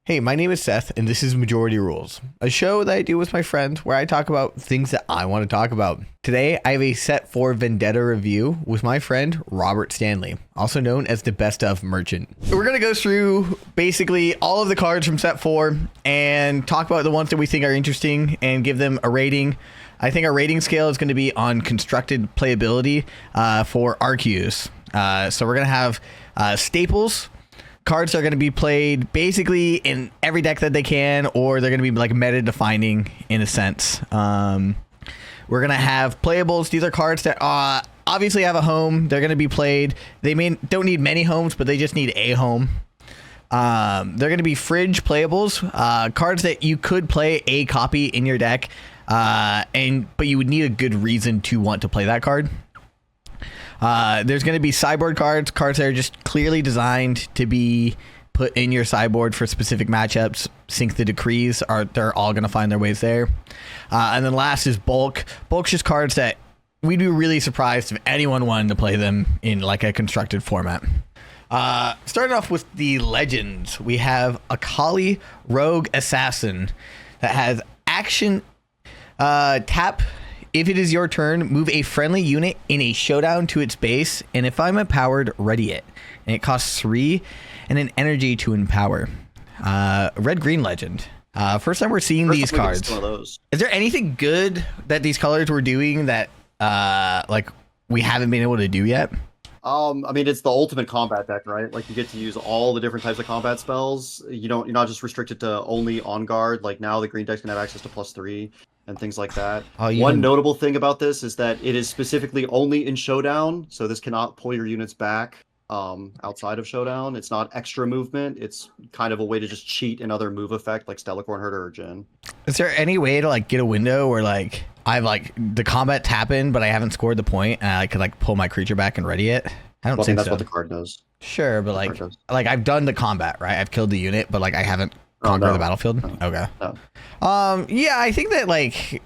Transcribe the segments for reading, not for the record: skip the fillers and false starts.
Hey, my name is Seth, and this is Majority Rules, a show that I do with my friend where I talk about things that I want to talk about. Today, I have a Set 4 Vendetta review with my friend Robert Stanley, also known as the Best of Merchant. We're going to go through basically all of the cards from Set 4 and talk about the ones that we think are interesting and give them a rating. I think our rating scale is going to be on constructed playability for Arceus. So we're going to have staples. Cards are going to be played basically in every deck that they can, or they're going to be like meta defining in a sense. We're going to have playables. These are cards that obviously have a home. They're going to be played. They don't need many homes, but they just need a home. They're going to be fridge playables, cards that you could play a copy in your deck, but you would need a good reason to want to play that card. There's going to be sideboard cards that are just clearly designed to be put in your sideboard for specific matchups. Sync the Decrees they're all going to find their ways there. And then last is bulk. Bulk's just cards that we'd be really surprised if anyone wanted to play them in like a constructed format. Starting off with the legends, we have Akali Rogue Assassin that has action tap. If it is your turn, move a friendly unit in a showdown to its base, and if I'm empowered, ready it. And it costs 3 and an energy to empower. Red-green legend. First time we're seeing these cards. Is there anything good that these colors were doing that like we haven't been able to do yet? I mean, it's the ultimate combat deck, right? Like, you get to use all the different types of combat spells. You're not just restricted to only on guard. Like, now the green decks can have access to +3 and things like that. One notable thing about this is that it is specifically only in Showdown, so this cannot pull your units back outside of Showdown. It's not extra movement. It's kind of a way to just cheat another move effect like Stellacorn Herder or Jin. Is there any way to like get a window where like I've like the combat's happened, but I haven't scored the point, and I could like pull my creature back and ready it? I don't think that's so. what the card does. Sure, but like I've done the combat, right? I've killed the unit, but like I haven't conquered the battlefield. Okay. No. Yeah, I think that like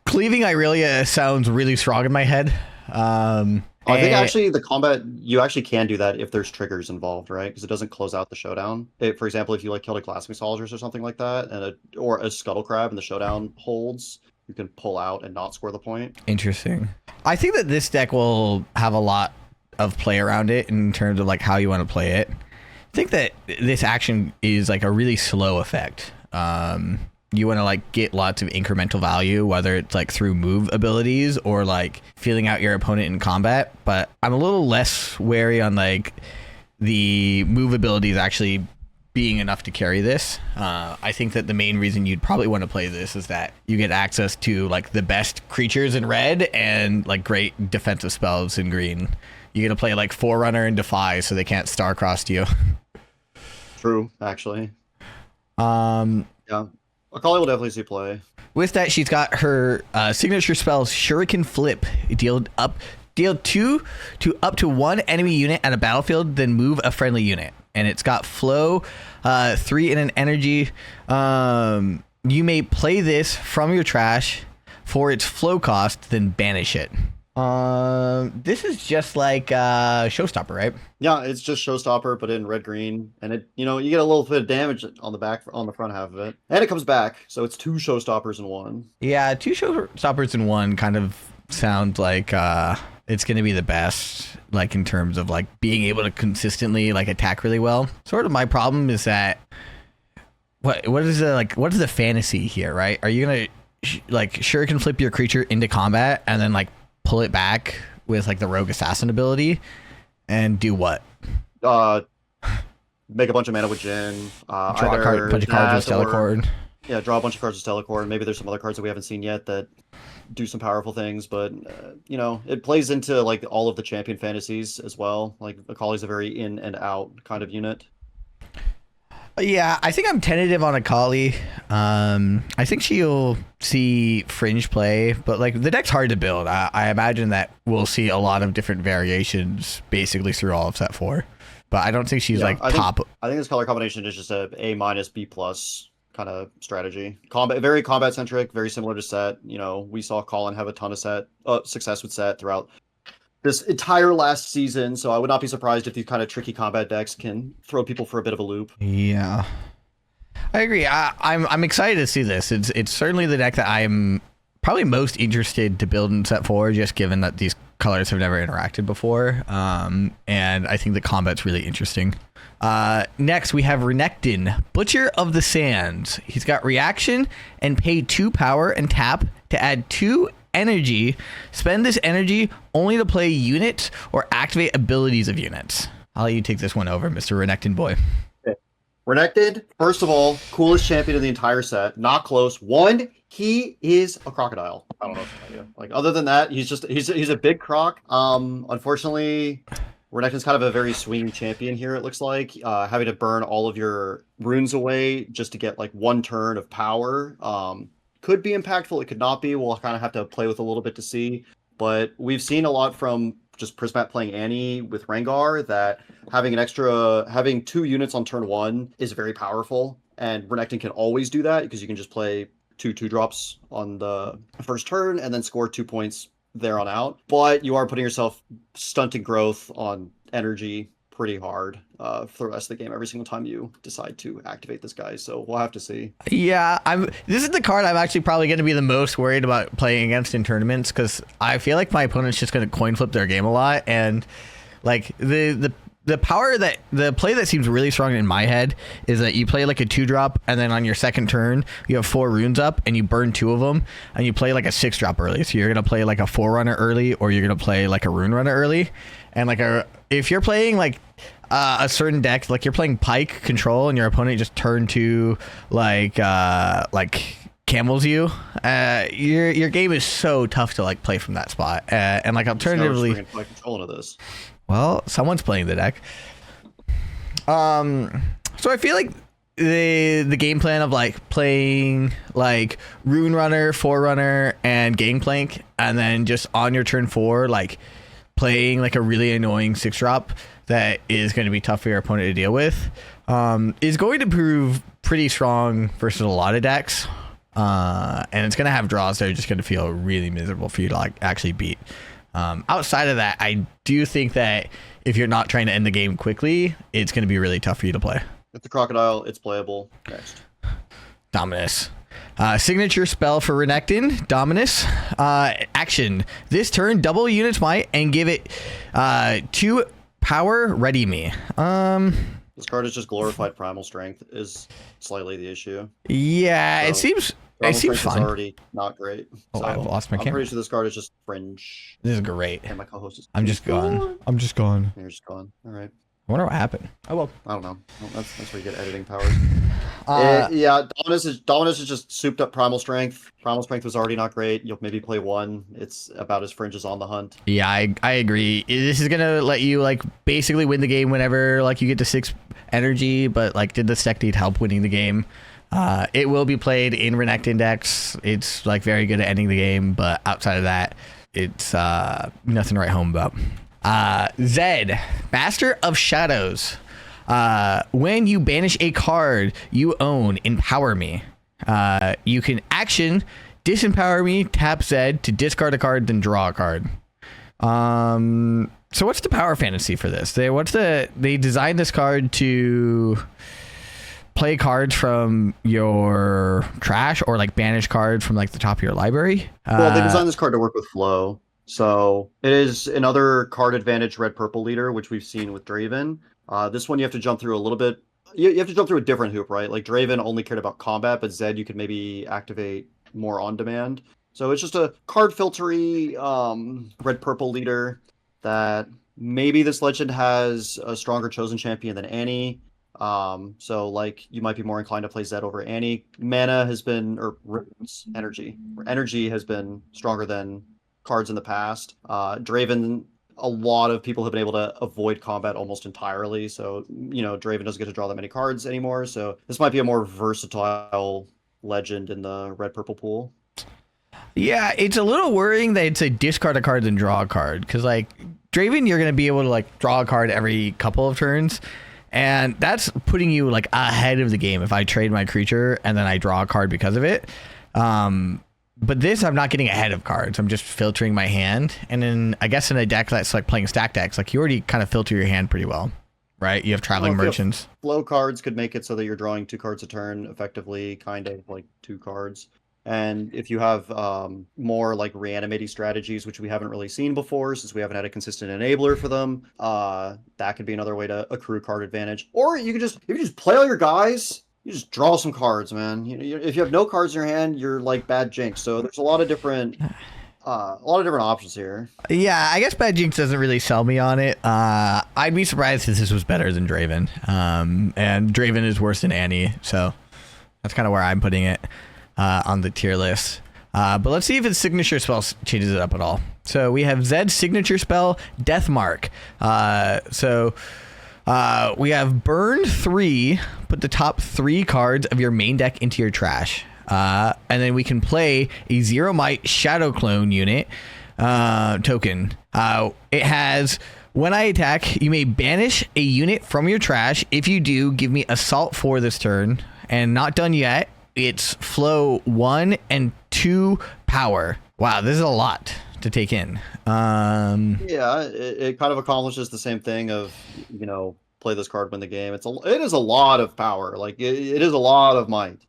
cleaving Irelia sounds really strong in my head. I think actually the combat, you actually can do that if there's triggers involved, right? Because it doesn't close out the showdown. For example, if you like killed a Glass Mixologist or something like that, and or a Scuttle Crab and the showdown holds, you can pull out and not score the point. Interesting. I think that this deck will have a lot of play around it in terms of like how you want to play it. I think that this action is like a really slow effect. You want to like get lots of incremental value, whether it's like through move abilities or like feeling out your opponent in combat. But I'm a little less wary on like the move abilities actually being enough to carry this. I think that the main reason you'd probably want to play this is that you get access to like the best creatures in red and like great defensive spells in green. You're going to play like Forerunner and Defy so they can't star-crossed you. True, actually. Yeah. Akali will definitely see play. With that, she's got her signature spell, Shuriken Flip. Deal 2 to up to 1 enemy unit at a battlefield, then move a friendly unit. And it's got flow, 3 and an energy. You may play this from your trash for its flow cost, then banish it. This is just like Showstopper, right? Yeah, it's just Showstopper, but in red-green, and it you get a little bit of damage on the front half of it, and it comes back, so it's 2 Showstoppers in 1. Yeah, 2 Showstoppers in 1 kind of sounds like it's going to be the best, like in terms of like being able to consistently like attack really well. Sort of my problem is that what is the fantasy here, right? Are you gonna like Shuriken Flip your creature into combat and then like pull it back with like the Rogue Assassin ability and do what? Make a bunch of mana with Jin. Draw a bunch of cards with Stellacorn. Yeah, draw a bunch of cards with Stellacorn. Maybe there's some other cards that we haven't seen yet that do some powerful things, but it plays into like all of the champion fantasies as well. Like Akali's a very in and out kind of unit. Yeah, I think I'm tentative on Akali. I think she'll see fringe play, but like the deck's hard to build. I imagine that we'll see a lot of different variations basically through all of set 4. But I don't think she's top. I think this color combination is just A minus B plus kind of strategy. Very combat centric, very similar to Set. We saw Colin have a ton of success with Set throughout this entire last season, so I would not be surprised if these kind of tricky combat decks can throw people for a bit of a loop. Yeah. I agree. I'm excited to see this. It's certainly the deck that I'm probably most interested to build in set 4, just given that these colors have never interacted before. And I think the combat's really interesting. Next, we have Renekton, Butcher of the Sands. He's got reaction and pay 2 power and tap to add 2 energy. Spend this energy only to play units or activate abilities of units. I'll let you take this one over, Mr. Renekton boy. Renekton, first of all, coolest champion in the entire set. Not close. One, he is a crocodile. I don't know if you know. Like, other than that, he's a big croc. Unfortunately, Renekton's kind of a very swinging champion here, it looks like. Having to burn all of your runes away just to get like 1 turn of power. Could be impactful, it could not be. We'll kind of have to play with a little bit to see. But we've seen a lot from just Prismat playing Annie with Rengar that having 2 units on turn 1 is very powerful, and Renekton can always do that because you can just play 2 2-drops on the first turn and then score 2 points there on out. But you are putting yourself stunting growth on energy pretty hard for the rest of the game every single time you decide to activate this guy. So we'll have to see. Yeah, this is the card I'm actually probably going to be the most worried about playing against in tournaments, because I feel like my opponent's just going to coin flip their game a lot. And like the play that seems really strong in my head is that you play like a 2-drop, and then on your second turn you have 4 runes up and you burn 2 of them, and you play like a 6-drop early. So you're gonna play like a 4-runner early, or you're gonna play like a rune runner early. And like if you're playing like a certain deck, like you're playing Pike control and your opponent just turned to like camels you, your game is so tough to like play from that spot. And like alternatively, control into this. Well, someone's playing the deck. So I feel like the game plan of like playing like Rune Runner, Forerunner, and Gangplank, and then just on your turn 4, like playing like a really annoying 6-drop that is going to be tough for your opponent to deal with, is going to prove pretty strong versus a lot of decks. And it's going to have draws that are just going to feel really miserable for you to like actually beat. Outside of that, I do think that if you're not trying to end the game quickly, it's going to be really tough for you to play. With the crocodile, it's playable. Next. Dominus. Signature spell for Renekton, Dominus. Action. This turn, double units might and give it 2 power, ready me. This card is just glorified primal strength is slightly the issue. Yeah, So, it seems fun. fun. Already not great. Oh, So, I've lost my I'm camera. pretty sure this card is just fringe. This is great. And my co-host is. I'm just gone. I'm just gone. You're just gone. All right. I wonder what happened. Oh well. I don't know. Well, that's where you get editing powers. Uh, Yeah, Dominus is just souped up primal strength. Primal strength was already not great. You'll maybe play 1. It's about as fringe as on the hunt. Yeah, I agree. This is gonna let you like basically win the game whenever like you get to 6 energy, but like did this deck need help winning the game? It will be played in Renekton decks. It's like very good at ending the game, but outside of that, it's nothing to write home about. Zed, Master of Shadows. When you banish a card you own, empower me. You can action disempower me, tap Zed to discard a card, then draw a card. So what's the power fantasy for this? They designed this card to play cards from your trash, or like banish cards from like the top of your library. Well, they designed this card to work with flow. So it is another card advantage red purple leader, which we've seen with Draven. This one you have to jump through a little bit. You have to jump through a different hoop, right? Like Draven only cared about combat, but Zed you could maybe activate more on demand. So it's just a card filtery red purple leader that maybe this legend has a stronger chosen champion than Annie. So like you might be more inclined to play Zed over Annie. Mana has been, or energy has been stronger than cards in the past. Draven, a lot of people have been able to avoid combat almost entirely, so Draven doesn't get to draw that many cards anymore, so this might be a more versatile legend in the red purple pool. Yeah, it's a little worrying that it's a discard a card then draw a card, because like Draven, you're gonna be able to like draw a card every couple of turns, and that's putting you like ahead of the game if I trade my creature and then I draw a card because of it. But this, I'm not getting ahead of cards. I'm just filtering my hand. And then I guess in a deck that's like playing stack decks, like you already kind of filter your hand pretty well. right? You have traveling merchants. Flow cards could make it so that you're drawing 2 cards a turn, effectively, kind of like 2 cards. And if you have more like reanimating strategies, which we haven't really seen before since we haven't had a consistent enabler for them, that could be another way to accrue card advantage. Or you could just play all your guys. You just draw some cards, man. If you have no cards in your hand, you're like bad jinx. So there's a lot of different options here. Yeah, I guess Bad Jinx doesn't really sell me on it. I'd be surprised if this was better than Draven. And Draven is worse than Annie, so that's kind of where I'm putting it on the tier list. But let's see if its signature spell changes it up at all. So we have Zed's signature spell, Death Mark. We have burn 3, put the top 3 cards of your main deck into your trash. And then we can play a 0 might Shadow Clone unit token. It has, when I attack, you may banish a unit from your trash. If you do, give me Assault 4 this turn. And not done yet, it's flow 1 and 2 power. Wow, this is a lot to take in. Yeah, it kind of accomplishes the same thing of, play this card, win the game. It is a lot of power. Like it is a lot of might.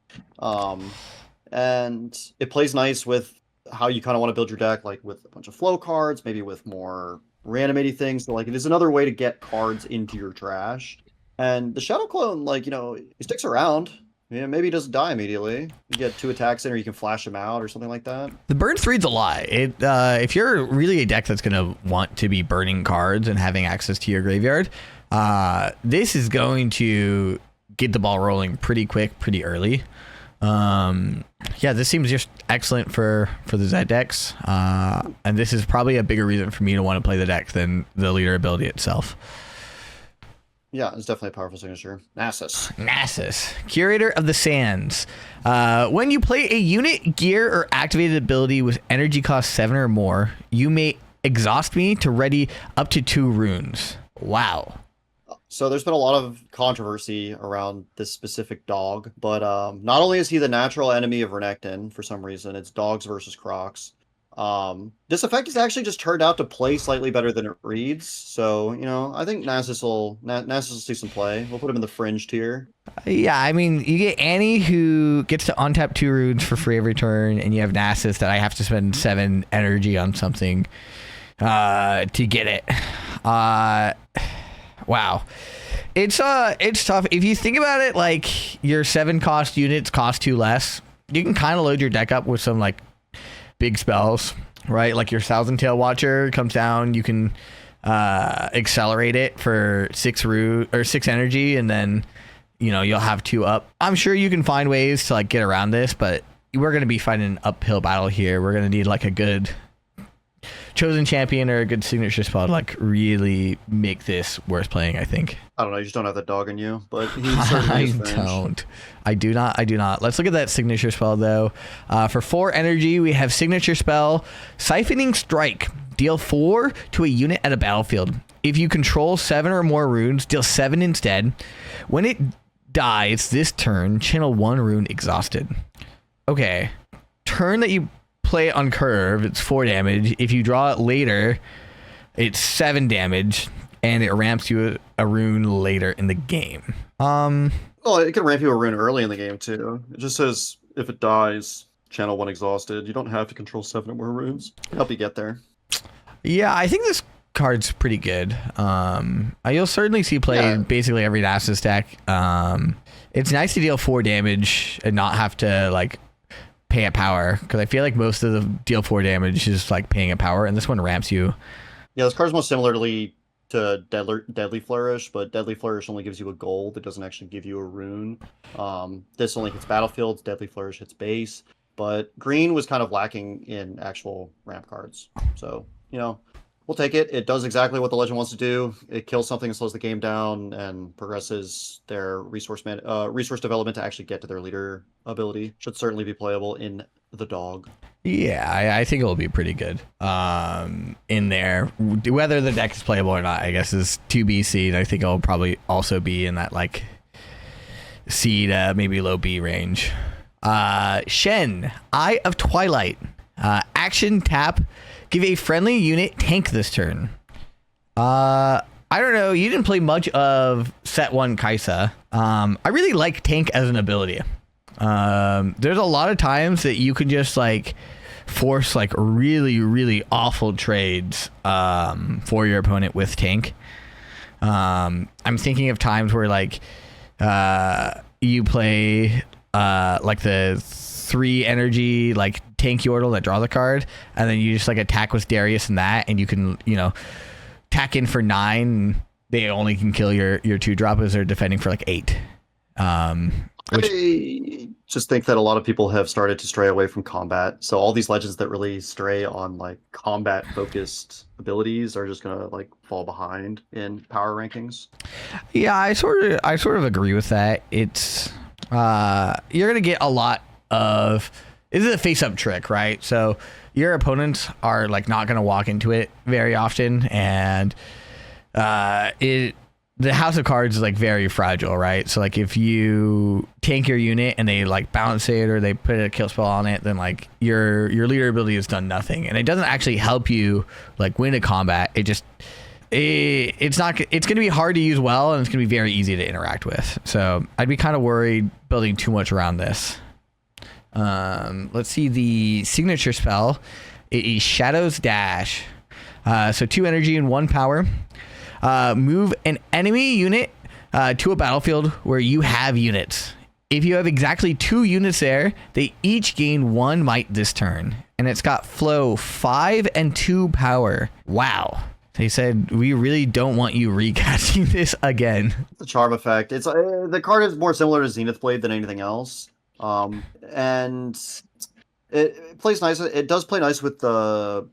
And it plays nice with how you kind of want to build your deck, like with a bunch of flow cards, maybe with more reanimating things. So like it is another way to get cards into your trash. And the Shadow Clone, he sticks around. Yeah, maybe he doesn't die immediately. You get 2 attacks in, or you can flash him out or something like that. The burn 3's a lot. If you're really a deck that's going to want to be burning cards and having access to your graveyard, this is going to get the ball rolling pretty quick, pretty early. This seems just excellent for the Zed decks. And this is probably a bigger reason for me to want to play the deck than the leader ability itself. Yeah, it's definitely a powerful signature. Nasus, Curator of the Sands. When you play a unit, gear, or activated ability with energy cost 7 or more, you may exhaust me to ready up to 2 runes. Wow. So there's been a lot of controversy around this specific dog, but not only is he the natural enemy of Renekton for some reason, it's dogs versus Crocs. This effect has actually just turned out to play slightly better than it reads. So, I think Nasus will see some play. We'll put him in the fringe tier. Yeah, I mean, you get Annie, who gets to untap 2 runes for free every turn, and you have Nasus that I have to spend 7 energy on something to get it. Wow. It's tough. If you think about it, like your 7 cost units cost 2 less, you can kind of load your deck up with some like big spells, right? Like your Thousand Tail Watcher comes down, you can accelerate it for 6 energy, and then you'll have 2 up. I'm sure you can find ways to like get around this, but we're going to be fighting an uphill battle here. We're going to need like a good chosen champion or a good signature spell to like really make this worth playing, I think. I don't know, you just don't have that dog in you, but he certainly is fringe. I do not. Let's look at that signature spell though. For 4 energy, we have signature spell Siphoning Strike. Deal 4 to a unit at a battlefield. If you control 7 or more runes, deal 7 instead. When it dies this turn, channel 1 rune exhausted. Okay. Turn that you play it on curve, it's 4 damage. If you draw it later, it's 7 damage, and it ramps you a rune later in the game. Well, it can ramp you a rune early in the game too. It just says if it dies, channel 1 exhausted. You don't have to control 7 or more runes. Help you get there. Yeah, I think this card's pretty good. You'll certainly see play in basically every Nasus deck. It's nice to deal 4 damage and not have to like pay a power, because I feel like most of the deal 4 damage is like paying a power, and this one ramps you. Yeah, this card's most similarly to Deadly Flourish, but Deadly Flourish only gives you a gold. It doesn't actually give you a rune. This only hits battlefields. Deadly Flourish hits base. But green was kind of lacking in actual ramp cards. So, we'll take it. It does exactly what the Legend wants to do. It kills something and slows the game down and progresses their resource development to actually get to their leader ability. Should certainly be playable in the dog. Yeah, I think it'll be pretty good in there. Whether the deck is playable or not, I guess, is to be seen. I think it'll probably also be in that like C to maybe low B range. Shen, Eye of Twilight. Action tap. Give a friendly unit tank this turn. I I don't know. You didn't play much of Set 1 Kaisa. I really like tank as an ability. There's a lot of times that you can just like force like really, really awful trades for your opponent with tank. I'm thinking of times where like you play like the 3 energy like tank Yordle that draws a card, and then you just like attack with Darius and that, and you can, you know, tack in for 9. And they only can kill your 2-drop as they're defending for like 8. I just think that a lot of people have started to stray away from combat. So all these legends that really stray on like combat focused abilities are just gonna like fall behind in power rankings. Yeah, I sort of agree with that. It's you're gonna get a lot of, this is a face-up trick, right? So your opponents are like not gonna walk into it very often, and the house of cards is like very fragile, right? So like if you tank your unit and they like bounce it or they put a kill spell on it, then like your leader ability has done nothing, and it doesn't actually help you like win a combat. It's going to be hard to use well, and it's going to be very easy to interact with. So I'd be kind of worried building too much around this. Let's see the signature spell. It is Shadow's Dash. So 2 energy and 1 power. Move an enemy unit to a battlefield where you have units. If you have exactly 2 units there, they each gain 1 might this turn. And it's got flow 5 and 2 power. Wow. They said, we really don't want you recasting this again. The charm effect. It's the card is more similar to Zenith Blade than anything else. And it plays nice. It does play nice with the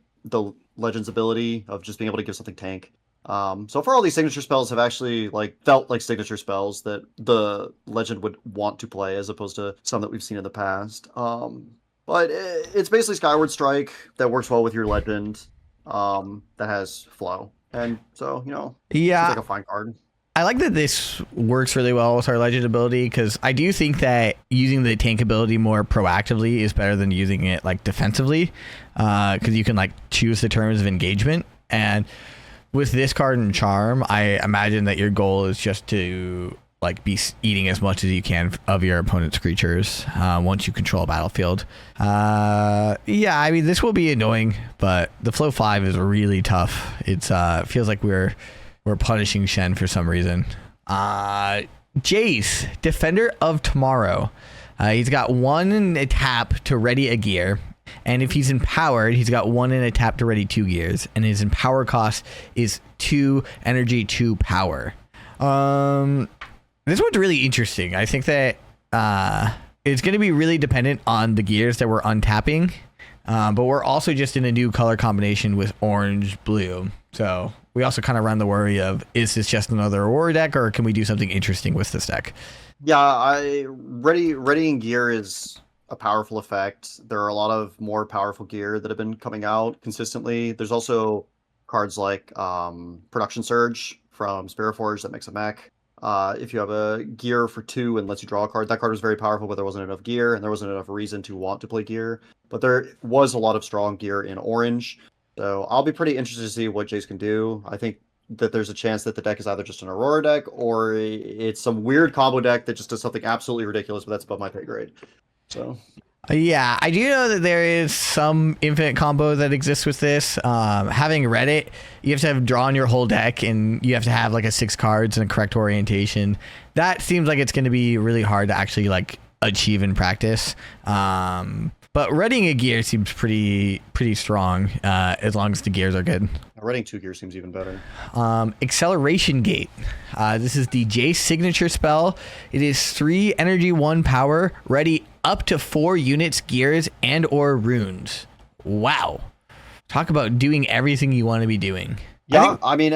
Legends ability of just being able to give something tank. So far all these signature spells have actually like felt like signature spells that the Legend would want to play, as opposed to some that we've seen in the past. But it's basically Skyward Strike that works well with your Legend, that has flow. And so, you know, yeah, it's like a fine card. I like that this works really well with our Legend ability, because I do think that using the tank ability more proactively is better than using it like defensively, because you can like choose the terms of engagement. And with this card and Charm, I imagine that your goal is just to like be eating as much as you can of your opponent's creatures once you control a battlefield. Yeah, I mean, this will be annoying, but the flow 5 is really tough. It's feels like we're punishing Shen for some reason. Jace, Defender of Tomorrow. He's got 1 in a tap to ready a gear. And if he's empowered, he's got 1 in a tap to ready 2 gears. And his empower cost is 2 energy, 2 power. This one's really interesting. I think that it's going to be really dependent on the gears that we're untapping. But we're also just in a new color combination with orange, blue. So we also kind of run the worry of, is this just another Aurora deck, or can we do something interesting with this deck? Yeah, readying gear is a powerful effect. There are a lot of more powerful gear that have been coming out consistently. There's also cards like Production Surge from Spirit Forge that makes a mech. If you have a gear for 2 and lets you draw a card, that card was very powerful, but there wasn't enough gear, and there wasn't enough reason to want to play gear. But there was a lot of strong gear in orange. So I'll be pretty interested to see what Jace can do. I think that there's a chance that the deck is either just an Aurora deck, or it's some weird combo deck that just does something absolutely ridiculous, but that's above my pay grade. So yeah, I do know that there is some infinite combo that exists with this. Having read it, you have to have drawn your whole deck, and you have to have like a 6 cards and a correct orientation. That seems like it's going to be really hard to actually like achieve in practice. But readying a gear seems pretty strong, as long as the gears are good. Readying 2 gears seems even better. Acceleration Gate. This is the Jace signature spell. It is 3 energy, 1 power, ready up to 4 units, gears, and or runes. Wow. Talk about doing everything you want to be doing. Yeah, I mean,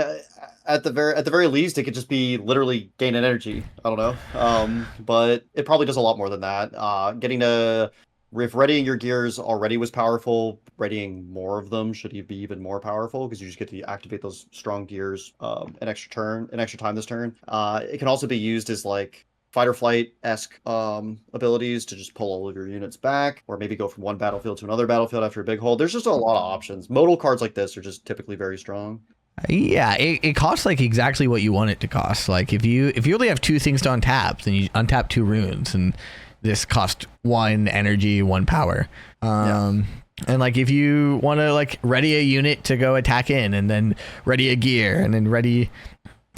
at the very least, it could just be literally gain an energy. I don't know. But it probably does a lot more than that. Getting to, if readying your gears already was powerful, readying more of them should be even more powerful, because you just get to activate those strong gears an extra time this turn. It can also be used as like fight or flight-esque abilities to just pull all of your units back, or maybe go from one battlefield to another battlefield after a big hold. There's just a lot of options. Modal cards like this are just typically very strong. Yeah, it costs like exactly what you want it to cost. Like if you only have 2 things to untap, then you untap 2 runes, and this costs 1 energy, 1 power. And like if you want to like ready a unit to go attack in, and then ready a gear, and then ready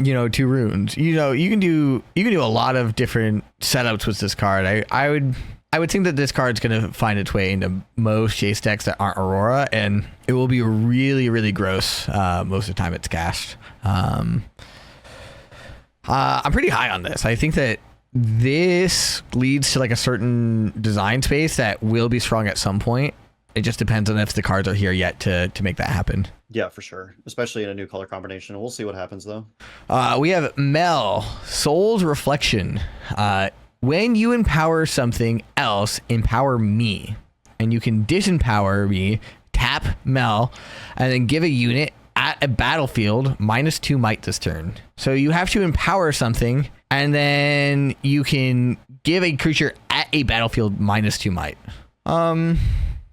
2 runes, you can do a lot of different setups with this card. I would think that this card's going to find its way into most chase decks that aren't Aurora, and it will be really, really gross most of the time it's cast. I'm pretty high on this. I think that this leads to like a certain design space that will be strong at some point. It just depends on if the cards are here yet to make that happen. Yeah, for sure. Especially in a new color combination. We'll see what happens, though. We have Mel, Soul's Reflection. When you empower something else, empower me. And you can disempower me, tap Mel, and then give a unit at a battlefield -2 might this turn. So you have to empower something, and then you can give a creature at a battlefield -2 might.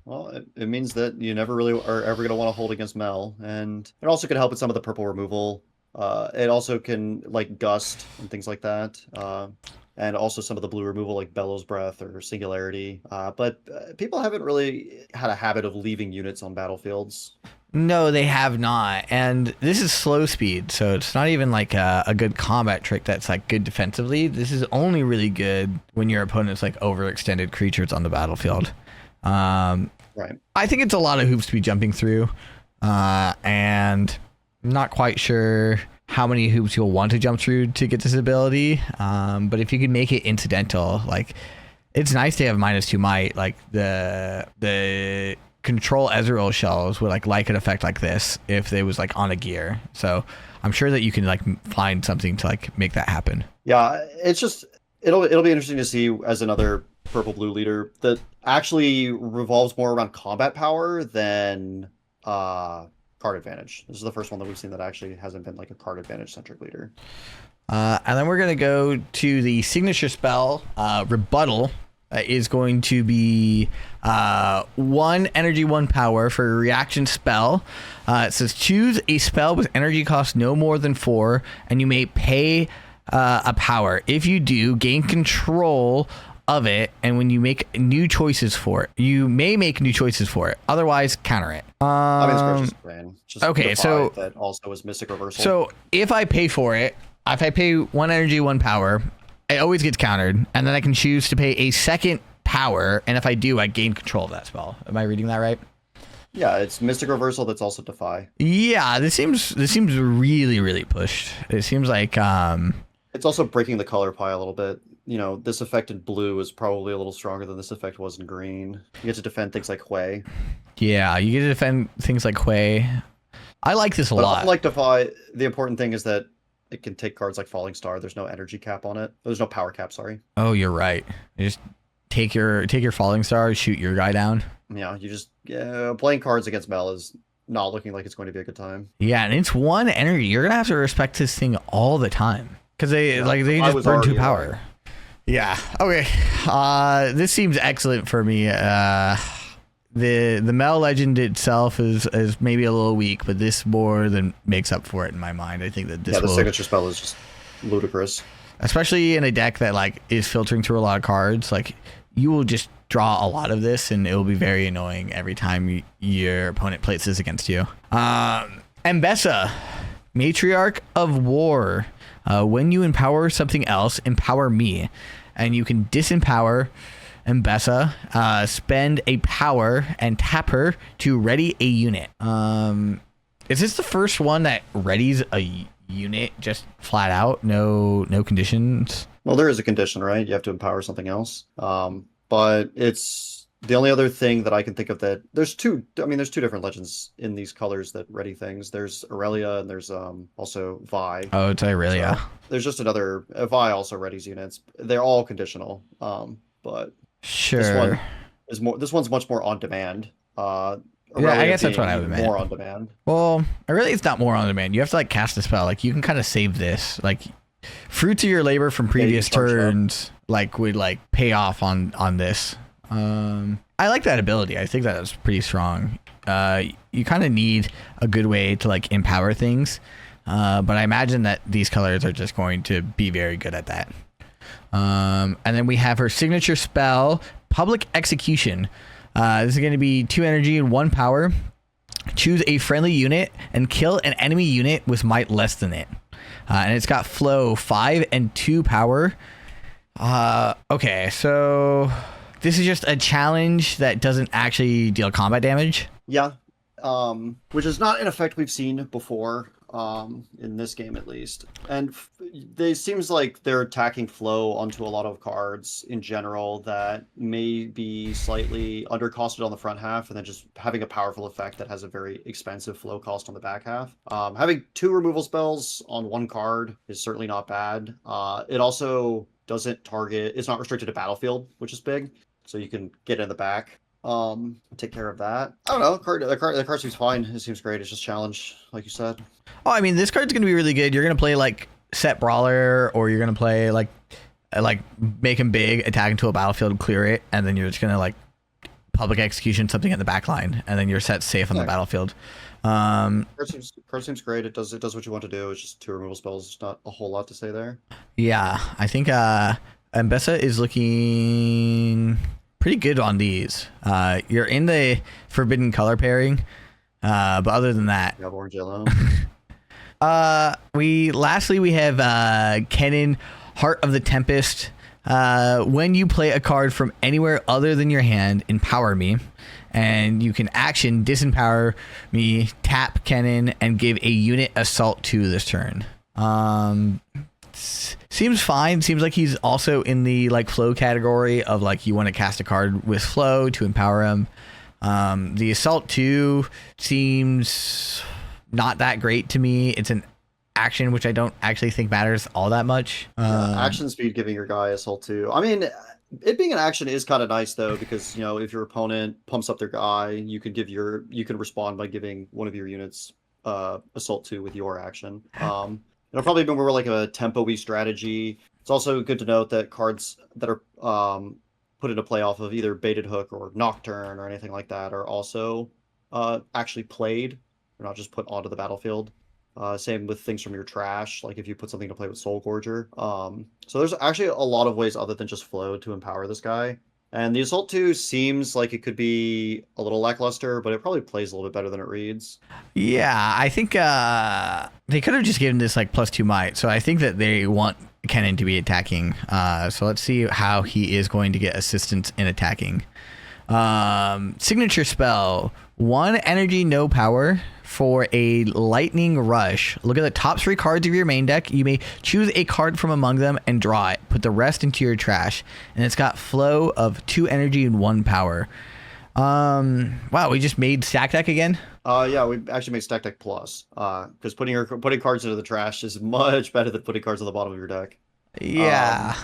Well, it means that you never really are ever going to want to hold against Mel, and it also could help with some of the purple removal. It also can like Gust and things like that, and also some of the blue removal like Bellows Breath or Singularity. But people haven't really had a habit of leaving units on battlefields. No, they have not, and this is slow speed, so it's not even like a good combat trick that's like good defensively. This is only really good when your opponent's like overextended creatures on the battlefield. Right. I think it's a lot of hoops to be jumping through, and I'm not quite sure how many hoops you'll want to jump through to get this ability. But if you can make it incidental, like it's nice to have -2 might. Like the control Ezreal shells would like an effect like this if they was like on a gear. So I'm sure that you can like find something to like make that happen. Yeah, it's just it'll be interesting to see as another purple blue leader that actually revolves more around combat power than card advantage. This is the first one that we've seen that actually hasn't been like a card advantage centric leader. And then we're gonna go to the signature spell, Rebuttal. Is going to be 1 energy, 1 power for a reaction spell. It says choose a spell with energy cost no more than 4, and you may pay a power. If you do, gain control of it, and when you make new choices for it, you may make new choices for it. Otherwise, counter it. I mean, it's just brand. Just okay, so that also is Mystic Reversal. So if I pay for it, if I pay 1 energy, 1 power, it always gets countered, and then I can choose to pay a second power, and if I do, I gain control of that spell. Am I reading that right? Yeah, it's Mystic Reversal that's also Defy. Yeah, this seems really, really pushed. It seems like it's also breaking the color pie a little bit. This effect in blue is probably a little stronger than this effect was in green. You get to defend things like Hui. Yeah, you get to defend things like Hui. I like this a lot. Unlike Defy, the important thing is that it can take cards like Falling Star. There's no energy cap on it. There's no power cap, sorry. Oh, you're right. You just take your Falling Star, shoot your guy down. Yeah, you just playing cards against Mel is not looking like it's going to be a good time. Yeah, and it's 1 energy. You're gonna have to respect this thing all the time because they just burn 2 power. Right. Yeah. Okay. This seems excellent for me. The Mel legend itself is maybe a little weak, but this more than makes up for it in my mind. I think that this the signature spell is just ludicrous, especially in a deck that like is filtering through a lot of cards. Like you will just draw a lot of this, and it will be very annoying every time your opponent plays this against you. Mbessa, Matriarch of War. When you empower something else, empower me, and you can disempower Mbessa, spend a power and tap her to ready a unit. Is this the first one that readies a unit just flat out? No conditions? Well, there is a condition, right? You have to empower something else. But it's the only other thing that I can think of that there's two different legends in these colors that ready things. There's Aurelia and there's also Vi. Oh, it's Aurelia. So there's just another Vi also readies units. They're all conditional. But sure. This one's much more on demand. Yeah, I guess that's what I would mean. More on demand. Well, it's not more on demand. You have to like cast a spell. Like you can kind of save this. Like fruits of your labor from previous turns like would like pay off on this. I like that ability. I think that is pretty strong. you kind of need a good way to like empower things. But I imagine that these colors are just going to be very good at that. And then we have her signature spell, Public Execution. This is going to be 2 energy and 1 power. Choose a friendly unit and kill an enemy unit with might less than it. And it's got flow 5 and 2 power. Okay, so this is just a challenge that doesn't actually deal combat damage. Yeah, which is not an effect we've seen before, in this game at least. And it seems like they're attacking flow onto a lot of cards in general that may be slightly undercosted on the front half, and then just having a powerful effect that has a very expensive flow cost on the back half. Having 2 removal spells on 1 card is certainly not bad. It also doesn't target, it's not restricted to battlefield, which is big, so you can get in the back. Take care of that. I don't know. The card seems fine. It seems great. It's just challenge, like you said. Oh, I mean, this card's gonna be really good. You're gonna play like set brawler, or you're gonna play like make him big, attack into a battlefield, clear it, and then you're just gonna like public execution something in the back line, and then you're set safe on the battlefield. Card seems great. It does what you want to do. It's just 2 removal spells. There's not a whole lot to say there. I think Mbessa is looking pretty good on these. You're in the forbidden color pairing, but other than that, You have orange yellow. we have Kennen, Heart of the Tempest. When you play a card from anywhere other than your hand, empower me, and you can action disempower me, tap Kennen, and give a unit assault 2 this turn. Seems fine. Seems like he's also in the like flow category of like you want to cast a card with flow to empower him. The assault 2 seems not that great to me. It's an action, which I don't actually think matters all that much. Action speed giving your guy assault 2. I mean, it being an action is kind of nice though, because if your opponent pumps up their guy, you can respond by giving one of your units assault 2 with your action. It'll probably be more like a tempo-y strategy. It's also good to note that cards that are put into play off of either Baited Hook or Nocturne or anything like that are also actually played. They're not just put onto the battlefield. Same with things from your trash, like if you put something to play with Soul Gorger. So there's actually a lot of ways other than just flow to empower this guy. And the Assault 2 seems like it could be a little lackluster, but it probably plays a little bit better than it reads. Yeah, I think they could have just given this like +2 might. So I think that they want Kennen to be attacking. So let's see how he is going to get assistance in attacking. Signature spell, 1 energy, no power. For a lightning rush, look at the top 3 cards of your main deck. You may choose a card from among them and draw it. Put the rest into your trash. And it's got flow of 2 energy and 1 power. Wow, we just made stack deck again. Yeah, we actually made stack deck plus. Because putting cards into the trash is much better than putting cards on the bottom of your deck. Yeah.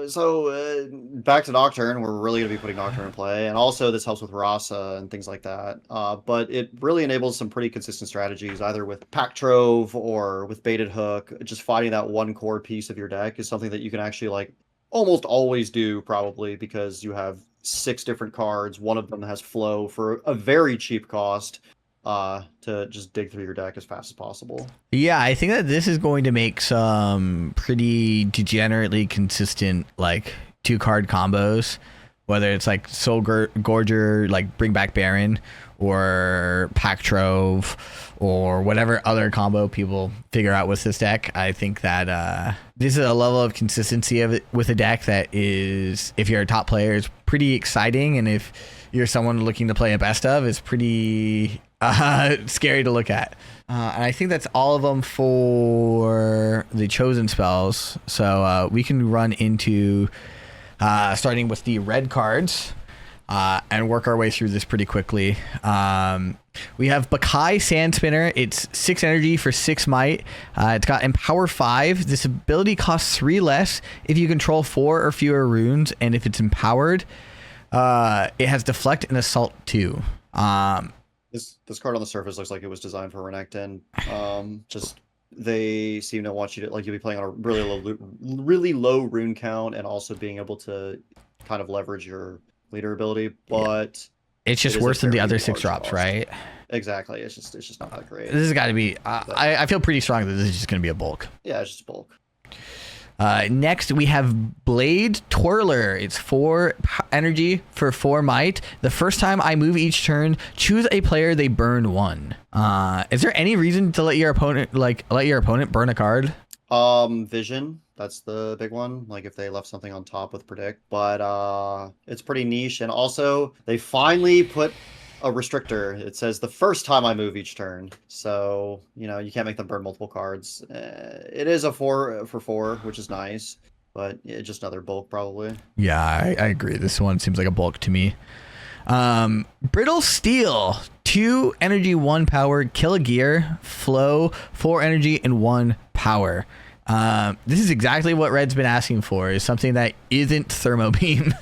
So back to Nocturne, we're really going to be putting Nocturne in play, and also this helps with Rasa and things like that. But it really enables some pretty consistent strategies, either with Pack Trove or with Baited Hook. Just finding that one core piece of your deck is something that you can actually like almost always do, probably, because you have 6 different cards. One of them has flow for a very cheap cost. To just dig through your deck as fast as possible. Yeah, I think that this is going to make some pretty degenerately consistent like 2-card combos, whether it's like Soul Gorger, like Bring Back Baron, or Pack Trove, or whatever other combo people figure out with this deck. I think that this is a level of consistency of it with a deck that is, if you're a top player, is pretty exciting, and if you're someone looking to play a best of, it's pretty scary to look at. And I think that's all of them for the chosen spells. So we can run into starting with the red cards and work our way through this pretty quickly. We have Bakai Sand Spinner. It's 6 energy for 6 might. It's got Empower 5. This ability costs 3 less if you control 4 or fewer runes, and if it's empowered, it has Deflect and Assault 2. This card on the surface looks like it was designed for Renekton. Just they seem to want you to, like, you'll be playing on a really low rune count, and also being able to kind of leverage your leader ability. But It's just it is worse a than the fairly other 6 large drops, cost. right? Exactly. It's just not that great. This has got to be. I feel pretty strong that this is just going to be a bulk. Yeah, it's just bulk. Next, we have Blade Twirler. It's 4 energy for 4 might. The first time I move each turn, choose a player. They burn 1. Is there any reason to let your opponent burn a card? Vision. That's the big one. Like if they left something on top with predict, but it's pretty niche. And also, they finally put a restrictor. It says the first time I move each turn, so you can't make them burn multiple cards. It is a 4 for 4, which is nice, but just another bulk probably. Yeah, I agree. This one seems like a bulk to me. Brittle Steel, 2 energy, 1 power, kill a gear, flow, 4 energy and 1 power. This is exactly what Red's been asking for, is something that isn't Thermo Beam.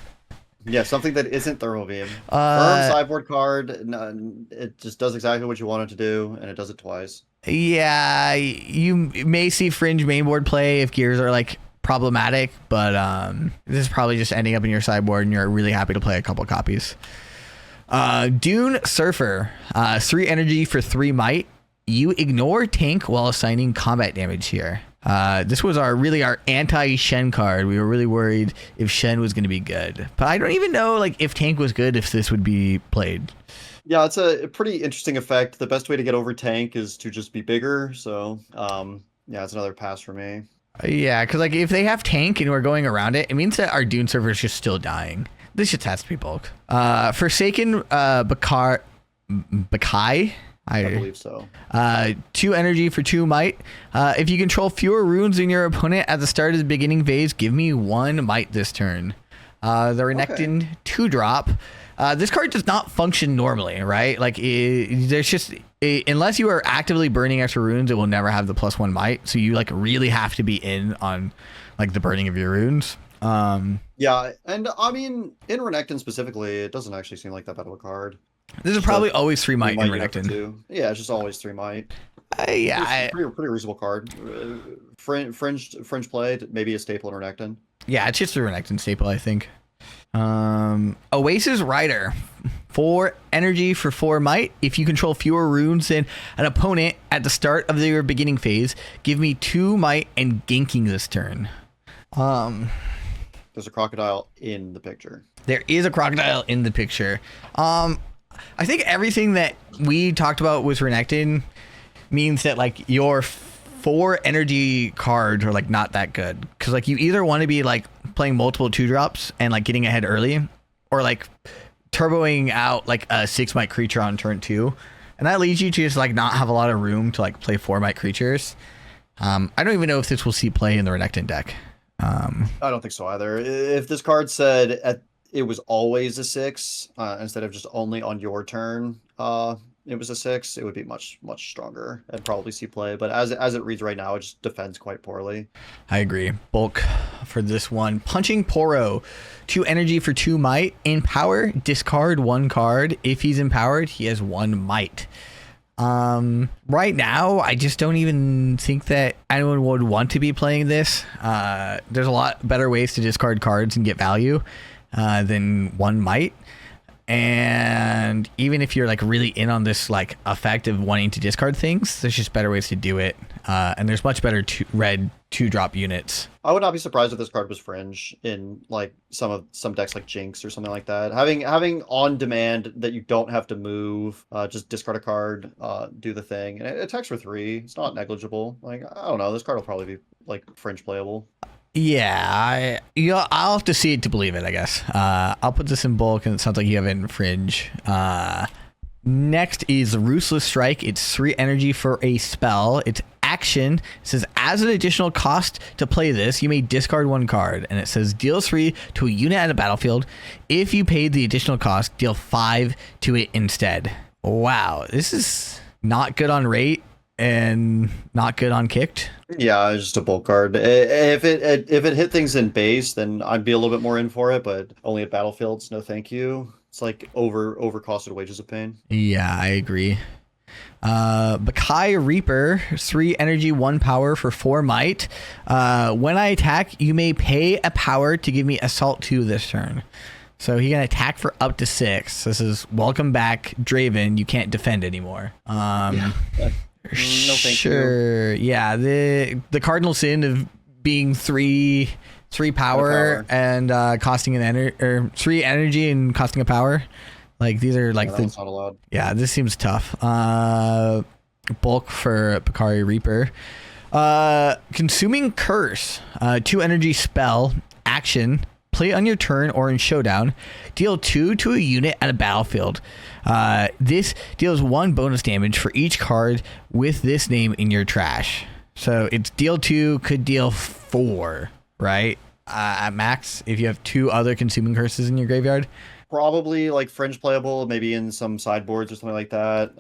Yeah, something that isn't Thermal Beam. Firm sideboard card. It just does exactly what you want it to do, and it does it twice. Yeah, you may see Fringe mainboard play if gears are like problematic, but this is probably just ending up in your sideboard, and you're really happy to play a couple copies. Dune Surfer, 3 energy for 3 might. You ignore tank while assigning combat damage here. This was our anti-Shen card. We were really worried if Shen was going to be good, but I don't even know if tank was good, if this would be played. Yeah, it's a pretty interesting effect. The best way to get over tank is to just be bigger. So yeah, it's another pass for me. Yeah, because if they have tank and we're going around it, it means that our Dune server is just still dying. This just has to be bulk. Forsaken Bakai. I believe so. 2 energy for 2 might. If you control fewer runes than your opponent at the start of the beginning phase, give me 1 might this turn. The Renekton 2-drop. This card does not function normally, right? There's just unless you are actively burning extra runes, it will never have the +1 might. So you really have to be in on the burning of your runes. Yeah, and I mean in Renekton specifically, it doesn't actually seem like that bad of a card. This is probably always 3 might in Renekton. Yeah, it's just always 3 might. Yeah, pretty reasonable card. Fringe play, maybe a staple in Renekton. Yeah, it's just a Renekton staple, I think. Oasis Rider, 4 energy for 4 might. If you control fewer runes than an opponent at the start of your beginning phase, give me 2 might and ganking this turn. There's a crocodile in the picture. There is a crocodile in the picture. I think everything that we talked about with Renekton means that your 4 energy cards are not that good, because you either want to be playing multiple 2-drops and getting ahead early, or turboing out a 6 might creature on turn 2, and that leads you to just not have a lot of room to play 4 might creatures. I don't even know if this will see play in the Renekton deck. I don't think so either. If this card said it was always a 6 instead of just only on your turn, it was a 6, it would be much stronger and probably see play. But as it reads right now, it just defends quite poorly. I agree. Bulk for this one. Punching Poro, 2 energy for 2 might. In power, discard 1 card. If he's empowered, he has 1 might. Right now, I just don't even think that anyone would want to be playing this. There's a lot better ways to discard cards and get value than 1 might. And even if you're really in on this effect of wanting to discard things, there's just better ways to do it. And there's much better red 2-drop units. I would not be surprised if this card was Fringe in some decks like Jinx or something like that. Having on demand that you don't have to move, just discard a card, do the thing, and it attacks for 3. It's not negligible. I don't know. This card will probably be Fringe playable. Yeah, I'll have to see it to believe it, I guess. I'll put this in bulk, and it sounds like you have it in Fringe. Next is Ruthless Strike. It's 3 energy for a spell. It's action. It says, as an additional cost to play this, you may discard 1 card. And it says, deal 3 to a unit at a battlefield. If you paid the additional cost, deal 5 to it instead. Wow, this is not good on rate and not good on kicked. Yeah, it's just a bulk card. If it hit things in base, then I'd be a little bit more in for it, but only at battlefields, no thank you. It's over costed wages of pain. Yeah, I agree. Bakai Reaper, 3 energy, 1 power for 4 might. When I attack, you may pay a power to give me Assault 2 this turn. So he can attack for up to 6. This is welcome back, Draven. You can't defend anymore. No, thank sure. you. Yeah, the cardinal sin of being 3 power and costing or 3 energy and costing a power. Like these are like that's not allowed. Yeah, this seems tough. Bulk for Picari Reaper. Consuming Curse. 2 energy spell action. Play on your turn or in showdown. Deal 2 to a unit at a battlefield. This deals 1 bonus damage for each card with this name in your trash. So it's deal 2, could deal 4, right? At max, if you have 2 other consuming curses in your graveyard. Probably like fringe playable, maybe in some sideboards or something like that.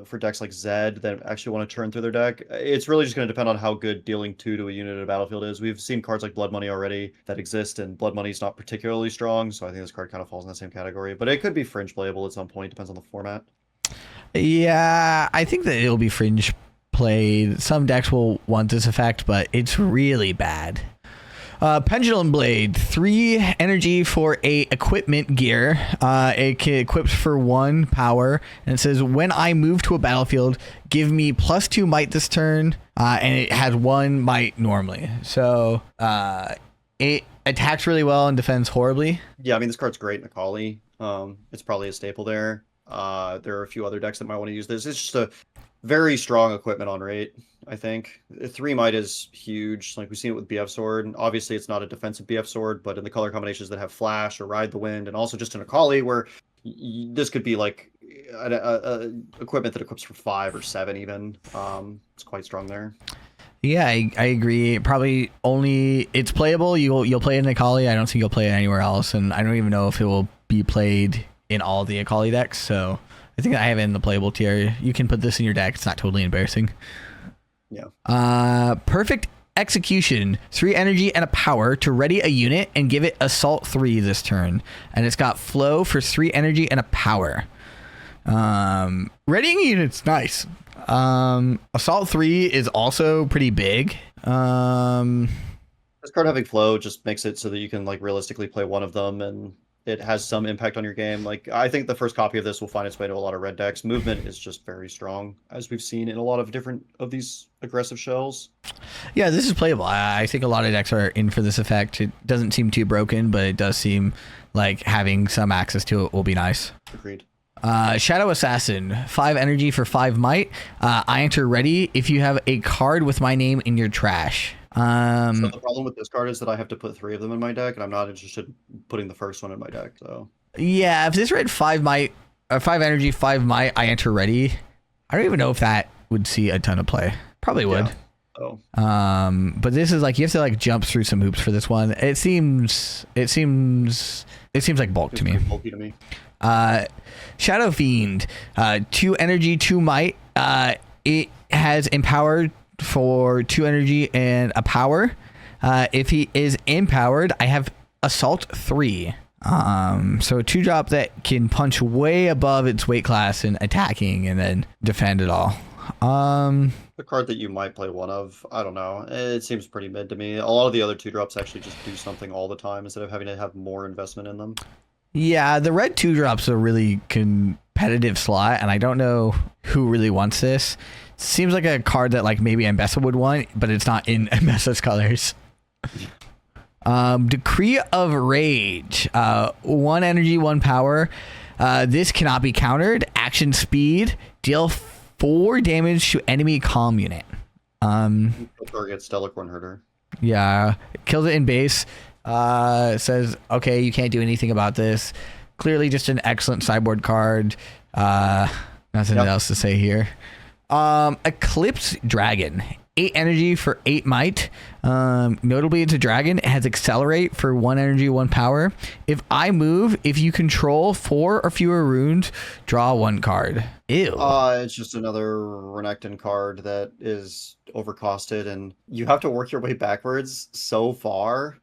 For decks like Zed that actually want to turn through their deck, it's really just going to depend on how good dealing 2 to a unit at a battlefield is. We've seen cards like Blood Money already that exist, and Blood Money is not particularly strong, so I think this card kind of falls in the same category. But it could be fringe playable at some point. Depends on the format. Yeah, I think that it'll be fringe played. Some decks will want this effect, but it's really bad. Pendulum Blade, 3 energy for a equipment gear. It equips for 1 power, and it says when I move to a battlefield, give me +2 might this turn, and it has 1 might normally. So it attacks really well and defends horribly. Yeah, I mean this card's great in Akali. It's probably a staple there. There are a few other decks that might want to use this. It's just a very strong equipment on rate, I think. 3 might is huge. Like we've seen it with BF Sword. Obviously, it's not a defensive BF Sword, but in the color combinations that have Flash or Ride the Wind, and also just in Akali, where this could be like a equipment that equips for 5 or 7 even. It's quite strong there. Yeah, I agree. Probably only it's playable. You'll play it in Akali. I don't think you'll play it anywhere else, and I don't even know if it will be played in all the Akali decks. So I think I have it in the playable tier. You can put this in your deck. It's not totally embarrassing. Yeah. Perfect Execution. 3 energy and a power to ready a unit and give it Assault 3 this turn. And it's got Flow for 3 energy and a power. Readying unit's nice. Assault 3 is also pretty big. This card having Flow just makes it so that you can like realistically play one of them, and it has some impact on your game. Like I think the first copy of this will find its way to a lot of red decks. Movement is just very strong, as we've seen in a lot of different of these aggressive shells. Yeah, this is playable. I think a lot of decks are in for this effect. It doesn't seem too broken, but it does seem like having some access to it will be nice. Agreed. Shadow Assassin, 5 energy for 5 might. I enter ready if you have a card with my name in your trash. So the problem with this card is that I have to put 3 of them in my deck, and I'm not interested in putting the first one in my deck. So yeah, if this read 5 might, 5 energy, 5 might, I enter ready. I don't even know if that would see a ton of play. Probably would. Yeah. Oh. But this is like you have to like jump through some hoops for this one. It seems like bulk to me. Bulky to me. Shadow Fiend, 2 energy, 2 might. It has empowered for 2 energy and a power. If he is empowered, I have Assault 3. So a 2-drop that can punch way above its weight class in attacking and then defend it all. The card that you might play one of, I don't know. It seems pretty mid to me. A lot of the other 2-drops actually just do something all the time instead of having to have more investment in them. Yeah, the red 2-drop's a really competitive slot, and I don't know who really wants this. Seems like a card that like maybe Ambessa would want, but it's not in Ambessa's colors. Decree of Rage, 1 energy, 1 power. This cannot be countered. Action speed, deal 4 damage to enemy calm unit. Target Stellarcorn Herder. Yeah, kills it in base. Says okay, you can't do anything about this. Clearly just an excellent sideboard card. Nothing else to say here. Eclipse Dragon, 8 energy for 8 might. Notably, it's a dragon. It has Accelerate for 1 energy, 1 power. If I move, if you control 4 or fewer runes, draw 1 card. Ew. It's just another Renekton card that is overcosted, and you have to work your way backwards so far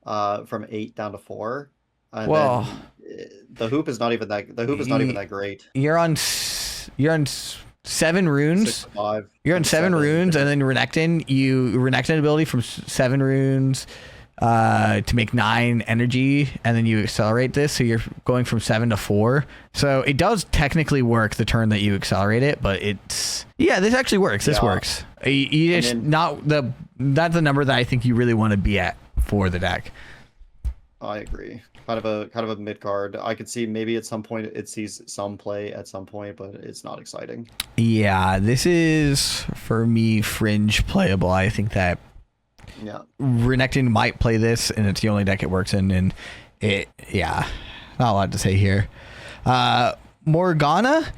from 8 down to 4. And well, the hoop is not even that. The hoop is not even that great. You're on 7 runes. 6-5. You're on 7 runes, and then Renekton ability from 7 runes. to make 9 energy, and then you accelerate this, so you're going from 7 to 4. So it does technically work the turn that you accelerate it, but it's this actually works. This works. You just not the number that I think you really want to be at for the deck. I agree. Kind of a mid card. I could see maybe at some point it sees some play at some point, but it's not exciting. Yeah, this is for me fringe playable. I think that Renekton might play this, and it's the only deck it works in, and not a lot to say here. Morgana,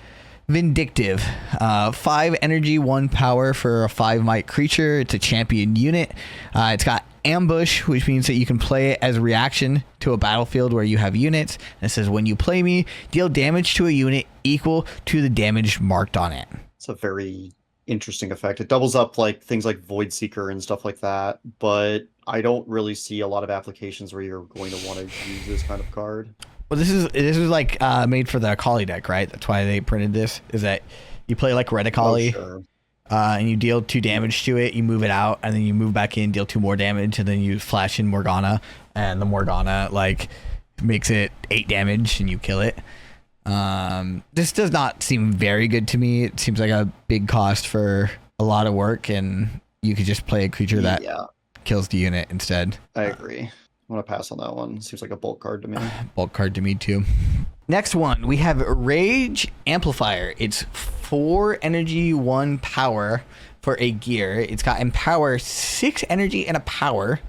Vindictive, 5 energy, 1 power for a 5 might creature. It's a champion unit. It's got Ambush, which means that you can play it as a reaction to a battlefield where you have units. And it says, when you play me, deal damage to a unit equal to the damage marked on it. It's a very interesting effect. It doubles up like things like Void Seeker and stuff like that, but I don't really see a lot of applications where you're going to want to use this kind of card. Well, this is like made for the Akali deck, right? That's why they printed this. Is that you play like Red Akali, and you deal 2 damage to it. You move it out, and then you move back in, deal 2 more damage, and then you flash in Morgana, and the Morgana like makes it 8 damage, and you kill it. This does not seem very good to me. It seems like a big cost for a lot of work, and you could just play a creature that kills the unit instead. I agree. I'm going to pass on that one. Seems like a bulk card to me. Bulk card to me too. Next one, we have Rage Amplifier. It's 4 energy, 1 power for a gear. It's got Empower, 6 energy and a power.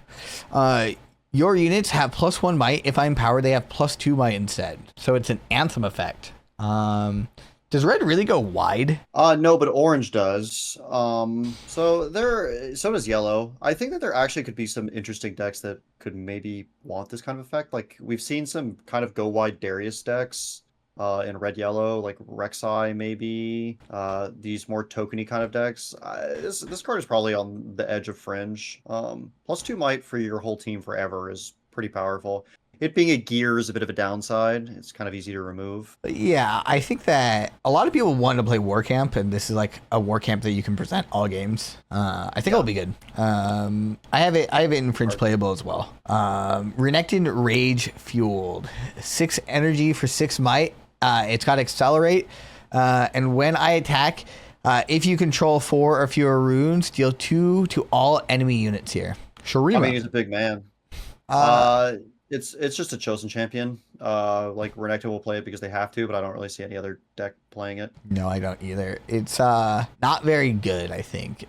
Your units have +1 might. If I empower, they have +2 might instead. So it's an Anthem effect. Does red really go wide? No, but orange does. So does yellow. I think that there actually could be some interesting decks that could maybe want this kind of effect. Like we've seen some kind of go wide Darius decks in red yellow, like Rek'Sai maybe. These more tokeny kind of decks. This card is probably on the edge of fringe. +2 might for your whole team forever is pretty powerful. It being a gear is a bit of a downside. It's kind of easy to remove. Yeah, I think that a lot of people want to play War Camp, and this is like a War Camp that you can present all games. I think it'll be good. I have it in fringe playable as well. Renekton Rage Fueled, 6 energy for 6 might. It's got Accelerate, and when I attack, if you control 4 or fewer runes, deal 2 to all enemy units here. Shurima. I mean, he's a big man. It's just a chosen champion. Like Renekton will play it because they have to, but I don't really see any other deck playing it. No, I don't either. It's not very good, I think.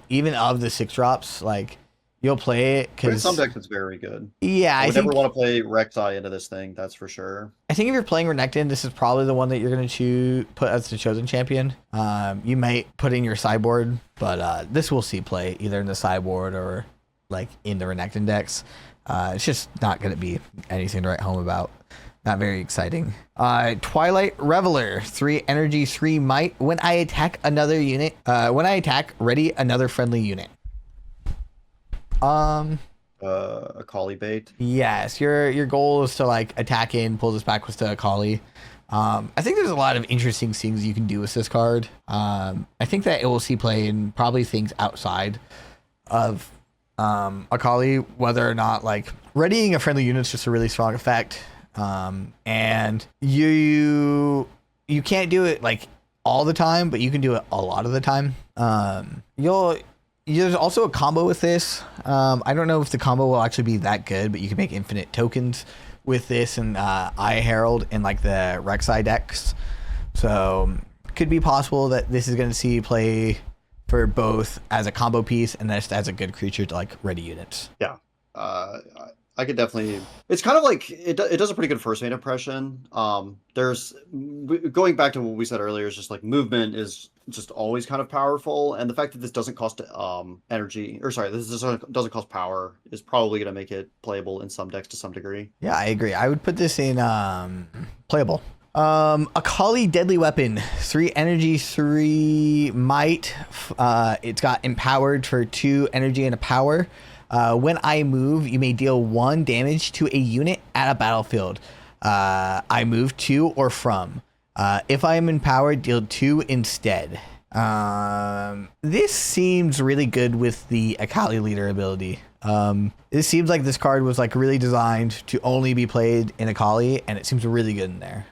Even of the 6 drops, like you'll play it because some decks it's very good. Yeah, I would never want to play Rek'Sai into this thing. That's for sure. I think if you're playing Renekton, this is probably the one that you're going to put as the chosen champion. You might put in your sideboard, but this will see play either in the sideboard or like in the Renekton decks. It's just not going to be anything to write home about. Not very exciting. Twilight Reveler, 3 energy, 3 might. When I attack another unit, ready another friendly unit. Akali bait. Yes, your goal is to like attack in, pull this back with the Akali. I think there's a lot of interesting things you can do with this card. I think that it will see play in probably things outside of Akali, whether or not like readying a friendly unit is just a really strong effect. And you can't do it like all the time, but you can do it a lot of the time. There's also a combo with this. I don't know if the combo will actually be that good, but you can make infinite tokens with this and Eye Herald in like the Rek'Sai decks. So could be possible that this is going to see play for both as a combo piece and just as a good creature to like ready units. Yeah. I could definitely. It's kind of like it does a pretty good first main impression. There's going back to what we said earlier is just like movement is just always kind of powerful, and the fact that this doesn't cost energy, or sorry, this doesn't cost power is probably going to make it playable in some decks to some degree. Yeah, I agree. I would put this in playable. Akali Deadly Weapon, 3 energy, 3 might. It's got Empowered for 2 energy and a power. When I move, you may deal 1 damage to a unit at a battlefield. I move to or from. If I am empowered, deal 2 instead. This seems really good with the Akali leader ability. It seems like this card was like really designed to only be played in Akali, and it seems really good in there.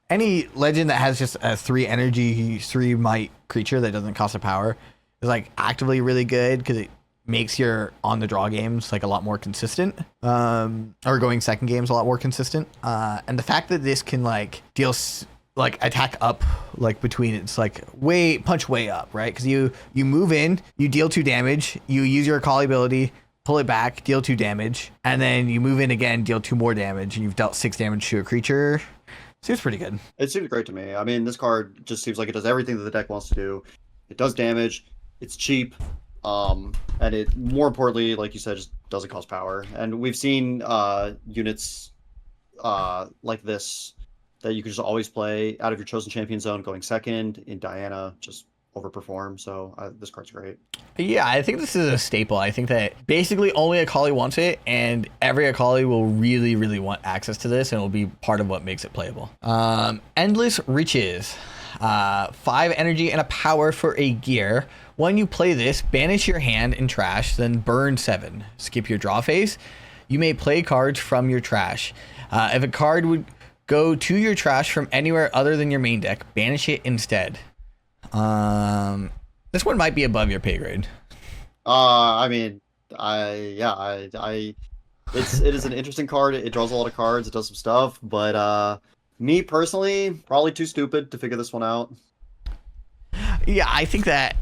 Any legend that has just a 3 energy, 3 might creature that doesn't cost a power is like actively really good because it makes your on the draw games like a lot more consistent, or going second games a lot more consistent. And the fact that this can like deal like attack up, like between it's like punch way up, right? Because you move in, you deal 2 damage, you use your Akali ability, pull it back, deal 2 damage, and then you move in again, deal 2 more damage, and you've dealt 6 damage to a creature. Seems pretty good. It seems great to me. I mean, this card just seems like it does everything that the deck wants to do. It does damage, it's cheap, and it, more importantly, like you said, just doesn't cost power. And we've seen units like this that you can just always play out of your chosen champion zone going second in Diana, just overperform. So this card's great. Yeah, I think this is a staple. I think that basically only Akali wants it, and every Akali will really, really want access to this, and it'll be part of what makes it playable. Endless Riches. 5 energy and a power for a gear. When you play this, banish your hand in trash, then burn 7. Skip your draw phase. You may play cards from your trash. If a card would go to your trash from anywhere other than your main deck, banish it instead. This one might be above your pay grade. I mean, it is an interesting card. It draws a lot of cards. It does some stuff, but me personally, probably too stupid to figure this one out. Yeah, I think that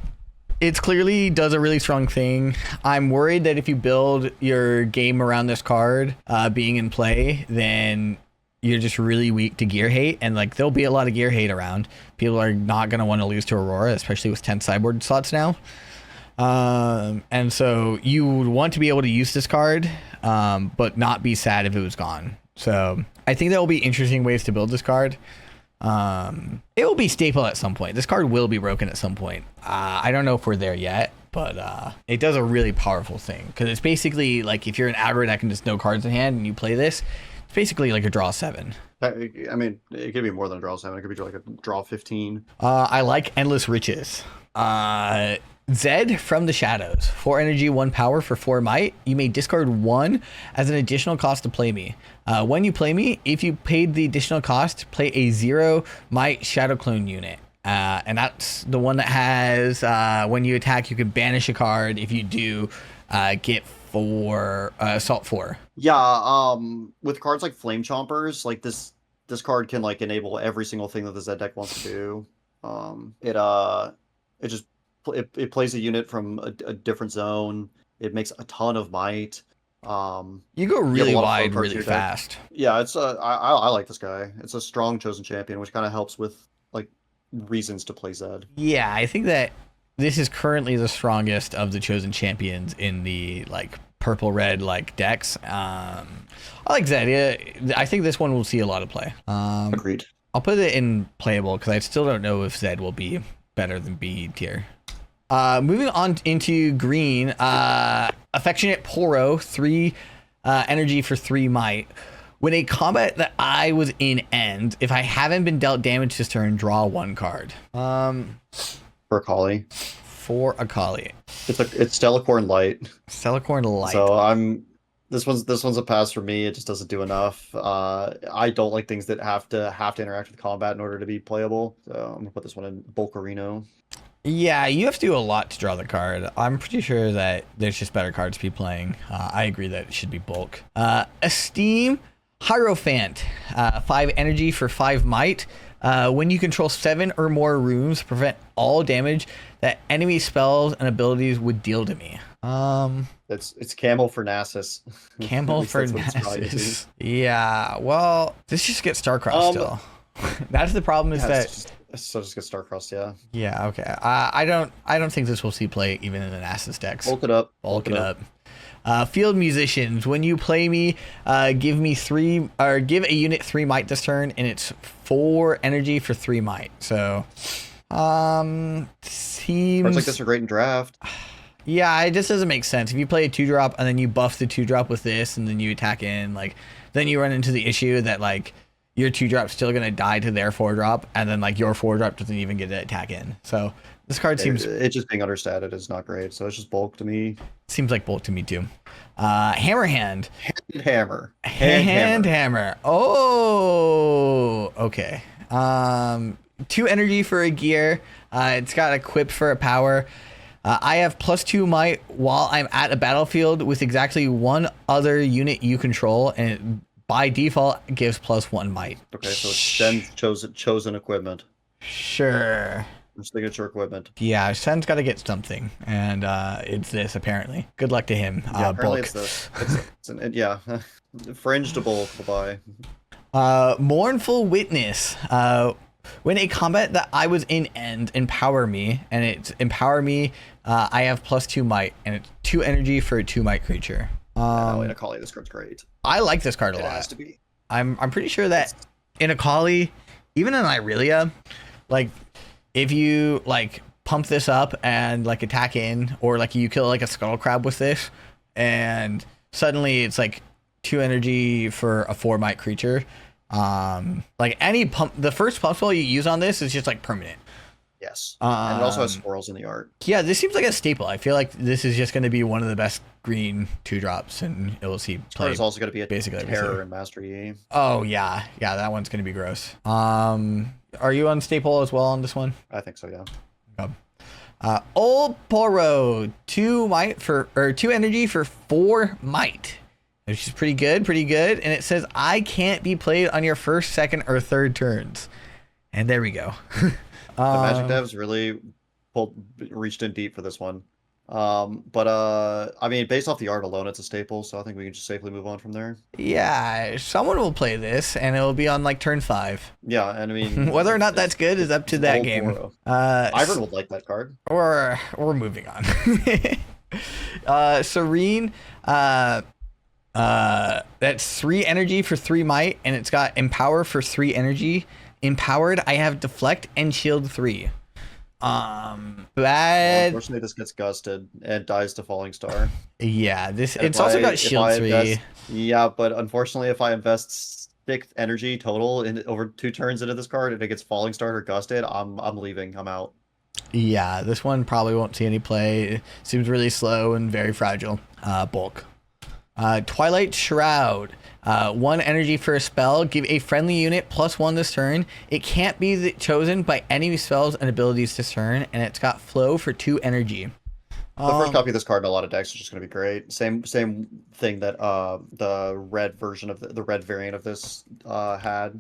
it clearly does a really strong thing. I'm worried that if you build your game around this card being in play, then you're just really weak to gear hate, and like there'll be a lot of gear hate around. People are not going to want to lose to Aurora, especially with 10 sideboard slots now. And so you would want to be able to use this card, but not be sad if it was gone. So I think there will be interesting ways to build this card. It will be staple at some point. This card will be broken at some point. I don't know if we're there yet, but it does a really powerful thing, because it's basically like if you're an aggro deck and just no cards in hand and you play this, it's basically like a draw 7. I mean, it could be more than a draw 7. It could be like a draw 15. I like Endless Riches. Zed from the Shadows. 4 energy, 1 power for 4 might. You may discard 1 as an additional cost to play me. When you play me, if you paid the additional cost, play a 0 might Shadow Clone unit. And that's the one that has, when you attack, you can banish a card. If you do, get 4 assault 4. Yeah, with cards like Flame Chompers, like this card can like enable every single thing that the Zed deck wants to do. It plays a unit from a different zone. It makes a ton of might. You go really wide really fast. Yeah, it's I like this guy. It's a strong chosen champion, which kind of helps with like reasons to play Zed. Yeah, I think that this is currently the strongest of the chosen champions in the like purple red like decks. I like Zed. Yeah, I think this one will see a lot of play. Agreed. I'll put it in playable because I still don't know if Zed will be better than B tier. Moving on into green, Affectionate Poro, 3 energy for 3 might. When a combat that I was in ends, if I haven't been dealt damage this turn, draw 1 card. For Akali. For Akali. It's Stellacorn Light. Stellacorn Light. So this one's a pass for me. It just doesn't do enough. I don't like things that have to interact with combat in order to be playable. So I'm gonna put this one in Volcarino. Yeah, you have to do a lot to draw the card. I'm pretty sure that there's just better cards to be playing. I agree that it should be bulk. Esteem Hierophant, 5 energy for 5 might. When you control 7 or more rooms, prevent all damage that enemy spells and abilities would deal to me. It's Camel for Nasus. Camel for Nasus. Yeah, well, this just gets Starcrossed still. That's the problem is that... So just get Starcrossed, yeah. Yeah, okay. I don't think this will see play even in the Nasus decks. Bulk it up. Bulk it up. Field Musicians. When you play me, give a unit 3 might this turn, and it's 4 energy for 3 might. So, seems cards like this are great in draft. Yeah, it just doesn't make sense. If you play a 2-drop and then you buff the 2-drop with this, and then you attack in, like, then you run into the issue that like your 2-drop's still gonna die to their 4-drop, and then like your 4-drop doesn't even get to attack in. So this card seems it just being understated is not great. So it's just bulk to me. Seems like bulk to me too. Hammer hand. Hammer. Hammer. Oh, okay. 2 energy for a gear. It's got equip for a power. I have +2 might while I'm at a battlefield with exactly one other unit you control, and it, by default gives +1 might. Okay, so it's Shen's chosen equipment. Sure. Signature equipment. Yeah, Shen's got to get something, and it's this apparently. Good luck to him. Yeah, apparently bulk. it's this. Yeah, fringe to bulk. Bye. Mournful Witness. When a combat that I was in ends, empower me, and it's empower me. I have +2 might, and it's 2 energy for a 2 might creature. In Akali, this card's great. I like this card a lot. It has to be. I'm pretty sure that in Akali, even in Irelia, like if you like pump this up and like attack in, or like you kill like a scuttle crab with this, and suddenly it's like 2 energy for a 4 might creature. Like any pump, the first pump spell you use on this is just like permanent. Yes. And it also has swirls in the art. Yeah, this seems like a staple. I feel like this is just going to be one of the best green 2-drops, and it will see play. There's also going to be a basically terror in Master Yi. Oh yeah, that one's going to be gross. Are you on staple as well on this one? I think so, yeah. Old Poro, 2 might for, or 2 energy for 4 might, which is pretty good. And it says I can't be played on your first, second, or third turns. And there we go. The Magic devs really reached in deep for this one. But I mean, based off the art alone, it's a staple, so I think we can just safely move on from there. Yeah, someone will play this, and it will be on like turn 5. Yeah, and I mean, whether or not that's good is up to that game. Ivan would like that card. Or we're moving on. Serene. That's 3 energy for 3 might, and it's got empower for 3 energy. Empowered, I have deflect and shield 3. Bad. Unfortunately, this gets gusted and dies to Falling Star. Yeah, it's also got shield 3. Yeah, but unfortunately, if I invest 6 energy total in over 2 turns into this card and it gets Falling Star or gusted, I'm leaving. I'm out. Yeah, this one probably won't see any play. It seems really slow and very fragile. Bulk. Twilight Shroud. 1 energy for a spell. Give a friendly unit +1 this turn. It can't be chosen by any spells and abilities this turn, and it's got flow for 2 energy. The first copy of this card in a lot of decks is just going to be great. Same thing that the red version of the red variant of this had.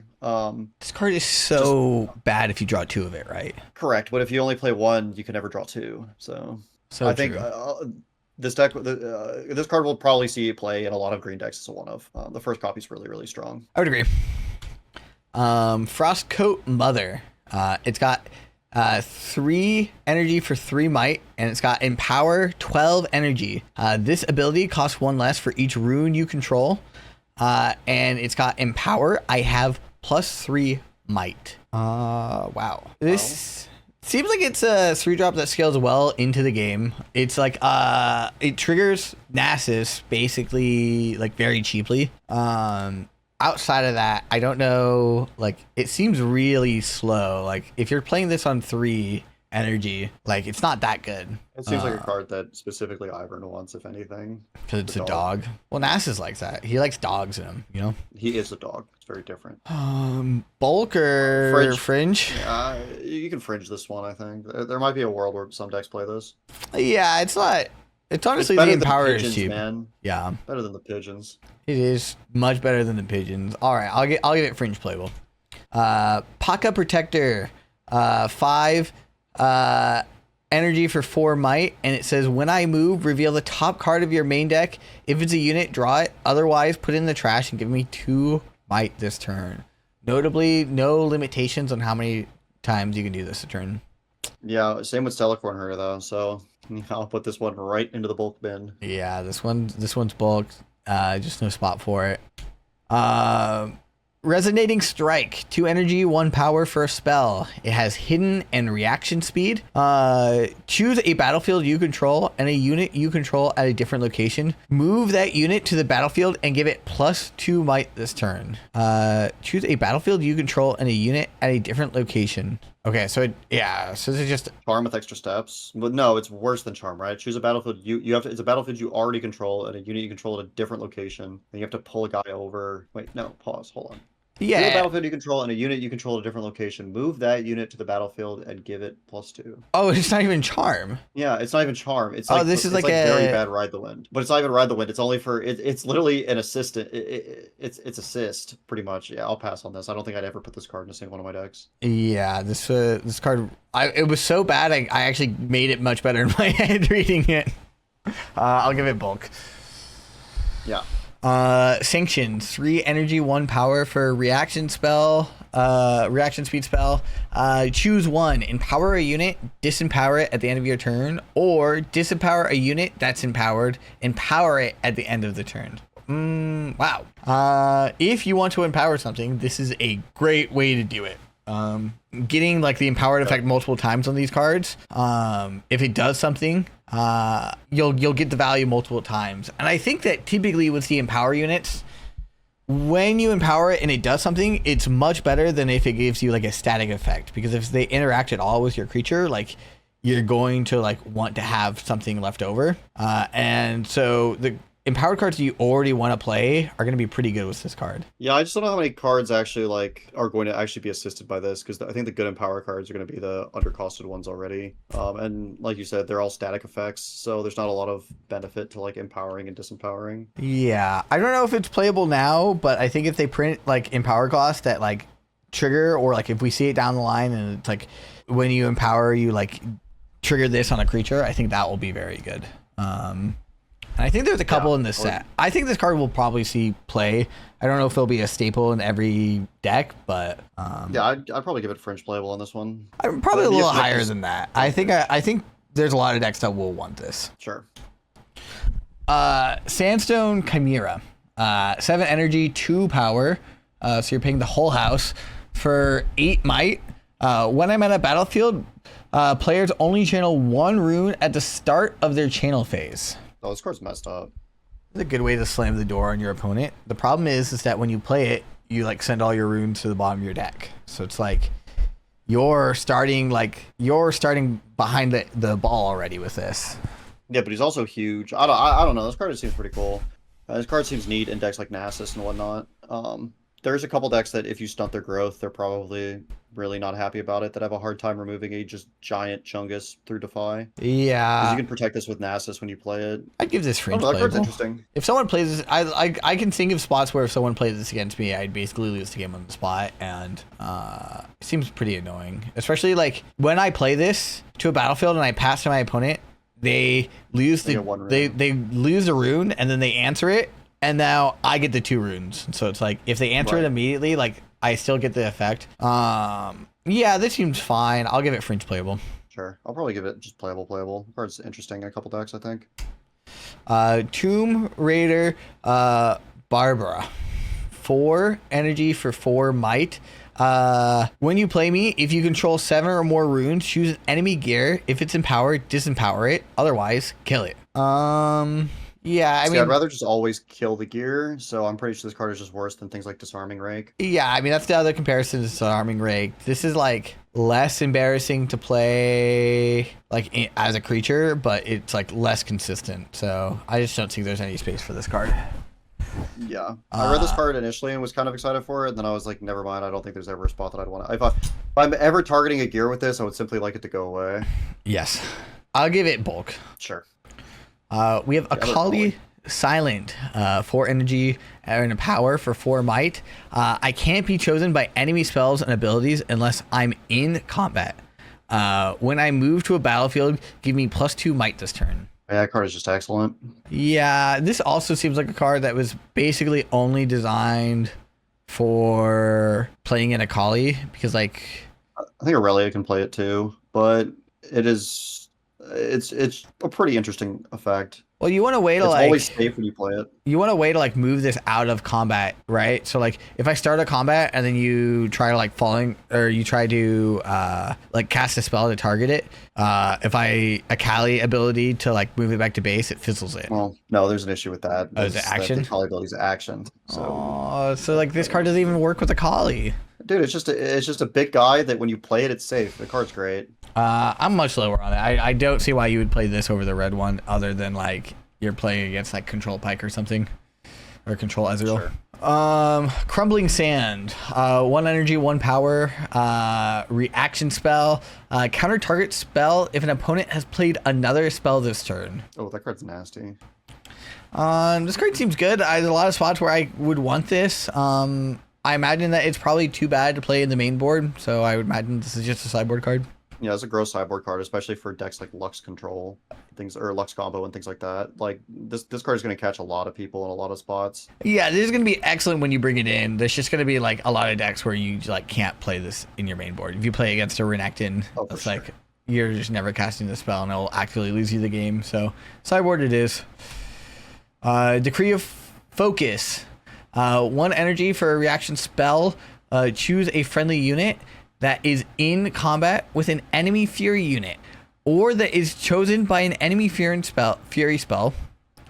This card is so bad if you draw 2 of it, right? Correct, but if you only play 1, you can never draw 2. So I think this deck, this card will probably see play in a lot of green decks as a one-of. The first copy is really, really strong. I would agree. Frostcoat Mother. It's got 3 energy for 3 might, and it's got empower 12 energy. This ability costs 1 less for each rune you control, and it's got empower. I have +3 might. Wow. This seems like it's a 3-drop that scales well into the game. It's like it triggers Nasus basically like very cheaply. Outside of that, I don't know, like it seems really slow. Like if you're playing this on 3 energy, like it's not that good. It seems like a card that specifically Ivern wants, if anything. Because it's a dog. Well, Nasus likes that. He likes dogs in him, you know? He is a dog. It's very different. Bulk or fringe? You can fringe this one, I think. There might be a world where some decks play this. Yeah, it's not. It's honestly the empower is cheap. Man. Yeah. Better than the pigeons. It is much better than the pigeons. All right, I'll give it fringe playable. Paka Protector, 5 energy for 4 might, and it says when I move, reveal the top card of your main deck. If it's a unit, draw it. Otherwise, put it in the trash and give me 2 might this turn. Notably, no limitations on how many times you can do this a turn. Yeah, same with Stellacorn her though. So I'll put this one right into the bulk bin. Yeah, this one's bulk. Just no spot for it. Resonating Strike, 2 energy, 1 power for a spell. It has hidden and reaction speed. Choose a battlefield you control and a unit you control at a different location. Move that unit to the battlefield and give it +2 might this turn. Choose a battlefield you control and a unit at a different location. Okay, so so this is just charm with extra steps. But no, it's worse than charm, right? Choose a battlefield you have to. It's a battlefield you already control and a unit you control at a different location. And you have to pull a guy over. Wait, no, pause. Hold on. yeah. Choose a battlefield you control and a unit you control at a different location. Move that unit to the battlefield and give it +2. Oh, it's not even charm. Yeah, it's not even charm. It's like, this is like a very bad ride the wind. But it's not even ride the wind. It's only for it's literally an assistant. It's assist pretty much. Yeah, I'll pass on this. I don't think I'd ever put this card in a single one of my decks. Yeah, this card, it was so bad. I actually made it much better in my head reading it. I'll give it bulk. Yeah. Sanction, 3 energy, 1 power for reaction spell, reaction speed spell. Choose one, empower a unit, disempower it at the end of your turn, or disempower a unit that's empowered, empower it at the end of the turn. Wow. If you want to empower something, this is a great way to do it. Getting like the empowered effect multiple times on these cards. If it does something, you'll get the value multiple times. And I think that typically with the empower units, when you empower it and it does something, it's much better than if it gives you like a static effect, because if they interact at all with your creature, like you're going to like want to have something left over. And so the empowered cards you already want to play are going to be pretty good with this card. Yeah, I just don't know how many cards actually like are going to actually be assisted by this, because I think the good empower cards are going to be the undercosted ones already. And like you said, they're all static effects, so there's not a lot of benefit to like empowering and disempowering. Yeah, I don't know if it's playable now, but I think if they print like empower cost that like trigger, or like if we see it down the line and it's like when you empower, you like trigger this on a creature, I think that will be very good. And I think there's a couple in this set. I think this card will probably see play. I don't know if it'll be a staple in every deck, but yeah, I'd probably give it fringe playable on this one. I'm probably a little higher than that. I think there's a lot of decks that will want this. Sure. Sandstone Chimera, 7 energy, 2 power. So you're paying the whole house for 8 might. When I'm at a battlefield, players only channel 1 rune at the start of their channel phase. Oh, this card's messed up. It's a good way to slam the door on your opponent. The problem is that when you play it, you like send all your runes to the bottom of your deck. So it's like you're starting behind the ball already with this. Yeah, but he's also huge. I don't know. This card seems pretty cool. This card seems neat in decks like Nasus and whatnot. There's a couple decks that if you stunt their growth, they're probably really not happy about it, that have a hard time removing a just giant Chungus through Defy. Yeah. Because you can protect this with Nasus when you play it. I'd give this fringe that playable. card's interesting. If someone plays this, I can think of spots where if someone plays this against me, I'd basically lose the game on the spot, and it seems pretty annoying. Especially like when I play this to a battlefield and I pass to my opponent, they lose they lose a rune and then they answer it. And now I get the 2 runes. So it's like, if they answer it immediately, like, I still get the effect. Yeah, this seems fine. I'll give it fringe playable. Sure. I'll probably give it just playable. The card's interesting in a couple decks, I think. Tomb Raider Barbara. 4 energy for 4 might. When you play me, if you control 7 or more runes, choose enemy gear. If it's empowered, disempower it. Otherwise, kill it. Yeah, I mean, I'd rather just always kill the gear, so I'm pretty sure this card is just worse than things like Disarming Rake. Yeah, I mean, that's the other comparison to Disarming Rake. This is, like, less embarrassing to play, like, as a creature, but it's, like, less consistent. So I just don't think there's any space for this card. Yeah. I read this card initially and was kind of excited for it, and then I was like, never mind, I don't think there's ever a spot that I'd want to... If I'm ever targeting a gear with this, I would simply like it to go away. Yes. I'll give it bulk. Sure. We have Akali Silent, 4 energy and a power for 4 might. I can't be chosen by enemy spells and abilities unless I'm in combat. When I move to a battlefield, give me +2 might this turn. Yeah, that card is just excellent. Yeah, this also seems like a card that was basically only designed for playing in Akali, because like... I think Aurelia can play it too, but it's a pretty interesting effect. Well, you want a way to It's like always safe when you play it. you want a way to like move this out of combat, right? So like if I start a combat and then you try to like falling or you try to like cast a spell to target it, if I a Kali ability to like move it back to base, it fizzles it. Well, no, there's an issue with that. Oh, is it action? The Kali ability's action. So like this card doesn't even work with a Kali. Dude, it's just a big guy that when you play it, it's safe. The card's great. I'm much lower on it. I don't see why you would play this over the red one, other than like you're playing against like Control Pike or something, or Control Ezreal. Sure. Crumbling Sand. 1 energy, 1 power. Reaction spell. Counter target spell if an opponent has played another spell this turn. Oh, that card's nasty. This card seems good. There's a lot of spots where I would want this. I imagine that it's probably too bad to play in the main board, so I would imagine this is just a sideboard card. Yeah, it's a gross sideboard card, especially for decks like Lux Control, things or Lux Combo and things like that. Like this card is going to catch a lot of people in a lot of spots. Yeah, this is going to be excellent when you bring it in. There's just going to be like a lot of decks where you like can't play this in your main board. If you play against a Renekton, it's sure. Like you're just never casting the spell and it'll actually lose you the game. So sideboard it is. Decree of Focus. 1 energy for a reaction spell. Choose a friendly unit that is in combat with an enemy fury unit, or that is chosen by an enemy fury spell.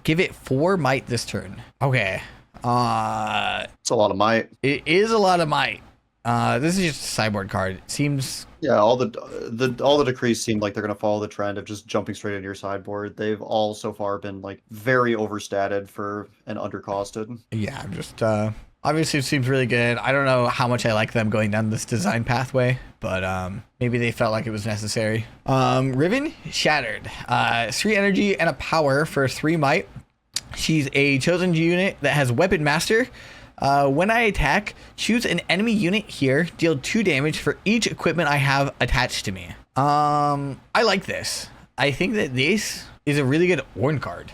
Give it 4 might this turn. Okay. It's a lot of might. It is a lot of might. This is just a sideboard card. It seems. Yeah, all the decrees seem like they're gonna follow the trend of just jumping straight into your sideboard. They've all so far been like very overstated for and undercosted. Yeah, I'm just obviously it seems really good. I don't know how much I like them going down this design pathway, but maybe they felt like it was necessary. Riven Shattered. 3 energy and a power for 3 might. She's a chosen unit that has Weapon Master. When I attack, choose an enemy unit here, deal 2 damage for each equipment I have attached to me. I like this. I think that this is a really good Ornn card.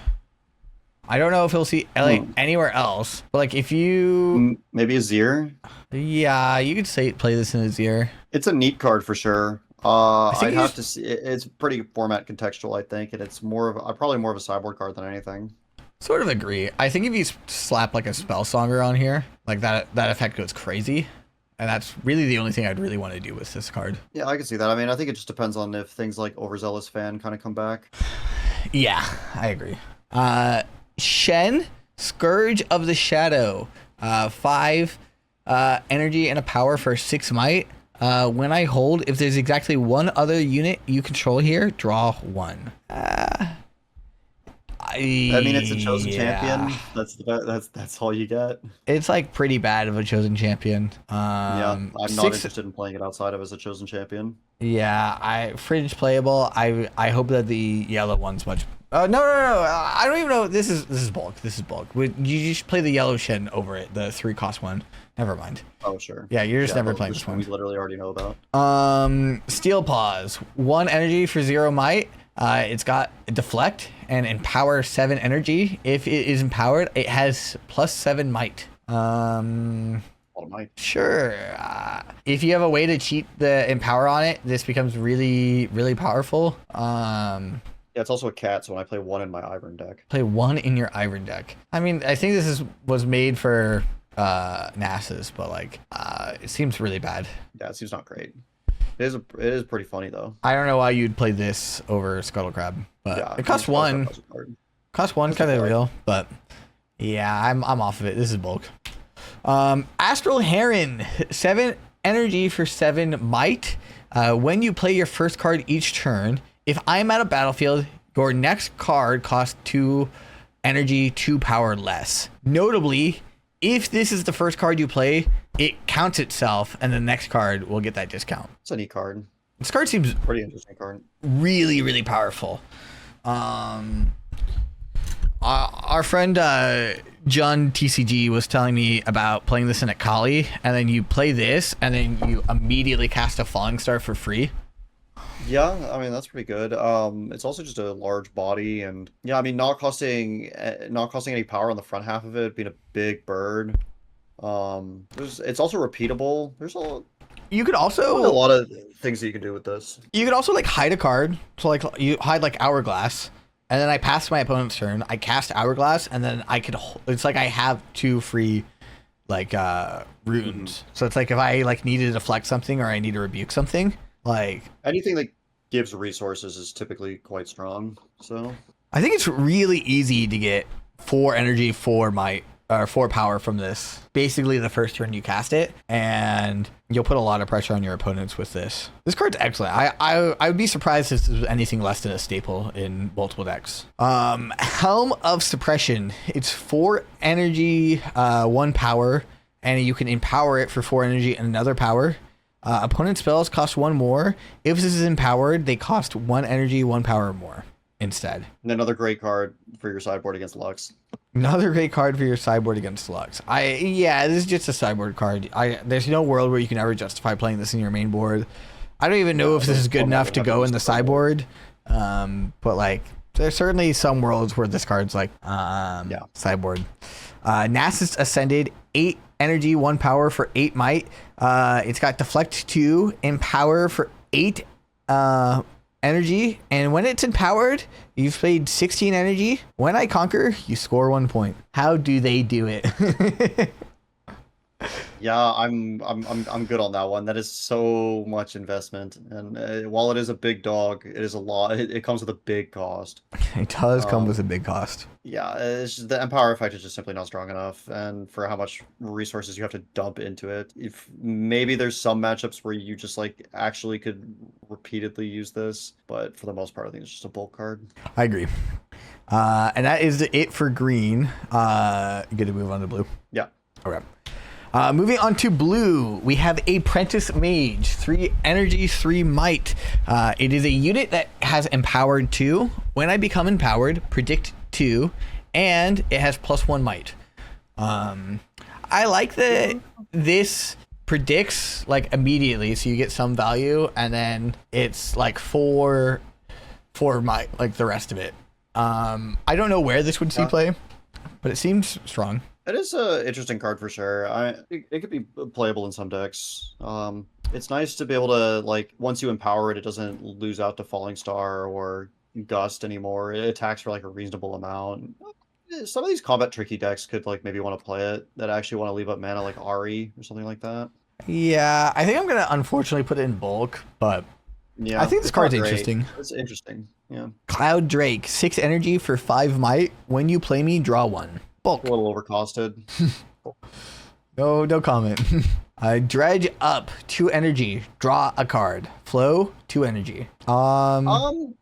I don't know if you'll see anywhere else, but like if you... Maybe Azir? Yeah, you could play this in Azir. It's a neat card for sure. I'd have to see. It's pretty format contextual, I think, and it's probably more of a sideboard card than anything. Sort of agree. I think if you slap like a spell songer on here, like that effect goes crazy. And that's really the only thing I'd really want to do with this card. Yeah, I can see that. I mean, I think it just depends on if things like Overzealous Fan kind of come back. Yeah, I agree. Shen, Scourge of the Shadow. 5 energy and a power for 6 might. When I hold, if there's exactly 1 other unit you control here, draw 1. I mean, it's a chosen champion. That's all you get. It's like pretty bad of a chosen champion. Yeah, I'm not interested in playing it outside of as a chosen champion. Yeah, fringe playable. I hope that the yellow one's much. No. I don't even know. This is bulk. This is bulk. You just play the yellow Shen over it. The 3-cost one. Never mind. Oh sure. Yeah, you're just never playing this one. We literally already know about. Steel Paws. 1 energy for 0 might. It's got deflect and empower 7 energy. If it is empowered, it has +7 might. Might. Sure. If you have a way to cheat the empower on it, this becomes really, really powerful. Yeah, it's also a cat, so when I play 1 in my Ivern deck. Play 1 in your Ivern deck. I mean, I think this was made for NASA's, but like it seems really bad. Yeah, it seems not great. It is pretty funny though. I don't know why you'd play this over Scuttle Crab, but yeah, it costs 1. Cost 1, kind of real, but yeah, I'm off of it. This is bulk. Astral Heron, 7 energy for 7 might. When you play your first card each turn, if I'm at a battlefield, your next card costs 2 energy, 2 power less. Notably, if this is the first card you play, it counts itself, and the next card will get that discount. It's a neat card. This card seems pretty interesting card. Really, really powerful. Our friend John TCG was telling me about playing this in a Kali, and then you play this, and then you immediately cast a Falling Star for free. Yeah, I mean that's pretty good. It's also just a large body, and yeah, I mean not costing any power on the front half of it, being a big bird. It's also repeatable. You could also a lot of things that you can do with this. You could also like hide a card. So like you hide like Hourglass, and then I pass my opponent's turn. I cast Hourglass, and then I could. It's like I have 2 free, like runes. So it's like if I like need to deflect something or I need to rebuke something, like Anything that gives resources is typically quite strong. So I think it's really easy to get 4 energy, 4 might, or 4 power from this. Basically, the first turn you cast it, and you'll put a lot of pressure on your opponents with this. This card's excellent. I would be surprised if this was anything less than a staple in multiple decks. Helm of Suppression. It's 4 energy, 1 power, and you can empower it for 4 energy and another power. Opponent spells cost 1 more. If this is empowered, they cost 1 energy, 1 power more instead. And another great card for your sideboard against Lux. Another great card for your sideboard against Lux. Yeah, this is just a sideboard card. There's no world where you can ever justify playing this in your main board. I don't even know if this is good enough to go in the sideboard. But like, there's certainly some worlds where this card's like sideboard. Nasus Ascended, 8 energy, 1 power for 8 might. It's got Deflect 2, Empower for 8 energy, and when it's empowered, you've played 16 energy. When I conquer, you score 1 point. How do they do it? Yeah, I'm good on that one. That is so much investment, and while it is a big dog, it is a lot. It comes with a big cost. It does come with a big cost. Yeah, it's just, the Empower effect is just simply not strong enough, and for how much resources you have to dump into it. If maybe there's some matchups where you just like actually could repeatedly use this, but for the most part, I think it's just a bulk card. I agree. And that is it for green. Good to move on to blue. Yeah. Okay. Moving on to blue, we have Apprentice Mage, 3 energy, 3 might. It is a unit that has empowered 2. When I become empowered, predict 2, and it has +1 might. I like that this predicts like immediately, so you get some value, and then it's like 4 might, like the rest of it. I don't know where this would see play, but it seems strong. It is an interesting card for sure. It could be playable in some decks. It's nice to be able to, like, once you empower it, it doesn't lose out to Falling Star or Gust anymore. It attacks for like a reasonable amount. Some of these combat tricky decks could like maybe want to play it that actually want to leave up mana, like Ari or something like that. Yeah, I think I'm gonna unfortunately put it in bulk, but yeah, I think this card's interesting. It's interesting. Yeah. Cloud Drake, 6 energy for 5 might. When you play me, draw 1. Bulk. A little overcosted. No comment. Dredge Up, 2 energy. Draw a card. Flow, 2 energy.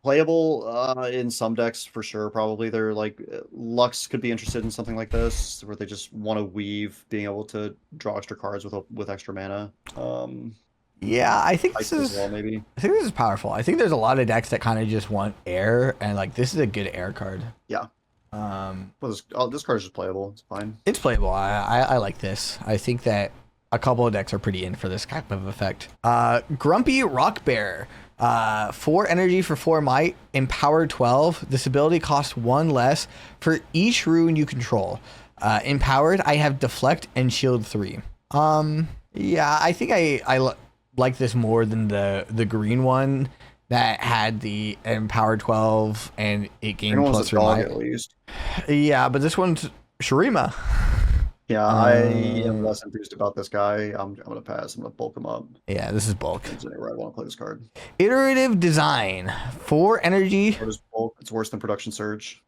Playable in some decks for sure. Probably they're like Lux could be interested in something like this, where they just want to weave being able to draw extra cards with extra mana. Yeah, I think this is maybe. I think this is powerful. I think there's a lot of decks that kind of just want air, and like this is a good air card. Yeah. Well, this card is just playable. It's fine. It's playable. I like this. I think that a couple of decks are pretty in for this type of effect. Grumpy Rock Bear. 4 energy for 4 might. Empower 12. This ability costs 1 less for each rune you control. Empowered, I have Deflect and Shield 3. Yeah, I think I like this more than the green one that had the Empower 12 and it gained plus or minus. At least. Yeah, but this one's Shurima. Yeah, I am less enthused about this guy. I'm gonna pass. I'm gonna bulk him up. Yeah, this is bulk. Anywhere I want to play this card. Iterative Design, 4 energy. It's worse than Production Surge.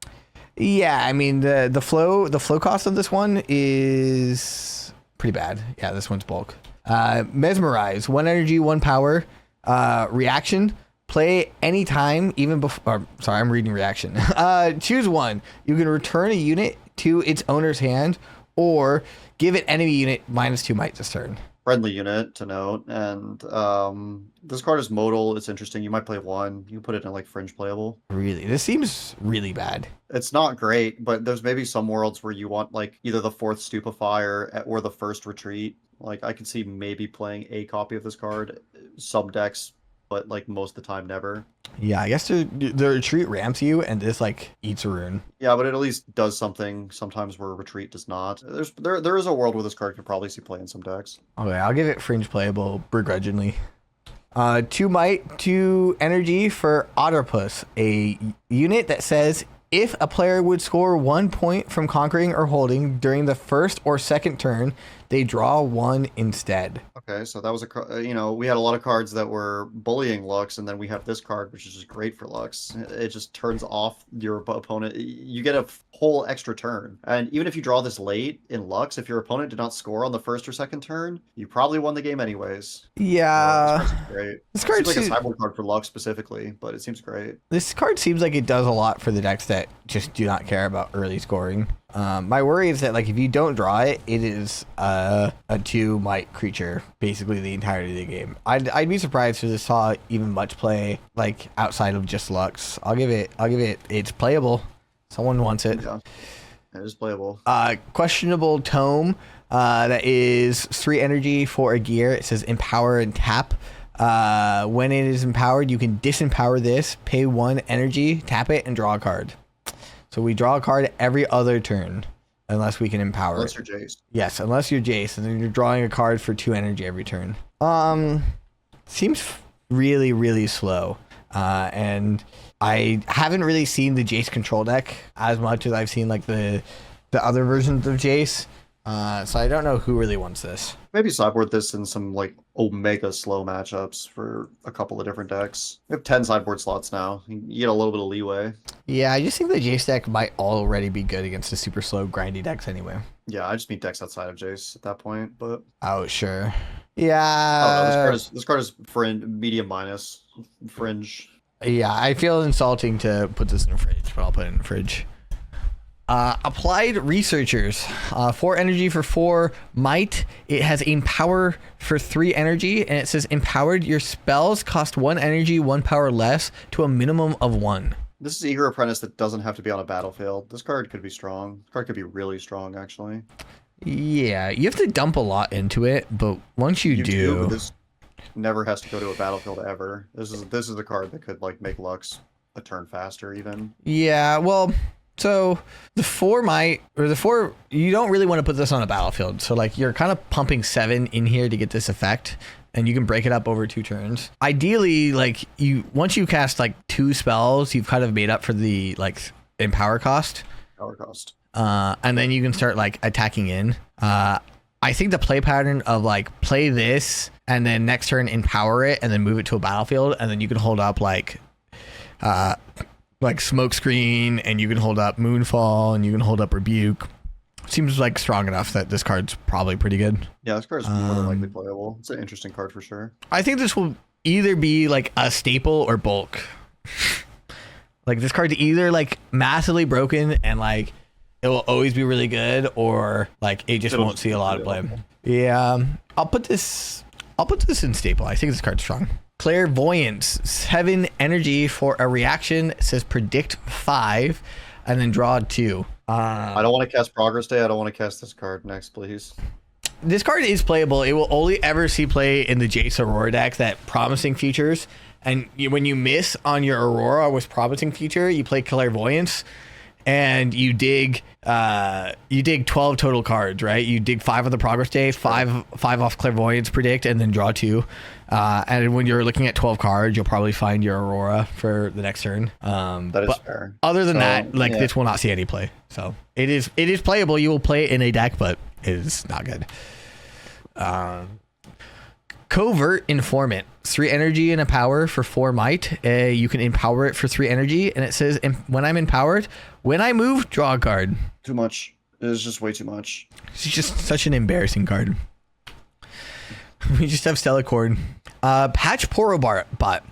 Yeah, I mean the flow cost of this one is pretty bad. Yeah, this one's bulk. Mesmerize, 1 energy, 1 power. Reaction. Play anytime, even before. Sorry, I'm reading reaction. Choose one. You can return a unit to its owner's hand, or give it enemy unit -2 might this turn. Friendly unit to note, and this card is modal. It's interesting. You might play 1. You put it in like fringe playable. Really, this seems really bad. It's not great, but there's maybe some worlds where you want like either the 4th Stupefier or the 1st Retreat. Like I could see maybe playing a copy of this card. Some decks, but like most of the time never. Yeah, I guess the retreat ramps you and this like eats a rune. Yeah, but it at least does something sometimes where retreat does not. There is a world where this card could probably see play in some decks. Okay, I'll give it fringe playable begrudgingly. 2 might, 2 energy for Otterpuss, a unit that says if a player would score 1 point from conquering or holding during the first or second turn, they draw 1 instead. Okay, so that was we had a lot of cards that were bullying Lux, and then we have this card, which is just great for Lux. It just turns off your opponent. You get a whole extra turn. And even if you draw this late in Lux, if your opponent did not score on the first or second turn, you probably won the game anyways. Yeah. This card's great. This card seems like a sideboard card for Lux specifically, but it seems great. This card seems like it does a lot for the decks that just do not care about early scoring. My worry is that like if you don't draw it, it is a 2 might creature basically the entirety of the game. I'd be surprised if this saw even much play like outside of just Lux. I'll give it it's playable. Someone wants it. Yeah, it is playable. Questionable Tome. That is 3 energy for a gear. It says empower and tap. When it is empowered, you can disempower this, pay 1 energy, tap it, and draw a card. So we draw a card every other turn, unless we can empower unless it. You're Jace. Yes, unless you're Jace, and then you're drawing a card for 2 energy every turn. Seems really, really slow. And I haven't really seen the Jace control deck as much as I've seen like the other versions of Jace. So I don't know who really wants this. Maybe sideboard this in some like omega slow matchups for a couple of different decks. We have 10 sideboard slots now. You get a little bit of leeway. Yeah, I just think the Jace deck might already be good against the super slow grindy decks anyway. Yeah, I just mean decks outside of Jace at that point, but oh sure. Yeah. Oh, no, this card is medium minus fringe. Yeah, I feel insulting to put this in the fridge, but I'll put it in the fridge. Applied Researchers, 4 energy for 4 might. It has empower for 3 energy, and it says empowered. Your spells cost 1 energy, 1 power less to a minimum of 1. This is Eager Apprentice that doesn't have to be on a battlefield. This card could be strong. This card could be really strong, actually. Yeah, you have to dump a lot into it, but once you do, but this never has to go to a battlefield ever. This is the card that could like make Lux a turn faster, even. Yeah, well. So the 4 might, or the 4, you don't really want to put this on a battlefield. So like you're kind of pumping 7 in here to get this effect, and you can break it up over 2 turns. Ideally, like once you cast like 2 spells, you've kind of made up for the like empower cost. Power cost. And then you can start like attacking in. I think the play pattern of like play this and then next turn empower it and then move it to a battlefield, and then you can hold up like Smokescreen, and you can hold up Moonfall, and you can hold up Rebuke. Seems like strong enough that this card's probably pretty good. Yeah, this card's more than likely playable. It's an interesting card for sure. I think this will either be like a staple or bulk. Like this card's either like massively broken and like it will always be really good, or like it just won't see a lot of play. Yeah, I'll put this in staple. I think this card's strong. Clairvoyance, 7 energy for a reaction. It says predict 5 and then draw 2. I don't want to cast Progress Day. I don't want to cast this card. Next, please. This card is playable. It will only ever see play in the Jace Aurora deck that promising features. And when you miss on your Aurora with promising feature, you play Clairvoyance and you dig 12 total cards, right? You dig 5 on the Progress Day, 5 off Clairvoyance predict, and then draw 2. And when you're looking at 12 cards, you'll probably find your Aurora for the next turn. That is fair. Other than that, this will not see any play. So it is playable. You will play it in a deck, but it is not good. Covert Informant, 3 energy and a power for 4 might. You can empower it for 3 energy, and it says when I'm empowered, when I move, draw a card. Too much. It is just way too much. It's just such an embarrassing card. We just have Stellacord. Patch Porobot.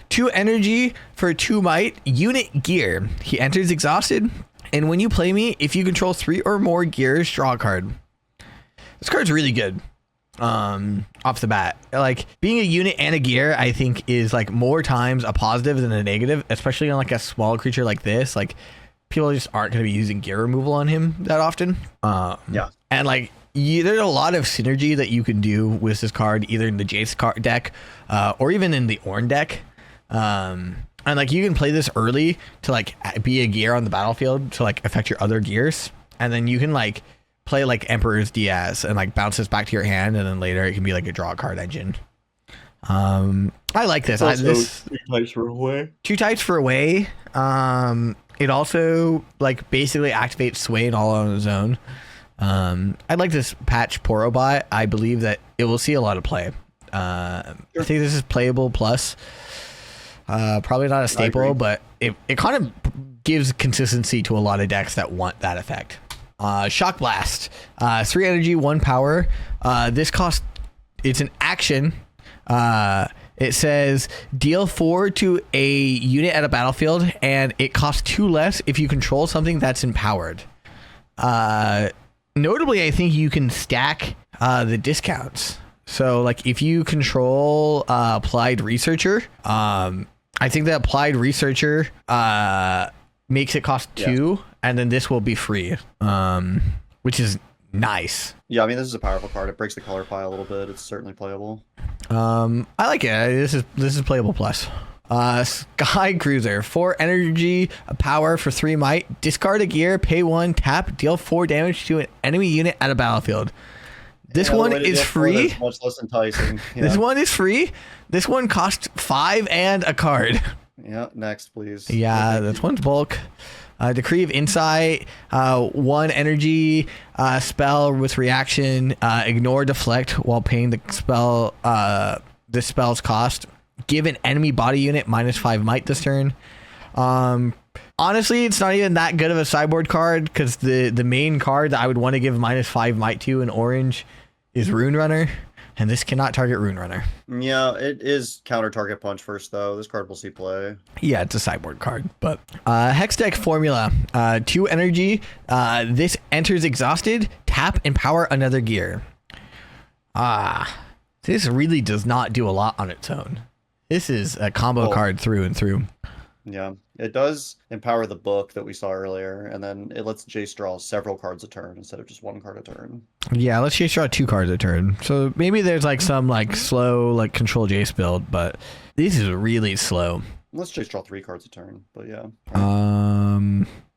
2 energy for 2 might. Unit gear. He enters exhausted, and when you play me, if you control 3 or more gears, draw a card. This card's really good. Off the bat, like being a unit and a gear, I think is like more times a positive than a negative, especially on like a small creature like this. Like people just aren't going to be using gear removal on him that often. Yeah, and like there's a lot of synergy that you can do with this card, either in the Jace card deck, or even in the Ornn deck. And like you can play this early to like be a gear on the battlefield to like affect your other gears, and then you can like play like Emperor's Diaz and like bounce this back to your hand, and then later it can be like a draw card engine. I like this. This 2 types for away. 2 types for away. It also like basically activates Swain all on its own. I like this patch Porobot. I believe that it will see a lot of play. I think this is playable plus. Probably not a staple, but it kind of gives consistency to a lot of decks that want that effect. Shock Blast, 3 energy, 1 power. This costs, it's an action. It says deal 4 to a unit at a battlefield, and it costs 2 less if you control something that's empowered. Notably, I think you can stack the discounts. So, like, if you control Applied Researcher, I think the Applied Researcher makes it cost 2, and then this will be free, which is nice. Yeah, I mean, this is a powerful card. It breaks the color pie a little bit. It's certainly playable. I like it. This is playable plus. Sky Cruiser, 4 energy, a power for 3 might. Discard a gear, pay 1, tap, deal 4 damage to an enemy unit at a battlefield. This one is free. Much less enticing. Yeah. This one is free. This one costs 5 and a card. Yeah, next, please. Yeah, this one's bulk. Decree of Insight, 1 energy spell with reaction. Ignore deflect while paying the spell's cost. Give an enemy body unit -5 might this turn. Honestly, it's not even that good of a sideboard card because the main card that I would want to give -5 might to in orange is Rune Runner, and this cannot target Rune Runner. Yeah, it is counter target punch first though. This card will see play. Yeah, it's a sideboard card, but Hex Deck Formula, 2 energy. This enters exhausted, tap and power another gear. This really does not do a lot on its own. This is a combo card through and through. Yeah, it does empower the book that we saw earlier, and then it lets Jace draw several cards a turn instead of just 1 card a turn. Yeah, let's Jace draw 2 cards a turn. So maybe there's like some like slow like control Jace build, but this is really slow. Let's Jace draw 3 cards a turn, but yeah.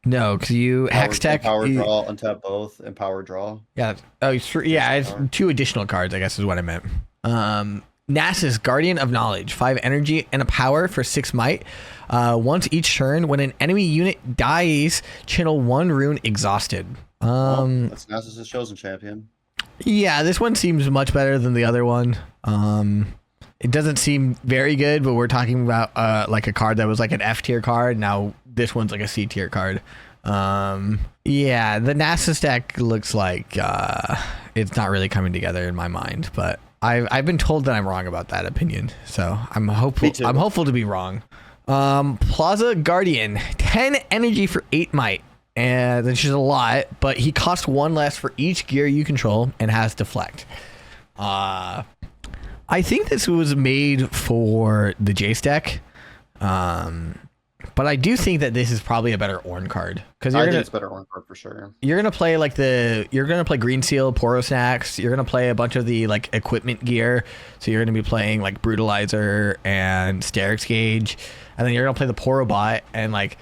No, because you Hex Tech power draw, untap both, and power draw. Yeah. Oh, it's 2 additional cards, I guess is what I meant. Nasus, Guardian of Knowledge, 5 energy and a power for 6 might. Once each turn, when an enemy unit dies, channel 1 rune exhausted. That's Nasus' chosen champion. Yeah, this one seems much better than the other one. It doesn't seem very good, but we're talking about like a card that was like an F tier card. Now this one's like a C tier card. Yeah, the Nasus deck looks like it's not really coming together in my mind, but I've been told that I'm wrong about that opinion, so I'm hopeful to be wrong. Plaza Guardian, 10 energy for 8 might, and that's just a lot, but he costs 1 less for each gear you control and has deflect. I think this was made for the Jace deck, but I do think that this is probably a better Ornn card because I think it's a better Ornn card for sure. You're gonna play like Green Seal, Poro Snacks. You're gonna play a bunch of the like equipment gear. So you're gonna be playing like Brutalizer and Sterix Gauge, and then you're gonna play the Porobot, and like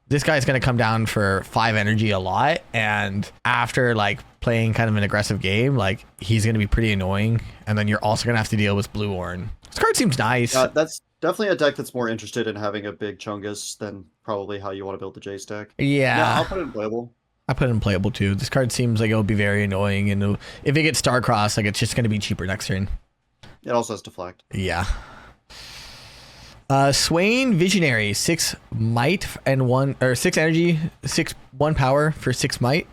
this guy's gonna come down for 5 energy a lot, and after like playing kind of an aggressive game, like he's gonna be pretty annoying, and then you're also gonna have to deal with Blue Ornn. This card seems nice. That's definitely a deck that's more interested in having a big Chungus than probably how you want to build the Jace deck. Yeah, I'll put it in playable. I put it in playable too. This card seems like it'll be very annoying, and if it gets Starcross, like it's just gonna be cheaper next turn. It also has deflect. Yeah. Swain Visionary, 6 might and 6 energy, 1 power for 6 might.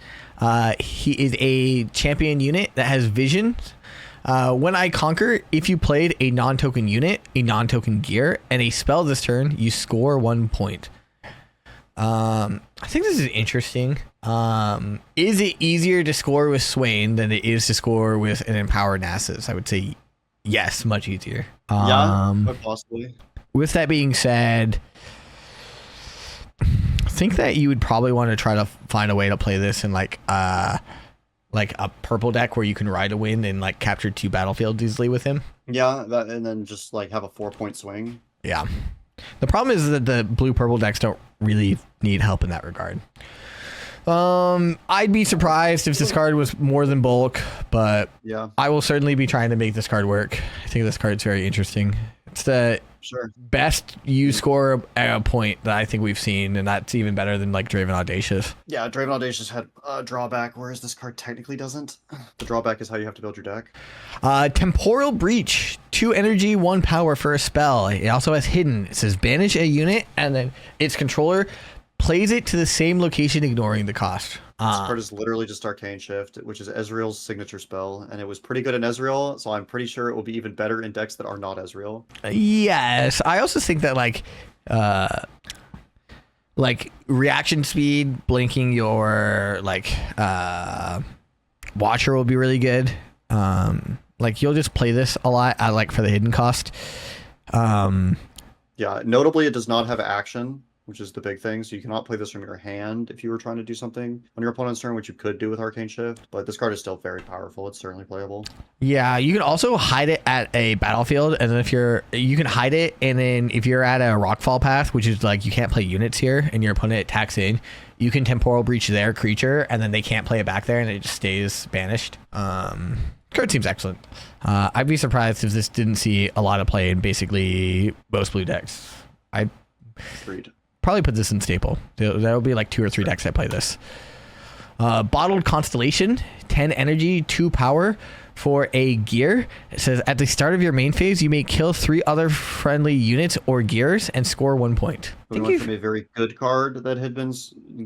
He is a champion unit that has vision. When I conquer, if you played a non-token unit, a non-token gear, and a spell this turn, you score 1 point. I think this is interesting. Is it easier to score with Swain than it is to score with an empowered Nasus? I would say yes, much easier. Quite possibly. With that being said, I think that you would probably want to try to find a way to play this in like a purple deck where you can ride a wind and like capture 2 battlefields easily with him. Yeah, and then just like have a 4-point swing. Yeah. The problem is that the blue purple decks don't really need help in that regard. I'd be surprised if this card was more than bulk, but Yeah, I will certainly be trying to make this card work. I think this card's very interesting. It's the sure. best U score point that I think we've seen, and that's even better than like Draven Audacious. Yeah, Draven Audacious had a drawback, whereas this card technically doesn't. The drawback is how you have to build your deck. Temporal Breach, 2 energy, 1 power for a spell. It also has hidden. It says banish a unit, and then its controller plays it to the same location, ignoring the cost. This card is literally just Arcane Shift, which is Ezreal's signature spell, and it was pretty good in Ezreal, so I'm pretty sure it will be even better in decks that are not Ezreal. Yes, I also think that like reaction speed, blinking your Watcher will be really good. Like you'll just play this a lot, like for the hidden cost. Yeah, notably it does not have action, which is the big thing. So you cannot play this from your hand if you were trying to do something on your opponent's turn, which you could do with Arcane Shift. But this card is still very powerful. It's certainly playable. Yeah, you can also hide it at a battlefield, and then you can hide it, and then if you're at a Rockfall path, which is like you can't play units here, and your opponent attacks in, you can Temporal Breach their creature, and then they can't play it back there, and it just stays banished. Card seems excellent. I'd be surprised if this didn't see a lot of play in basically most blue decks. I Agreed. Probably put this in staple. There'll be like 2 or 3 decks that play this. Bottled Constellation, 10 energy, 2 power for a gear. It says at the start of your main phase, you may kill 3 other friendly units or gears and score 1 point. We went from a very good card that had been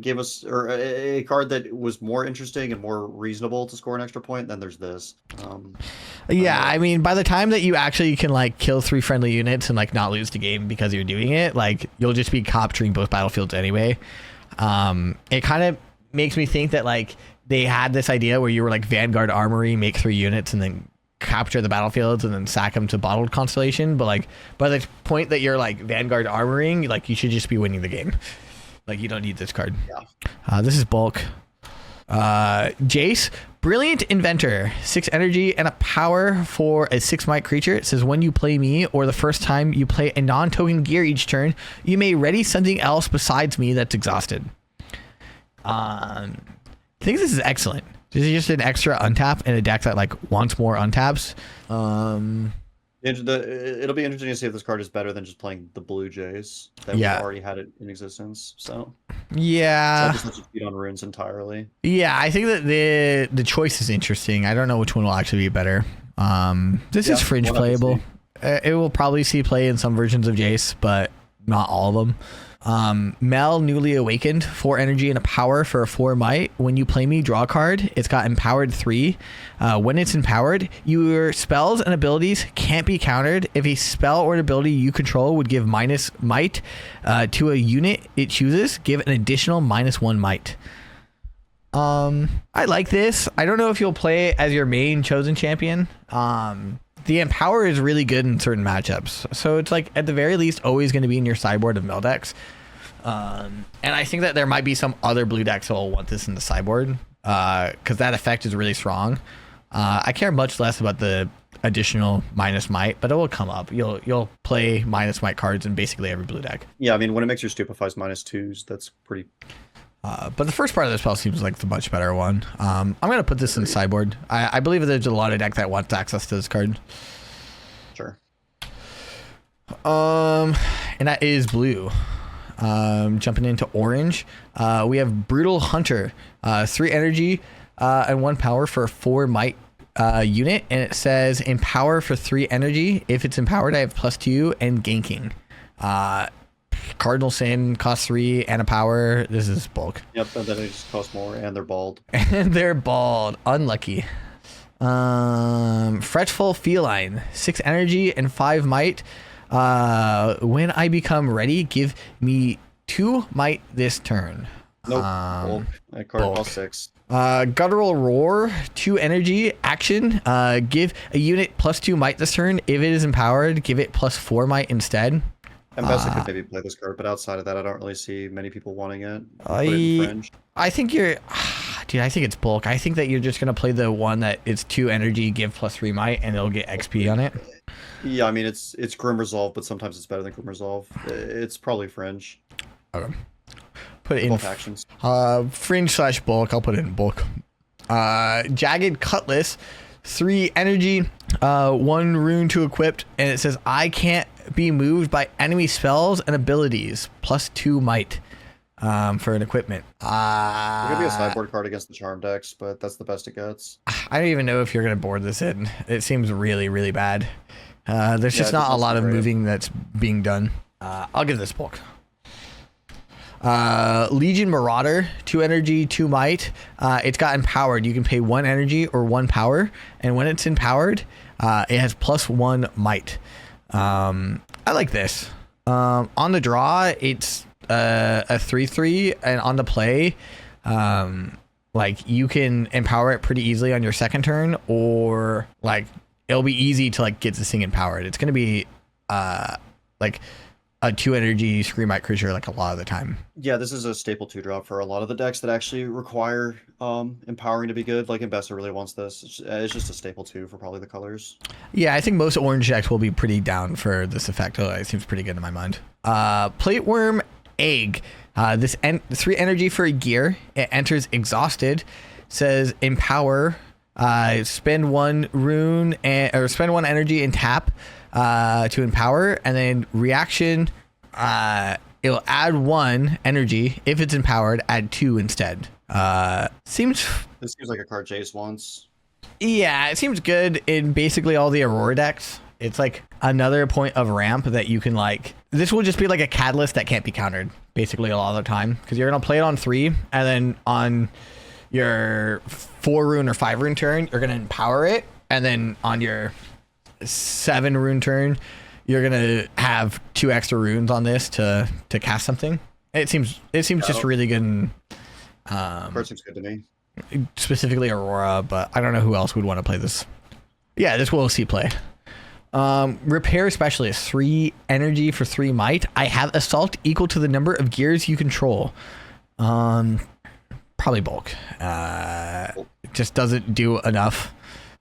gave us, or a card that was more interesting and more reasonable to score an extra point. Then there's this. Yeah, I mean, by the time that you actually can like kill 3 friendly units and like not lose the game because you're doing it, like you'll just be capturing both battlefields anyway. It kind of makes me think that like they had this idea where you were like Vanguard Armory, make 3 units and then capture the battlefields and then sack them to Bottled Constellation. But like by the point that you're like Vanguard Armoring, like you should just be winning the game. Like you don't need this card. Yeah. This is bulk. Jace, Brilliant Inventor, 6 energy and a power for a 6 might creature. It says when you play me or the first time you play a non-token gear each turn, you may ready something else besides me that's exhausted. I think this is excellent. This is just an extra untap in a deck that like wants more untaps. It'll be interesting to see if this card is better than just playing the Blue Jays that we already had it in existence. So yeah, so just feed on runes entirely. Yeah, I think that the choice is interesting. I don't know which one will actually be better. This is fringe playable. It will probably see play in some versions of Jace, but not all of them. Mel, Newly Awakened, 4 energy and a power for a 4 might. When you play me, draw a card. It's got empowered 3. When it's empowered, your spells and abilities can't be countered. If a spell or an ability you control would give minus might to a unit it chooses, give an additional -1 might. I like this. I don't know if you'll play it as your main chosen champion. The Empower is really good in certain matchups. So it's like, at the very least, always going to be in your sideboard of Mel decks. And I think that there might be some other blue decks that will want this in the sideboard because that effect is really strong. I care much less about the additional minus might, but it will come up. You'll play minus might cards in basically every blue deck. Yeah, I mean, when it makes your Stupefies -2s, that's pretty... But the first part of the spell seems like the much better one. I'm going to put this in the sideboard. I believe there's a lot of deck that wants access to this card. Sure. And that is blue. Jumping into orange, we have Brutal Hunter, 3 energy and 1 power for a 4 might unit. And it says empower for 3 energy. If it's empowered, I have +2 and ganking. Cardinal Sin costs 3 and a power. This is bulk. Yep, and then it just costs more, and they're bald. And they're bald. Unlucky. Fretful Feline, 6 energy and 5 might. When I become ready, give me 2 might this turn. Nope. Bulk. That card costs 6. Guttural Roar, 2 energy, action. Give a unit +2 might this turn. If it is empowered, give it +4 might instead. And Bessa could maybe play this card, but outside of that, I don't really see many people wanting it. I think you're... Dude, I think it's bulk. I think that you're just going to play the one that it's 2 energy, give +3 might, and it'll get XP on it. Yeah, I mean, it's Grim Resolve, but sometimes it's better than Grim Resolve. It's probably Fringe. Okay. Put it in both actions. fringe / bulk. I'll put it in bulk. Jagged Cutlass, 3 energy, 1 rune to equip, and it says I can't be moved by enemy spells and abilities, +2 might for an equipment. It could be a sideboard card against the charm decks, but that's the best it gets. I don't even know if you're gonna board this in. It seems really, really bad. There's just not a lot of moving that's being done. I'll give this bulk. Legion Marauder, 2 energy, 2 might. It's got empowered. You can pay 1 energy or 1 power, and when it's empowered, it has +1 might. I like this. On the draw, it's a 3/3, and on the play, like you can empower it pretty easily on your second turn, or like it'll be easy to like get this thing empowered. It's gonna be like a 2 energy Screamite creature like a lot of the time. Yeah, this is a staple 2-drop for a lot of the decks that actually require empowering to be good. Like Investa really wants this. It's just a staple 2 for probably the colors. Yeah, I think most orange decks will be pretty down for this effect. It seems pretty good in my mind. Plateworm Egg. This 3 energy for a gear. It enters exhausted. Says empower. Spend 1 rune or spend 1 energy and tap to empower, and then reaction, it'll add 1 energy. If it's empowered, add 2 instead. This seems like a card Jace wants. Yeah, it seems good in basically all the Aurora decks. It's like another point of ramp that you can like. This will just be like a catalyst that can't be countered basically a lot of the time, because you're gonna play it on 3, and then on your 4 rune or 5 rune turn, you're gonna empower it, and then on your 7 rune turn, you're gonna have 2 extra runes on this to cast something. It seems just really good. And, card seems good to me. Specifically Aurora, but I don't know who else would want to play this. Yeah, this will see play. Repair Specialist, 3 energy for 3 might. I have assault equal to the number of gears you control. Probably bulk. It just doesn't do enough.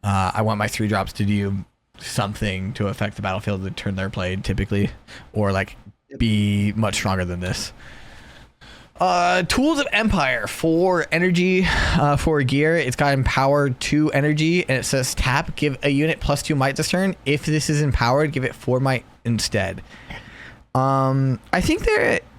I want my 3 drops to do something to affect the battlefield the turn they're played typically, or like be much stronger than this. Tools of Empire, 4 energy for a gear. It's got empowered 2 energy, and it says tap, give a unit +2 might this turn. If this is empowered, give it 4 might instead. I think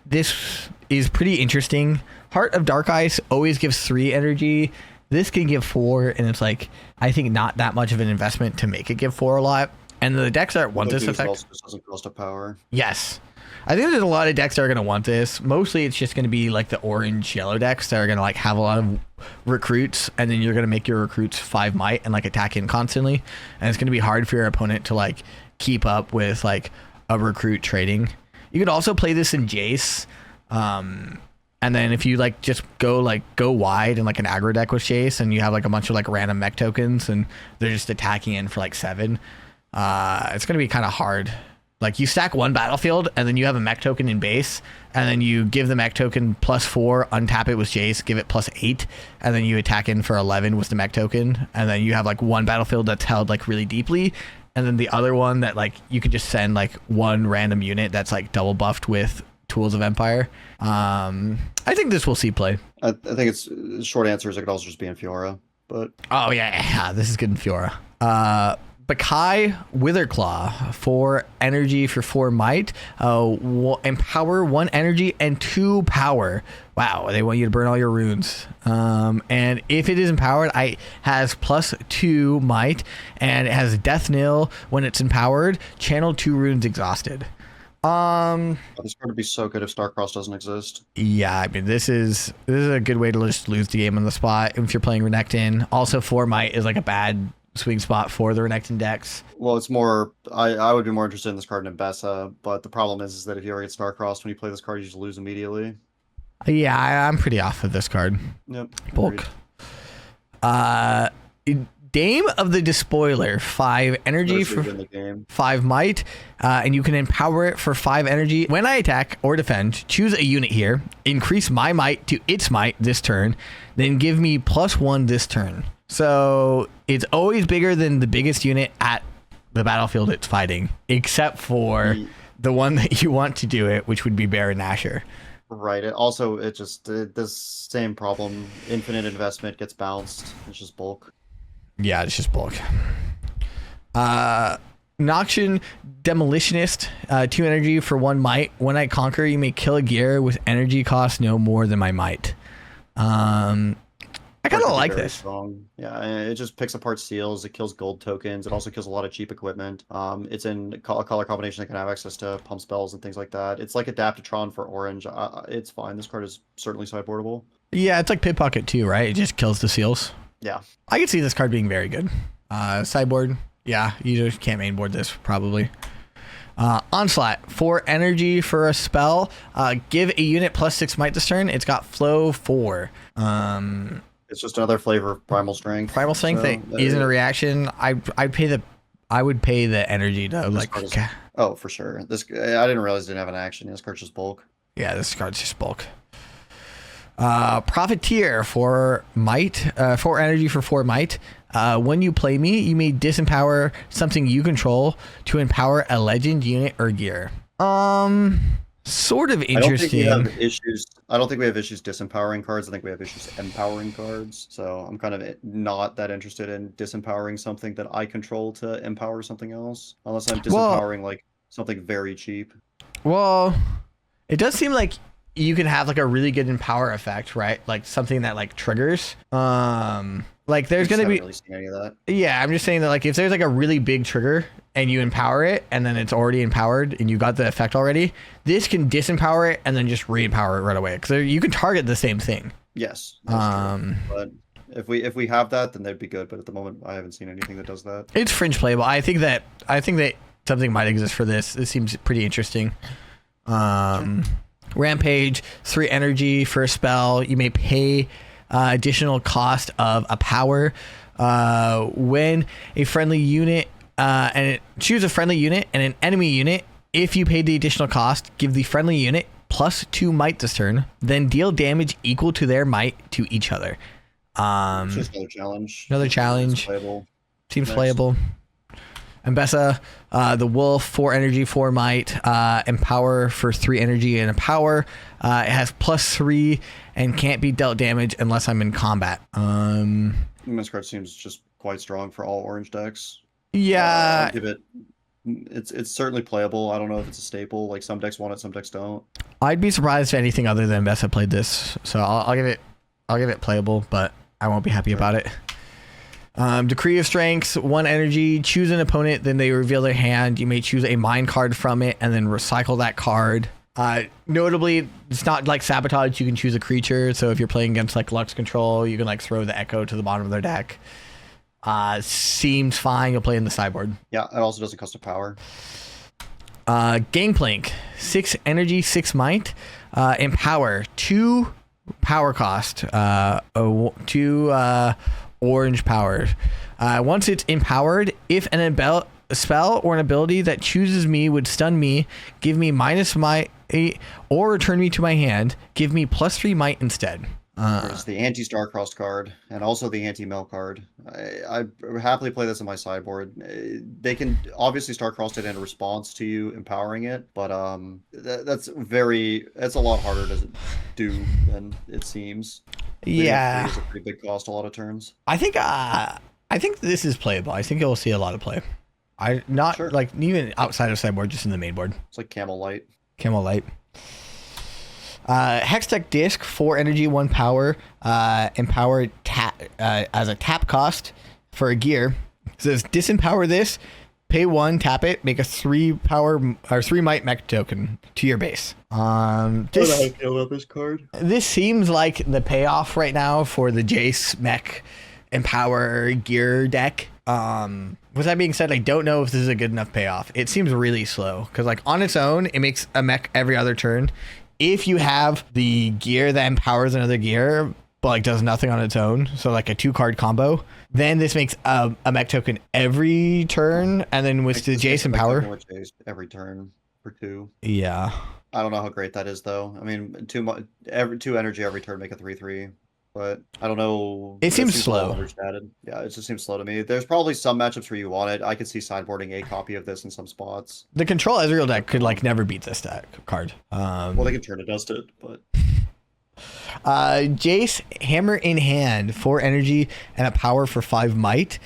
this is pretty interesting. Heart of Dark Ice always gives 3 energy. This can give 4, and it's like, I think not that much of an investment to make it give 4 a lot. And the decks that want this effect also doesn't cost a power. Yes. I think there's a lot of decks that are going to want this. Mostly it's just going to be like the orange yellow decks that are going to like have a lot of recruits, and then you're going to make your recruits 5 might and like attack in constantly. And it's going to be hard for your opponent to like keep up with like a recruit trading. You could also play this in Jace. And then if you like just go wide in like an aggro deck with Jace, and you have like a bunch of like random mech tokens, and they're just attacking in for like 7, it's going to be kind of hard. Like you stack 1 battlefield, and then you have a mech token in base, and then you give the mech token +4, untap it with Jace, give it +8, and then you attack in for 11 with the mech token, and then you have like 1 battlefield that's held like really deeply, and then the other one that like you could just send like 1 random unit that's like double buffed with Tools of Empire. I think this will see play. I think it's short answer is it could also just be in Fiora, but oh yeah, this is good in Fiora. Bakai Witherclaw, 4 energy for 4 might. Empower 1 energy and 2 power. Wow, they want you to burn all your runes. And if it is empowered, it has +2 might, and it has Death Nil when it's empowered. Channel 2 runes exhausted. This card would be so good if Starcross doesn't exist. Yeah, I mean this is a good way to just lose the game on the spot if you're playing Renekton. Also, 4 might is like a bad swing spot for the Renekton decks. Well, it's more. I would be more interested in this card than Bessa, but the problem is that if you ever get Starcrossed when you play this card, you just lose immediately. Yeah, I'm pretty off of this card. Yep. Bulk. Dame of the Despoiler, 5 energy for 5 might, and you can empower it for 5 energy. When I attack or defend, choose a unit here, increase my might to its might this turn, then give me +1 this turn. So it's always bigger than the biggest unit at the battlefield it's fighting, except for the one that you want to do it, which would be Baron Nashor. Right. It just this same problem. Infinite investment gets bounced. It's just bulk. Yeah, it's just bulk. Noxian Demolitionist, 2 energy for 1 might. When I conquer, you may kill a gear with energy cost no more than my might. I kind of like this. Strong. Yeah, it just picks apart seals. It kills gold tokens. It also kills a lot of cheap equipment. It's in a color combination that can have access to pump spells and things like that. It's like Adaptatron for orange. It's fine. This card is certainly sideboardable. Yeah, it's like Pickpocket too, right? It just kills the seals. Yeah. I can see this card being very good. Sideboard. Yeah, you just can't mainboard this probably. Onslaught, 4 energy for a spell. Give a unit +6 might this turn. It's got flow 4. It's just another flavor of Primal Strength. Primal Strength that isn't a reaction. I would pay the energy to oh, for sure. I didn't realize it didn't have an action. This card's just bulk. Yeah, this card's just bulk. Profiteer for might, 4 energy for 4 might. When you play me, you may disempower something you control to empower a legend, unit, or gear. Sort of interesting. I don't think we have issues disempowering cards. I think we have issues empowering cards. So I'm kind of not that interested in disempowering something that I control to empower something else, unless I'm disempowering like something very cheap. Well, it does seem like you can have like a really good empower effect, right? Like something that like triggers. Like there's gonna be really seen any of that. Yeah, I'm just saying that like if there's like a really big trigger and you empower it and then it's already empowered and you got the effect already, this can disempower it and then just re-empower it right away because you can target the same thing. Yes. True. But if we have that, then that'd be good. But at the moment, I haven't seen anything that does that. It's fringe playable. I think that something might exist for this. This seems pretty interesting. Rampage, 3 energy for a spell. You may pay additional cost of a power when a friendly unit choose a friendly unit and an enemy unit. If you paid the additional cost, give the friendly unit +2 might this turn, then deal damage equal to their might to each other. It's just another challenge. Seems playable. Mbessa, the wolf, 4 energy, 4 might, empower for 3 energy and a power. It has +3 and can't be dealt damage unless I'm in combat. This card seems just quite strong for all orange decks. Yeah. I'll give it. It's certainly playable. I don't know if it's a staple. Like some decks want it, some decks don't. I'd be surprised if anything other than Mbessa played this. So I'll give it playable, but I won't be happy about it. Decree of Strengths, 1 energy, choose an opponent, then they reveal their hand. You may choose a mind card from it and then recycle that card. Notably, it's not like Sabotage. You can choose a creature. So if you're playing against like Lux Control, you can like throw the Echo to the bottom of their deck. Seems fine. You'll play in the sideboard. Yeah, it also doesn't cost a power. Gangplank, 6 energy, 6 might, empower, 2 power cost, 2 orange power. Once it's empowered, if a spell or an ability that chooses me would stun me, give me -8 or return me to my hand, give me +3 might instead. There's the anti-Starcrossed card and also the anti-Mel card. I happily play this in my sideboard. They can obviously Starcrossed it in response to you empowering it, but that's a lot harder to do than it seems. Yeah, it's a pretty big cost a lot of turns. I think this is playable. I think you'll see a lot of play. Like even outside of sideboard, just in the main board. It's like Camel Light. Hextech Disc, 4 energy, 1 power, empower as a tap cost for a gear. It says disempower this, pay 1, tap it, make a 3 power or 3 might mech token to your base. This card. This seems like the payoff right now for the Jace mech empower gear deck. With that being said, I don't know if this is a good enough payoff. It seems really slow because like on its own, it makes a mech every other turn. If you have the gear that empowers another gear, but like does nothing on its own, so like a 2-card combo, then this makes a mech token every turn, and then with the Jason power every turn for 2. Yeah, I don't know how great that is though. I mean, 2 energy every turn make a 3/3. but I don't know. It seems a slow. little understated. Yeah, it just seems slow to me. There's probably some matchups where you want it. I could see sideboarding a copy of this in some spots. The control Ezreal deck could like never beat this deck card. Well, they can turn to dust it, but Jace, hammer in hand, 4 energy and a power for 5 might.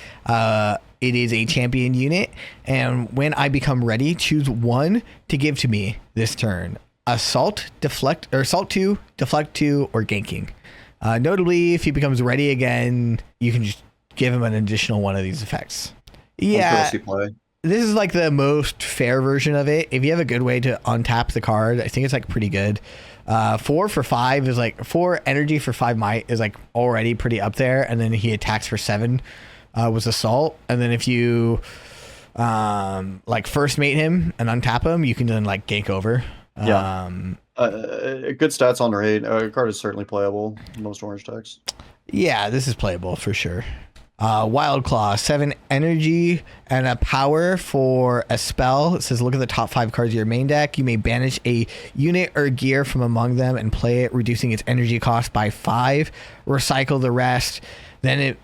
It is a champion unit, and when I become ready, choose 1 to give to me this turn. Assault, deflect, or assault 2, deflect 2, or ganking. Notably, if he becomes ready again, you can just give him an additional one of these effects. Yeah, this is like the most fair version of it. If you have a good way to untap the card, I think it's like pretty good. 4 for 5 is like 4 energy for 5 might is like already pretty up there, and then he attacks for 7 was assault, and then if you like first mate him and untap him, you can then like gank over. Yeah. Good stats on raid. Card is certainly playable in most orange decks. Yeah, this is playable for sure. Wild Claw, 7 energy and a power for a spell. It says look at the top 5 cards of your main deck. You may banish a unit or gear from among them and play it, reducing its energy cost by 5. Recycle the rest. Then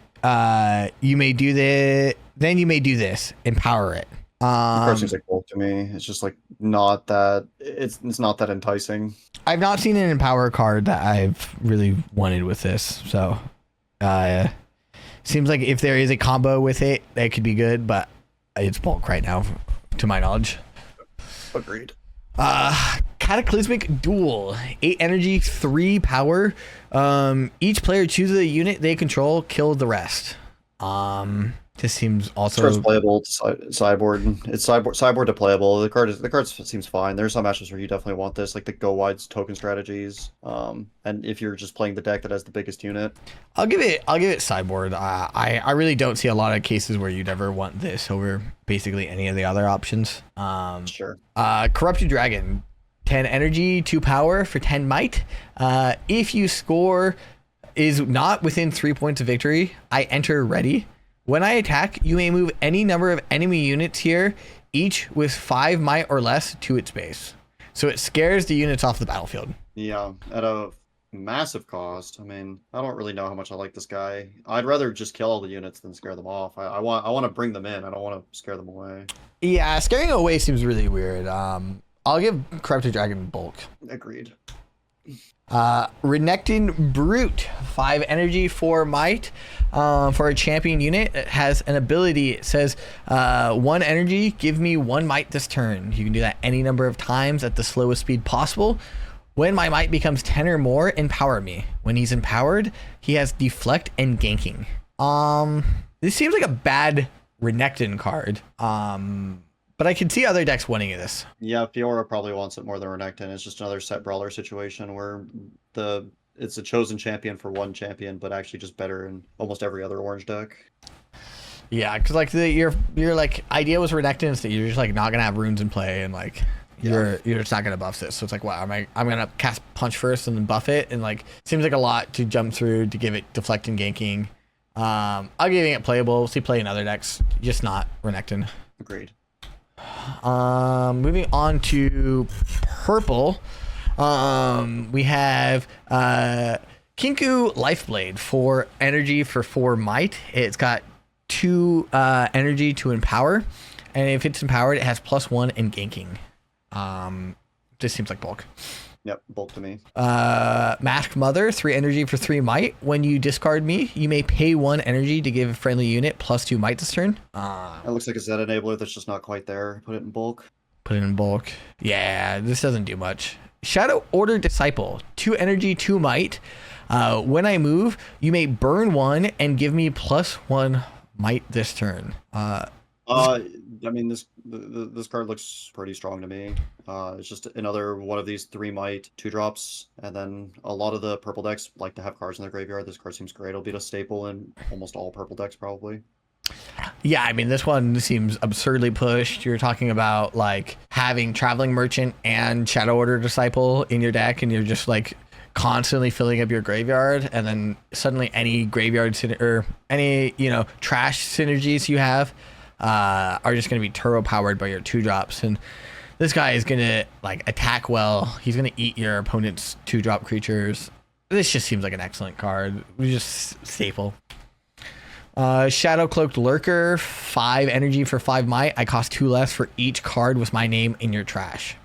you may do this. Empower it. The card seems like bulk to me. It's just like not that. It's not that enticing. I've not seen an empower card that I've really wanted with this. So, seems like if there is a combo with it, that could be good. But it's bulk right now, to my knowledge. Agreed. Cataclysmic Duel, 8 energy, 3 power. Each player chooses a unit they control, kill the rest. This seems also playable to sideboard. It's sideboard to playable. The card seems fine. There's some matches where you definitely want this, like the go wide token strategies. And if you're just playing the deck that has the biggest unit, I'll give it sideboard. I really don't see a lot of cases where you'd ever want this over basically any of the other options. Sure. Corrupted Dragon, 10 energy, 2 power for 10 might. If you score is not within 3 points of victory, I enter ready. When I attack, you may move any number of enemy units here, each with 5 might or less to its base. So it scares the units off the battlefield. Yeah, at a massive cost. I mean, I don't really know how much I like this guy. I'd rather just kill all the units than scare them off. I want to bring them in. I don't want to scare them away. Yeah, scaring away seems really weird. I'll give Corrupted Dragon bulk. Agreed. Renekton Brute, 5 energy, 4 might. For a champion unit, it has an ability. It says 1 energy, give me 1 might this turn. You can do that any number of times at the slowest speed possible. When my might becomes 10 or more, empower me. When he's empowered, he has deflect and ganking. This seems like a bad Renekton card. But I can see other decks winning this. Yeah, Fiora probably wants it more than Renekton. It's just another set brawler situation where it's a chosen champion for one champion, but actually just better in almost every other orange deck. Yeah, because like your like idea was Renekton is that you're just like not gonna have runes in play, and like you're just not gonna buff this. So it's like, wow, I'm gonna cast punch first and then buff it, and like seems like a lot to jump through to give it deflect and ganking. I'm giving it playable. We'll see play in other decks, just not Renekton. Agreed. Moving on to purple, we have Kinku Lifeblade, 4 energy for 4 might. It's got 2 energy to empower, and if it's empowered, it has +1 in ganking. This seems like bulk. Yep, bulk to me. Mask Mother, 3 energy for 3 might. When you discard me, you may pay 1 energy to give a friendly unit +2 might this turn. That looks like a Z enabler that's just not quite there. Put it in bulk. Put it in bulk. Yeah, this doesn't do much. Shadow Order Disciple, 2 energy, 2 might. When I move, you may burn 1 and give me +1 might this turn. I mean, this card looks pretty strong to me. It's just another one of these 3 might 2-drops, and then a lot of the purple decks like to have cards in their graveyard. This card seems great. It'll be a staple in almost all purple decks, probably. Yeah, I mean, this one seems absurdly pushed. You're talking about like having Traveling Merchant and Shadow Order Disciple in your deck, and you're just like constantly filling up your graveyard, and then suddenly any graveyard or any trash synergies you have are just going to be turbo powered by your 2-drops, and this guy is going to like attack well. He's going to eat your opponent's 2-drop creatures. This just seems like an excellent card. Just staple. Shadow Cloaked Lurker, 5 energy for 5 might. I cost 2 less for each card with my name in your trash.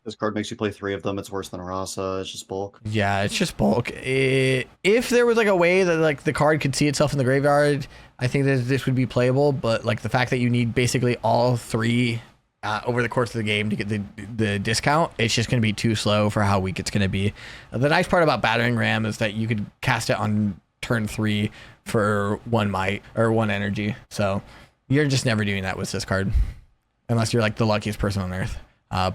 This card makes you play 3 of them. It's worse than a Rasa. It's just bulk. Yeah, it's just bulk. If there was like a way that like the card could see itself in the graveyard, I think that this would be playable. But like the fact that you need basically all 3 over the course of the game to get the discount, it's just going to be too slow for how weak it's going to be. The nice part about Battering Ram is that you could cast it on turn 3 for 1 might or 1 energy. So you're just never doing that with this card unless you're like the luckiest person on earth.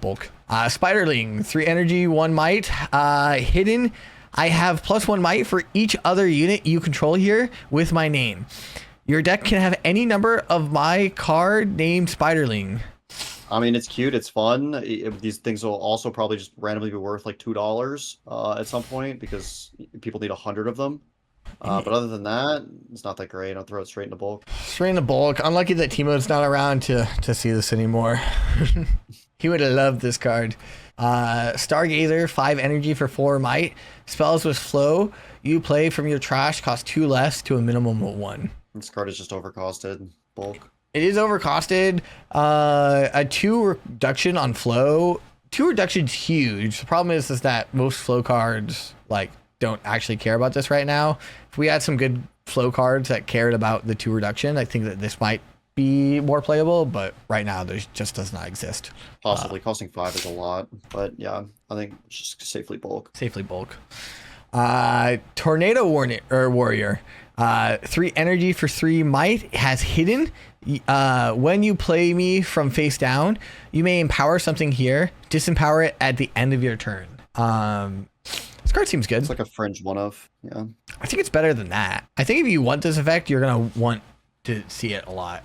Bulk. Spiderling, 3 energy, 1 might. Hidden, I have +1 might for each other unit you control here with my name. Your deck can have any number of my card named Spiderling. I mean, it's cute. It's fun. These things will also probably just randomly be worth like $2 at some point because people need 100 of them. But other than that, it's not that great. I'll throw it straight into bulk. Straight into bulk. Unlucky that Timo's not around to see this anymore. He would have loved this card. Stargazer, 5 energy for 4 might. Spells with flow. You play from your trash, cost 2 less to a minimum of 1. This card is just overcosted. Bulk. It is overcosted. A 2 reduction on flow. 2 reduction's huge. The problem is that most flow cards like don't actually care about this right now. If we had some good flow cards that cared about the 2 reduction, I think that this might be more playable, but right now there just does not exist. Possibly costing 5 is a lot, but yeah, I think just safely bulk. Safely bulk. Tornado Warrior, 3 energy for 3 might, has hidden. When you play me from face down, you may empower something here, disempower it at the end of your turn. This card seems good. It's like a fringe one of, yeah. I think it's better than that. I think if you want this effect, you're gonna want to see it a lot.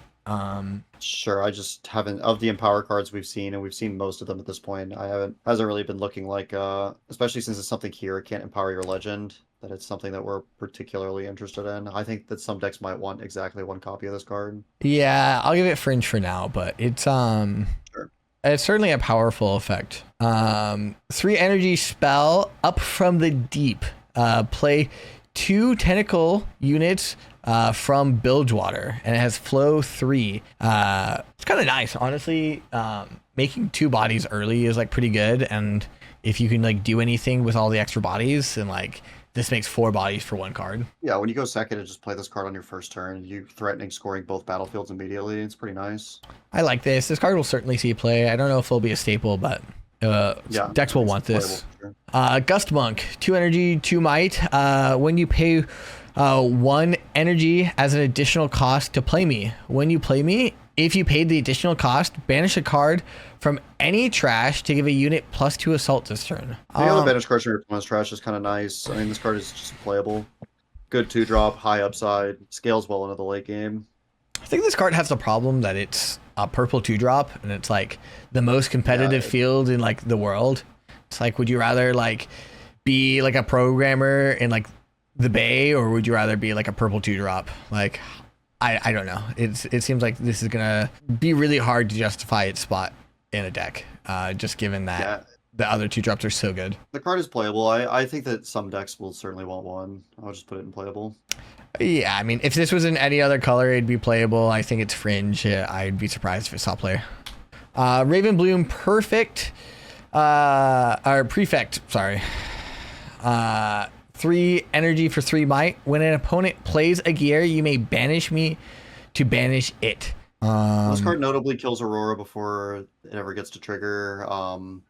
Sure, I just haven't, of the empower cards we've seen, and we've seen most of them at this point, hasn't really been looking like, especially since it's something here, it can't empower your legend, that it's something that we're particularly interested in. I think that some decks might want exactly 1 copy of this card. Yeah, I'll give it fringe for now, but it's Sure. It's certainly a powerful effect. 3 energy spell, Up from the Deep. Play 2 tentacle units from Bilgewater, and it has flow 3. It's kind of nice, honestly. Making 2 bodies early is like pretty good, and if you can like do anything with all the extra bodies, and like this makes 4 bodies for 1 card. Yeah, when you go second and just play this card on your first turn, you threatening scoring both battlefields immediately. It's pretty nice. I like this. This card will certainly see play. I don't know if it'll be a staple, but yeah, decks will want this. Sure. Gust Monk, 2 energy, 2 might. When you pay 1 energy as an additional cost to play me. When you play me, if you paid the additional cost, banish a card from any trash to give a unit +2 assault this turn. The other banish cards from your opponent's trash is kind of nice. I mean, this card is just playable. Good 2-drop, high upside, scales well into the late game. I think this card has the problem that it's a purple 2-drop, and it's like the most competitive field in like the world. It's like, would you rather like be like a programmer in like the Bay, or would you rather be like a purple 2-drop? Like, I don't know. It seems like this is gonna be really hard to justify its spot in a deck, just given that the other 2-drops are so good. The card is playable. I think that some decks will certainly want 1. I'll just put it in playable. Yeah, I mean, if this was in any other color, it'd be playable. I think it's fringe. I'd be surprised if it saw play. Ravenbloom Perfect, or Prefect, sorry. 3 energy for 3 might. When an opponent plays a gear, you may banish me to banish it. This card notably kills Aurora before it ever gets to trigger.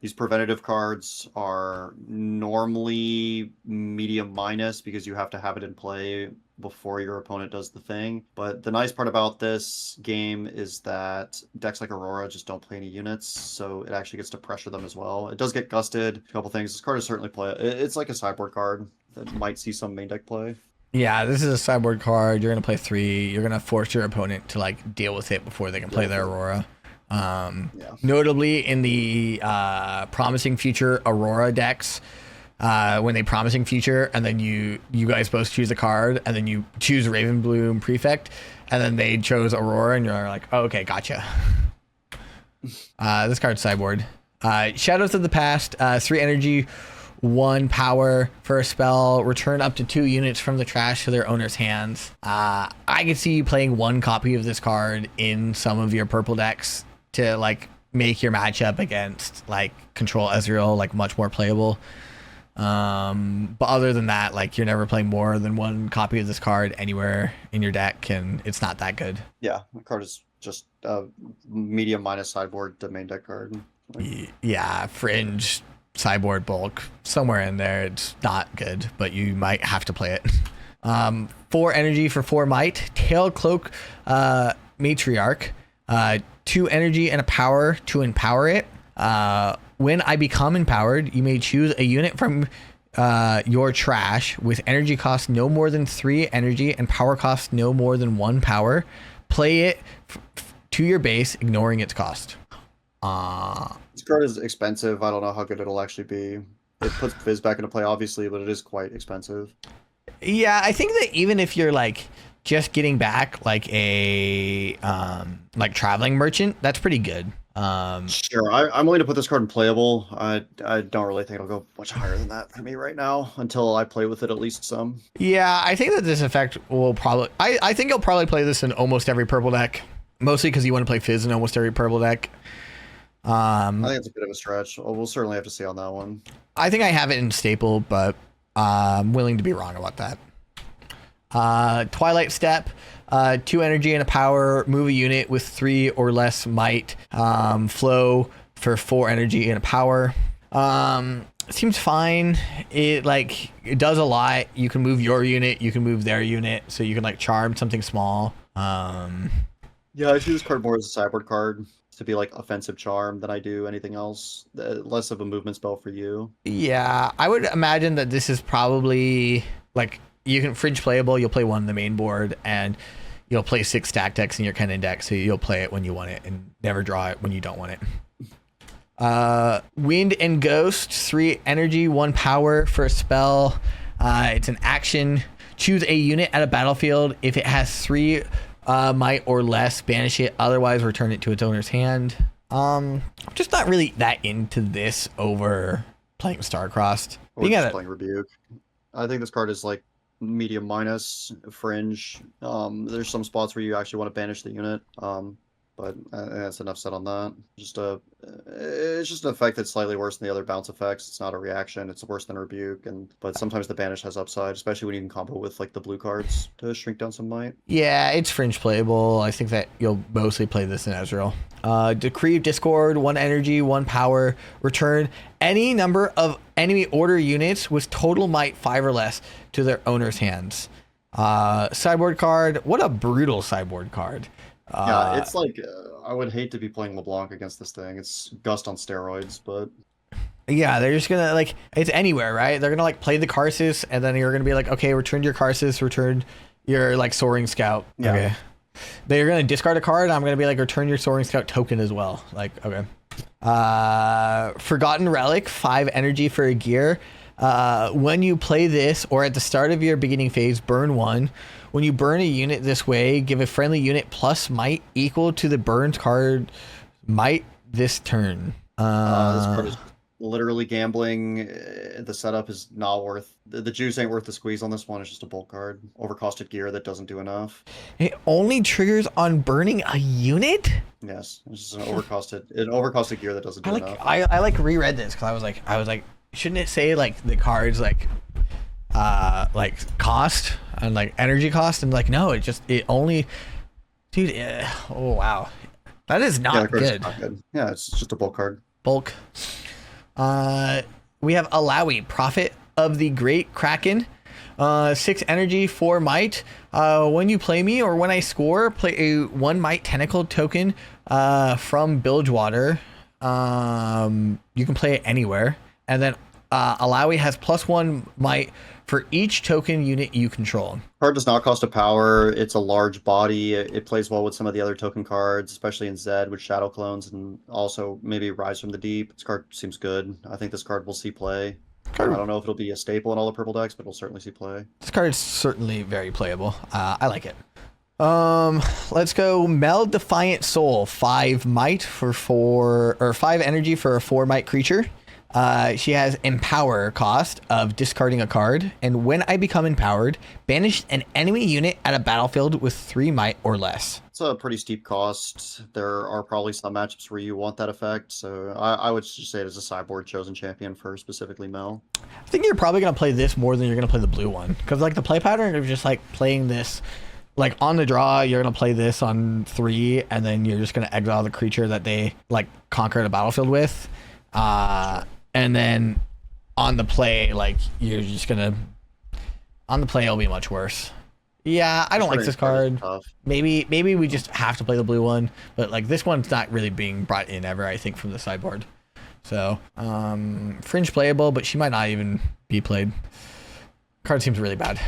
These preventative cards are normally medium minus because you have to have it in play before your opponent does the thing. But the nice part about this game is that decks like Aurora just don't play any units, so it actually gets to pressure them as well. It does get gusted, a couple things. This card is certainly it's like a sideboard card that might see some main deck play. Yeah, this is a sideboard card. You're going to play 3. You're going to force your opponent to like deal with it before they can play their Aurora. Notably in the Promising Future Aurora decks, when they Promising Future and then you guys both choose a card and then you choose Ravenbloom Prefect and then they chose Aurora and you're like, oh, okay, gotcha. This card's sideboard. Shadows of the Past, 3 energy, 1 power for a spell. Return up to 2 units from the trash to their owner's hands. I could see you playing 1 copy of this card in some of your purple decks to like make your matchup against like Control Ezreal like much more playable. But other than that, like you're never playing more than 1 copy of this card anywhere in your deck, and it's not that good. Yeah, the card is just medium minus sideboard to main deck card. Yeah, fringe, sideboard, bulk, somewhere in there. It's not good, but you might have to play it. 4 energy for 4 might. Tail Cloak Matriarch. 2 energy and a power to empower it. When I become empowered, you may choose a unit from your trash with energy cost no more than 3 energy and power cost no more than 1 power. Play it to your base, ignoring its cost. This card is expensive. I don't know how good it'll actually be. It puts Fizz back into play, obviously, but it is quite expensive. Yeah, I think that even if you're like just getting back like a like traveling merchant, that's pretty good. Sure, I'm willing to put this card in playable. I don't really think it'll go much higher than that for me right now until I play with it at least some. Yeah, I think that this effect will probably... I think you'll probably play this in almost every purple deck, mostly because you want to play Fizz in almost every purple deck. I think it's a bit of a stretch. We'll certainly have to see on that one. I think I have it in staple, but I'm willing to be wrong about that. Twilight Step, 2 energy and a power, move a unit with 3 or less might, flow for 4 energy and a power. Seems fine. It does a lot. You can move your unit, you can move their unit, so you can like charm something small. Yeah, I see this card more as a sideboard card to be like offensive charm than I do anything else. Less of a movement spell for you. Yeah, I would imagine that this is probably like you can fringe playable. You'll play 1 in the main board, and you'll play 6 stack decks in your kind of deck, so you'll play it when you want it and never draw it when you don't want it. Wind and Ghost, 3 energy, 1 power for a spell. It's an action. Choose a unit at a battlefield. If it has 3 might or less, banish it. Otherwise, return it to its owner's hand. I'm just not really that into this over playing Starcrossed. Or just playing Rebuke. I think this card is like medium minus fringe. There's some spots where you actually want to banish the unit. But that's enough said on that. It's just an effect that's slightly worse than the other bounce effects. It's not a reaction. It's worse than Rebuke, but sometimes the banish has upside, especially when you can combo with like the blue cards to shrink down some might. Yeah, it's fringe playable. I think that you'll mostly play this in Ezreal. Decree of Discord, 1 energy, 1 power. Return any number of enemy order units with total might 5 or less to their owner's hands. Sideboard card. What a brutal sideboard card. Yeah, it's like I would hate to be playing LeBlanc against this thing. It's Gust on steroids, but yeah, they're just gonna like it's anywhere, right? They're gonna like play the Karsus, and then you're gonna be like, okay, return your Karsus, return your like Soaring Scout. Yeah. Okay. They're gonna discard a card. I'm gonna be like, return your Soaring Scout token as well. Like, okay. Forgotten Relic, 5 energy for a gear. When you play this or at the start of your beginning phase, burn 1. When you burn a unit this way, give a friendly unit plus might equal to the burned card might this turn. This card is literally gambling. The setup is not worth the juice ain't worth the squeeze on this one. It's just a bulk card, overcosted gear that doesn't do enough. It only triggers on burning a unit. Yes, it's just an overcosted gear that doesn't do enough. I like reread this because I was like, shouldn't it say like the cards like cost and like energy cost, and like no, it only, dude. Oh wow, that is not good. Not good. Yeah, it's just a bulk card. Bulk. We have Alawi, Prophet of the Great Kraken. 6 energy, 4 might. When you play me or when I score, play a 1 might tentacle token from Bilgewater. You can play it anywhere. And then Alawi has +1 might for each token unit you control. Card does not cost a power. It's a large body. It plays well with some of the other token cards, especially in Zed with Shadow Clones and also maybe Rise from the Deep. This card seems good. I think this card will see play. I don't know if it'll be a staple in all the purple decks, but it'll certainly see play. This card is certainly very playable. I like it. Let's go Meld Defiant Soul, 5 might for 4 or 5 energy for a 4 might creature. She has empower cost of discarding a card, and when I become empowered, banish an enemy unit at a battlefield with 3 might or less. It's a pretty steep cost. There are probably some matchups where you want that effect, so I would just say it as a sideboard chosen champion for specifically Mel. I think you're probably going to play this more than you're going to play the blue one, because like the play pattern of just like playing this, like on the draw, you're going to play this on 3, and then you're just going to exile the creature that they like conquer the battlefield with. And then on the play, like you're just going to, on the play, it'll be much worse. Yeah, I don't like this card. Maybe we just have to play the blue one, but like this one's not really being brought in ever, I think, from the sideboard. So, Fringe playable, but she might not even be played. Card seems really bad.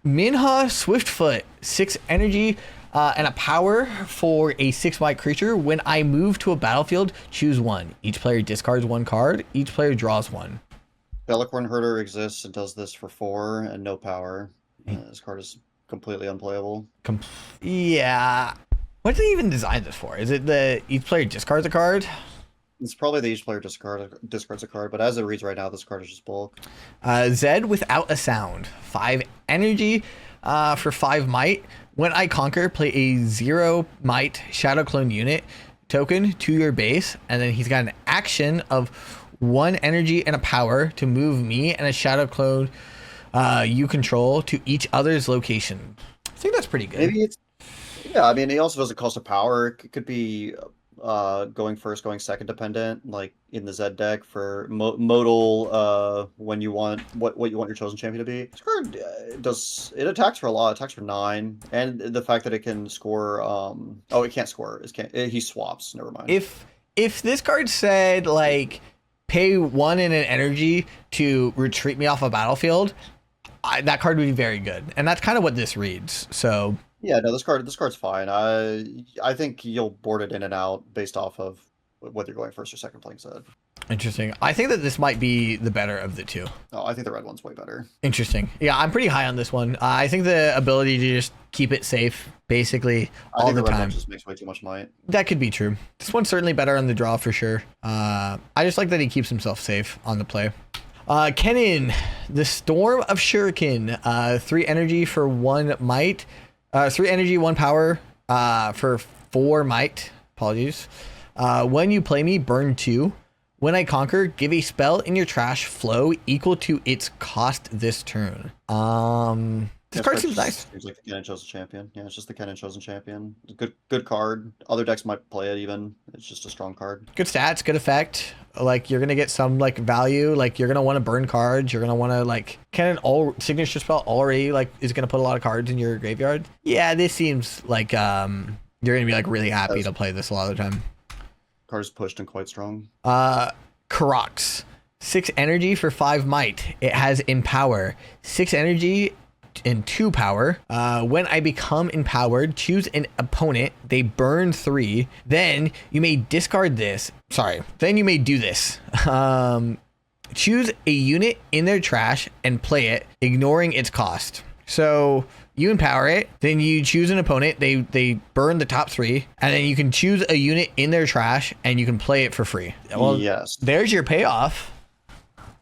Minha Swiftfoot, 6 energy and a power for a 6 white creature. When I move to a battlefield, choose 1. Each player discards 1 card. Each player draws 1. Bellicorn Herder exists and does this for 4 and no power. This card is completely unplayable. Yeah. What did they even design this for? Is it the each player discards a card? It's probably the each player discards a card, but as it reads right now, this card is just bulk. Zed without a sound. 5 energy for 5 might. When I conquer, play a 0 might Shadow Clone unit token to your base, and then he's got an action of 1 energy and a power to move me and a Shadow Clone you control to each other's location. I think that's pretty good. Maybe it's, yeah, I mean, he also doesn't cost a power. It could be going first, going second dependent, like in the Zed deck for modal when you want what you want your chosen champion to be. This card it attacks for a lot. It attacks for 9, and the fact that it can score. Oh, it can't score. He swaps. Never mind. If this card said like pay 1 in an energy to retreat me off a battlefield, that card would be very good, and that's kind of what this reads. So yeah, no, this card's fine. I think you'll board it in and out based off of whether you're going first or second playing Zed. Interesting. I think that this might be the better of the two. Oh, I think the red one's way better. Interesting. Yeah, I'm pretty high on this one. I think the ability to just keep it safe basically all the time. Red one just makes way too much might. That could be true. This one's certainly better on the draw for sure. I just like that he keeps himself safe on the play. Kennen, the Storm of Shuriken, 3 energy for 1 might, 3 energy, 1 power, for 4 might. Apologies. When you play me, burn 2. When I conquer, give a spell in your trash flow equal to its cost this turn. This card seems nice. Seems like the Kennen Chosen Champion. Yeah, it's just the Kennen Chosen Champion. Good card. Other decks might play it even. It's just a strong card. Good stats, good effect. Like you're gonna get some like value. Like you're gonna want to burn cards. You're gonna want to like Kennen signature spell already like is gonna put a lot of cards in your graveyard. Yeah, this seems like you're gonna be like really happy to play this a lot of the time. Card is pushed and quite strong. Karox, 6 energy for 5 might. It has empower, 6 energy and 2 power. When I become empowered, choose an opponent. They burn 3. Then you may discard this. Sorry. Then you may do this. Choose a unit in their trash and play it, ignoring its cost. So you empower it, then you choose an opponent. They burn the top 3, and then you can choose a unit in their trash and you can play it for free. Well, yes. There's your payoff.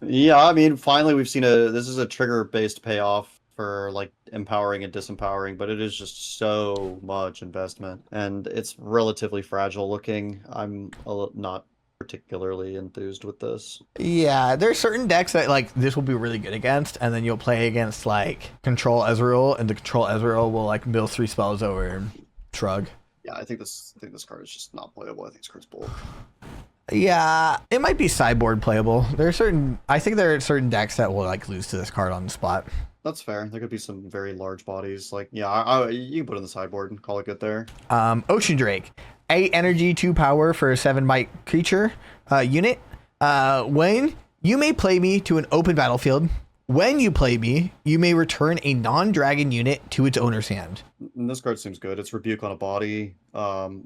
Yeah, I mean, finally we've seen this is a trigger-based payoff for like empowering and disempowering, but it is just so much investment, and it's relatively fragile looking. I'm not particularly enthused with this. Yeah, there's certain decks that like this will be really good against, and then you'll play against like Control Ezreal, and the Control Ezreal will like mill 3 spells over and shrug. Yeah, I think this card is just not playable. I think this card's bulk. Yeah, it might be sideboard playable. I think there are certain decks that will like lose to this card on the spot. That's fair. There could be some very large bodies. Like, yeah, you can put it in the sideboard and call it good there. Ocean Drake, 8 energy, 2 power for a 7 might creature unit. When you may play me to an open battlefield. When you play me, you may return a non-dragon unit to its owner's hand. And this card seems good. It's Rebuke on a body.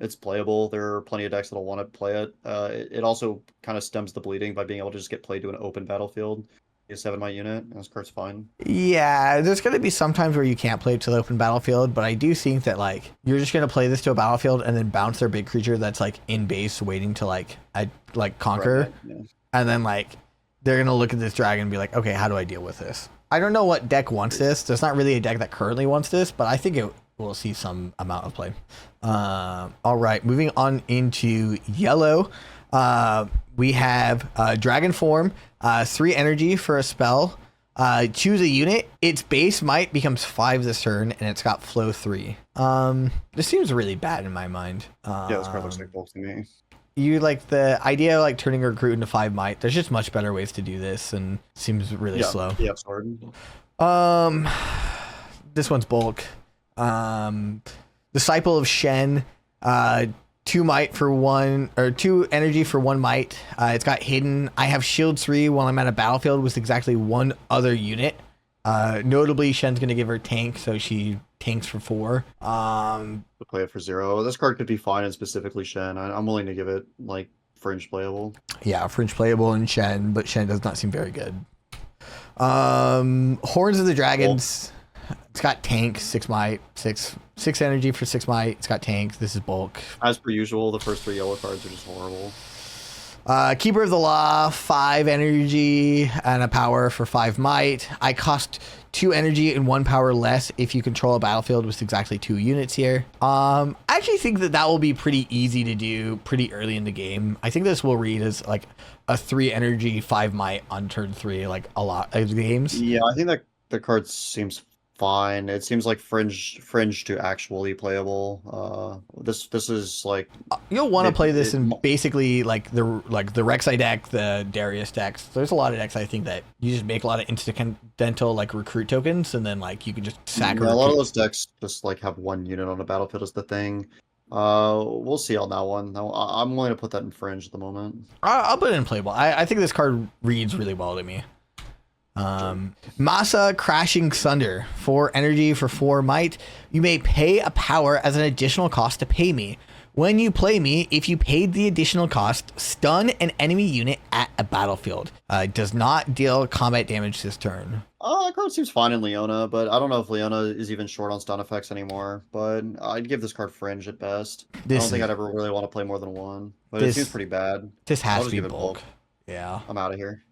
It's playable. There are plenty of decks that'll want to play it. It also kind of stems the bleeding by being able to just get played to an open battlefield. A 7 might unit, and this card's fine. Yeah, there's going to be some times where you can't play it to the open battlefield, but I do think that like you're just going to play this to a battlefield and then bounce their big creature that's like in base waiting to like conquer. Right, yeah. and then like they're gonna look at this dragon and be like, okay, how do I deal with this? I don't know what deck wants this. There's not really a deck that currently wants this, but I think it will see some amount of play. All right, moving on into yellow. We have Dragon Form, 3 energy for a spell. Choose a unit. Its base might becomes 5 this turn, and it's got flow 3. This seems really bad in my mind. Yeah, this card looks like bulk to me. You like the idea of like turning a recruit into 5 might. There's just much better ways to do this, and seems really slow. Yeah, sword. This one's bulk. Disciple of Shen, 2 might for 1, or 2 energy for 1 might. It's got hidden. I have shield 3 while I'm at a battlefield with exactly 1 other unit. Notably, Shen's gonna give her tank, so she tanks for 4. Play it for 0. This card could be fine, and specifically Shen. I'm willing to give it like fringe playable. Yeah, fringe playable in Shen, but Shen does not seem very good. Horns of the Dragons. It's got tank, 6 might, 6 energy for 6 might. It's got tank. This is bulk. As per usual, the first 3 yellow cards are just horrible. Keeper of the Law, 5 energy and a power for 5 might. I cost 2 energy and 1 power less if you control a battlefield with exactly 2 units here. I actually think that will be pretty easy to do pretty early in the game. I think this will read as like a 3 energy, 5 might on turn 3, like a lot of games. Yeah, I think that the card seems fine. It seems like fringe to actually playable. This is like you'll want to play this in basically like the Rek'Sai deck, the Darius decks. There's a lot of decks I think that you just make a lot of incidental like recruit tokens, and then like you can just sack. Yeah, a lot of those decks just like have 1 unit on the battlefield is the thing. We'll see on that one. I'm willing to put that in fringe at the moment. I'll put it in playable. I think this card reads really well to me. Masa Crashing Thunder, 4 energy for 4 might. You may pay a power as an additional cost to pay me. When you play me, if you paid the additional cost, stun an enemy unit at a battlefield. Does not deal combat damage this turn. That card seems fine in Leona, but I don't know if Leona is even short on stun effects anymore. But I'd give this card fringe at best. I don't think I'd ever really want to play more than 1. But it seems pretty bad. This has to be bulk. Yeah. I'm out of here.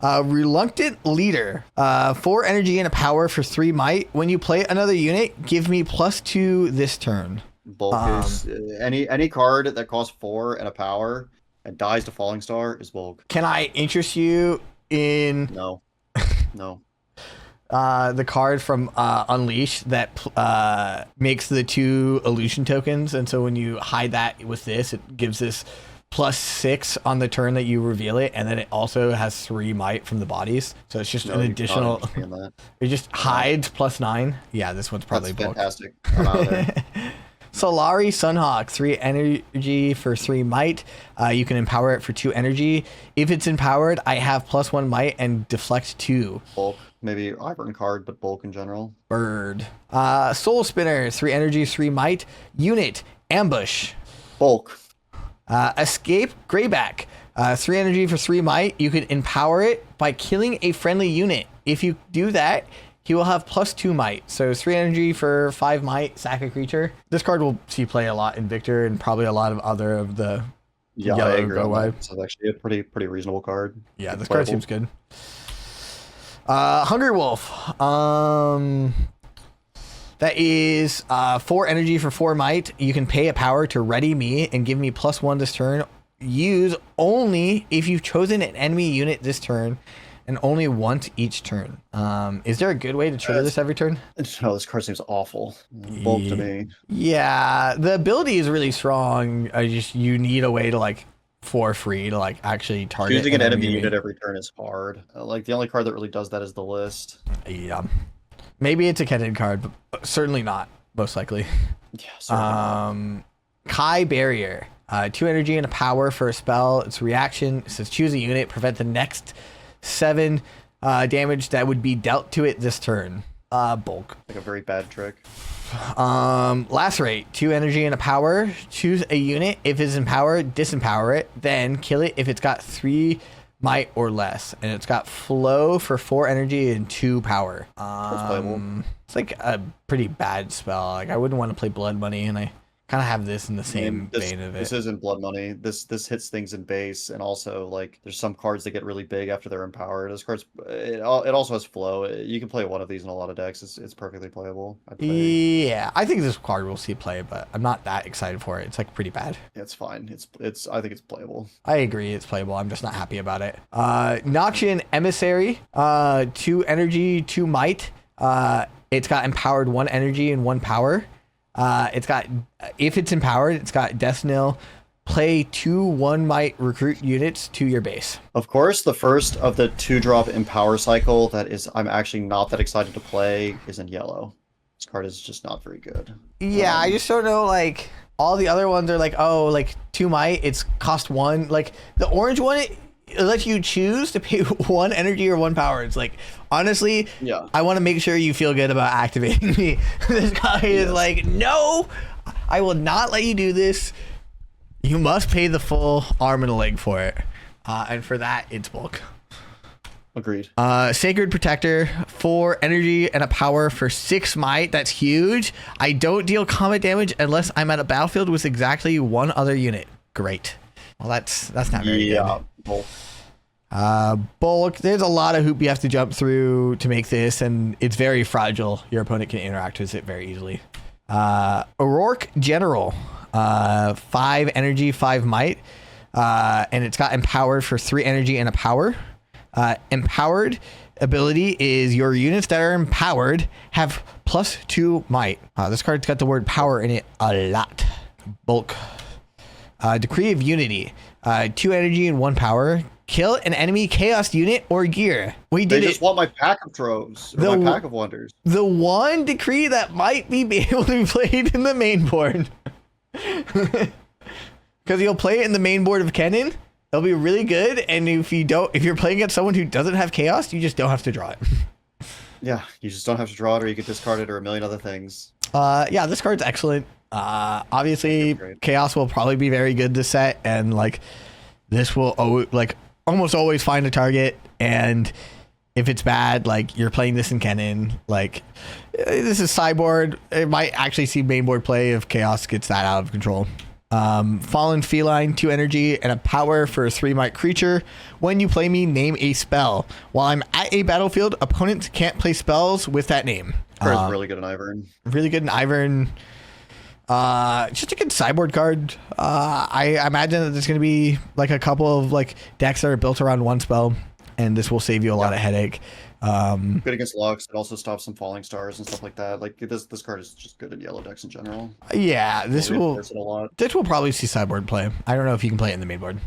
Reluctant Leader, 4 energy and a power for 3 might. When you play another unit, give me +2 this turn. Bulk is any card that costs 4 and a power and dies to Falling Star is bulk. Can I interest you in no the card from Unleash that makes the 2 illusion tokens, and so when you hide that with this, it gives this +6 on the turn that you reveal it, and then it also has 3 might from the bodies, so it's just an additional. It just hides +9. Yeah, this one's probably bulk. Fantastic. I'm out of there. Solari Sunhawk, 3 energy for 3 might. You can empower it for 2 energy. If it's empowered, I have +1 might and deflect 2. Bulk, maybe Ivern card, but bulk in general. Bird. Soul Spinner, 3 energy, 3 might. Unit, ambush. Bulk. Escape Greyback, 3 energy for 3 might. You can empower it by killing a friendly unit. If you do that, he will have +2 might. So 3 energy for 5 might, sack a creature. This card will see play a lot in Victor and probably a lot of other of the I agree go wide. It's actually a pretty reasonable card. Yeah, this card seems good. Hungry Wolf. That is 4 energy for 4 might. You can pay a power to ready me and give me +1 this turn. Use only if you've chosen an enemy unit this turn, and only once each turn. Is there a good way to trigger this every turn? No, this card seems awful. Bulk to me. Yeah, the ability is really strong. You need a way to like for free to like actually target. Choosing an enemy unit every turn is hard. Like the only card that really does that is the list. Yeah, maybe it's a Kennen card, but certainly not. Most likely. Yeah. Certainly Kai Barrier, 2 energy and a power for a spell. It's a reaction. It says choose a unit, prevent the next 7 damage that would be dealt to it this turn. Bulk. Like a very bad trick. Lacerate, 2 energy and a power. Choose a unit. If it's empowered, disempower it. Then kill it if it's got 3 might or less. And it's got flow for 4 energy and 2 power. It's like a pretty bad spell. Like I wouldn't want to play Blood Money, and I Kind of have this in the I same mean, this vein of this it. isn't blood money. This hits things in base, and also like there's some cards that get really big after they're empowered. This card's it also has flow. You can play one of these in a lot of decks. It's perfectly playable. I'd play. Yeah, I think this card will see play, but I'm not that excited for it. It's like pretty bad. It's fine. It's I think it's playable. I agree, it's playable. I'm just not happy about it. Noxian Emissary, 2 energy, 2 might. It's got empowered 1 energy and 1 power. It's got, if it's empowered, it's got Death Nil. Play 2 1 might recruit units to your base. Of course, the first of the 2-drop Empower cycle that is I'm actually not that excited to play is in yellow. This card is just not very good. Yeah, I just don't know, like, all the other ones are like, oh, like 2 might, it's cost 1. Like, the orange one, it lets you choose to pay 1 energy or 1 power. It's like, honestly, yeah, I want to make sure you feel good about activating me. This guy is like, no, I will not let you do this. You must pay the full arm and a leg for it. And for that, it's bulk. Agreed. Sacred Protector, 4 energy and a power for 6 might. That's huge. I don't deal combat damage unless I'm at a battlefield with exactly 1 other unit. Great. Well, that's not very good. Bulk. Bulk, there's a lot of hoop you have to jump through to make this, and it's very fragile. Your opponent can interact with it very easily. O'Rourke General, 5 energy, 5 might, and it's got empowered for 3 energy and a power. Empowered ability is your units that are empowered have +2 might. This card's got the word power in it a lot. Bulk. Decree of Unity, 2 energy and 1 power. Kill an enemy chaos unit or gear. We did They just want my pack of throws, or my pack of wonders. The one decree that might be able to be played in the main board. Because you'll play it in the main board of Kennen. It'll be really good, and if you're playing against someone who doesn't have chaos, you just don't have to draw it. Yeah, you just don't have to draw it, or you could discard it, or a million other things. Yeah, this card's excellent. Obviously, chaos will probably be very good this set, and like this will almost always find a target, and if it's bad, like you're playing this in Kennen, like this is sideboard. It might actually see main board play if chaos gets that out of control. Fallen Feline, 2 energy and a power for a 3 might creature. When you play me, name a spell. While I'm at a battlefield, opponents can't play spells with that name. It's really good in Ivern. Really good in Ivern. Just a good sideboard card. I imagine that there's going to be like a couple of like decks that are built around 1 spell, and this will save you a lot of headache. Good against Lux. It also stops some falling stars and stuff like that. Like this card is just good in yellow decks in general. Yeah, this will probably see sideboard play. I don't know if you can play it in the main board.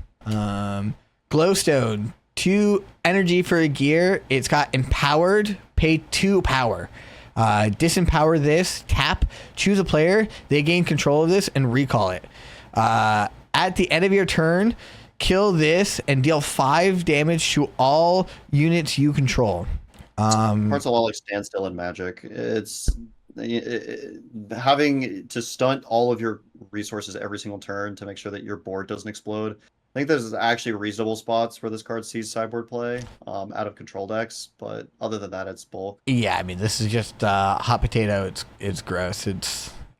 Glowstone, 2 energy for a gear. It's got empowered, pay 2 power. Disempower this, tap, choose a player, they gain control of this, and recall it. At the end of your turn, kill this and deal 5 damage to all units you control. Part's a lot like Standstill in Magic. It's having to stunt all of your resources every single turn to make sure that your board doesn't explode. I think there's actually reasonable spots where this card sees sideboard play out of control decks, but other than that, it's bulk. Yeah, I mean, this is just hot potato. It's gross.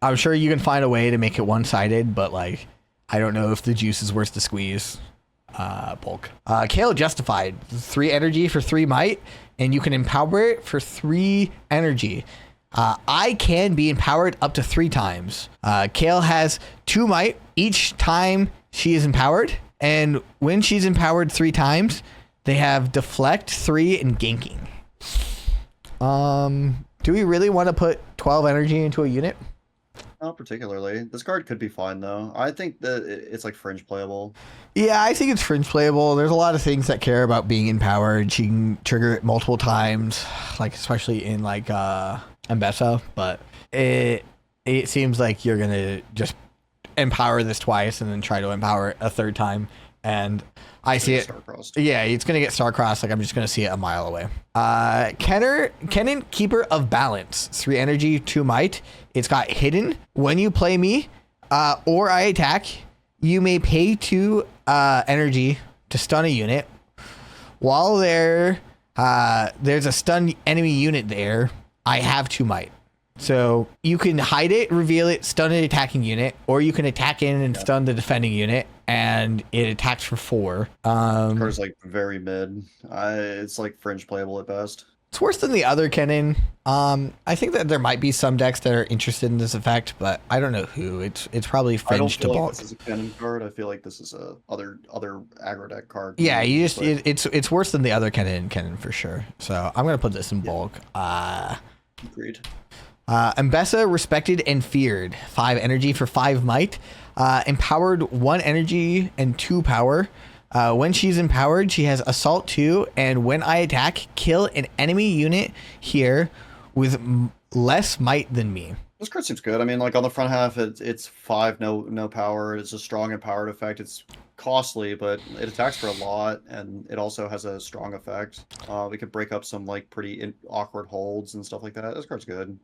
I'm sure you can find a way to make it one-sided, but like, I don't know if the juice is worth the squeeze. Bulk. Kale Justified, 3 energy for 3 might, and you can empower it for 3 energy. I can be empowered up to 3 times. Kale has 2 might each time she is empowered, and when she's empowered 3 times, they have deflect, 3, and ganking. Do we really want to put 12 energy into a unit? Not particularly. This card could be fine though. I think that it's like fringe playable. Yeah, I think it's fringe playable. There's a lot of things that care about being empowered. She can trigger it multiple times, like especially in like Vendetta, but it seems like you're gonna just empower this twice and then try to empower it a 3rd time, and I see it. Yeah, it's gonna get star-crossed. Like I'm just gonna see it a mile away. Kennen, Keeper of Balance, 3 energy, 2 might. It's got hidden. When you play me, or I attack, you may pay 2 energy to stun a unit. While there's a stun enemy unit there, I have 2 might. So you can hide it, reveal it, stun an attacking unit, or you can attack in and stun the defending unit, and it attacks for 4. Card's like very mid. It's like fringe playable at best. It's worse than the other Kennen. I think that there might be some decks that are interested in this effect, but I don't know who. It's probably fringe to bulk. I don't feel like this is a Kennen card. I feel like this is a other aggro deck card. Yeah, it's worse than the other Kennen for sure. So I'm gonna put this in bulk. Agreed. Mbessa, respected and feared. 5 energy for 5 might. Empowered 1 energy and 2 power. When she's empowered, she has assault 2, and when I attack, kill an enemy unit here with less might than me. This card seems good. I mean, like on the front half, it's 5, no power. It's a strong empowered effect. It's costly, but it attacks for a lot, and it also has a strong effect. We could break up some like pretty awkward holds and stuff like that. This card's good.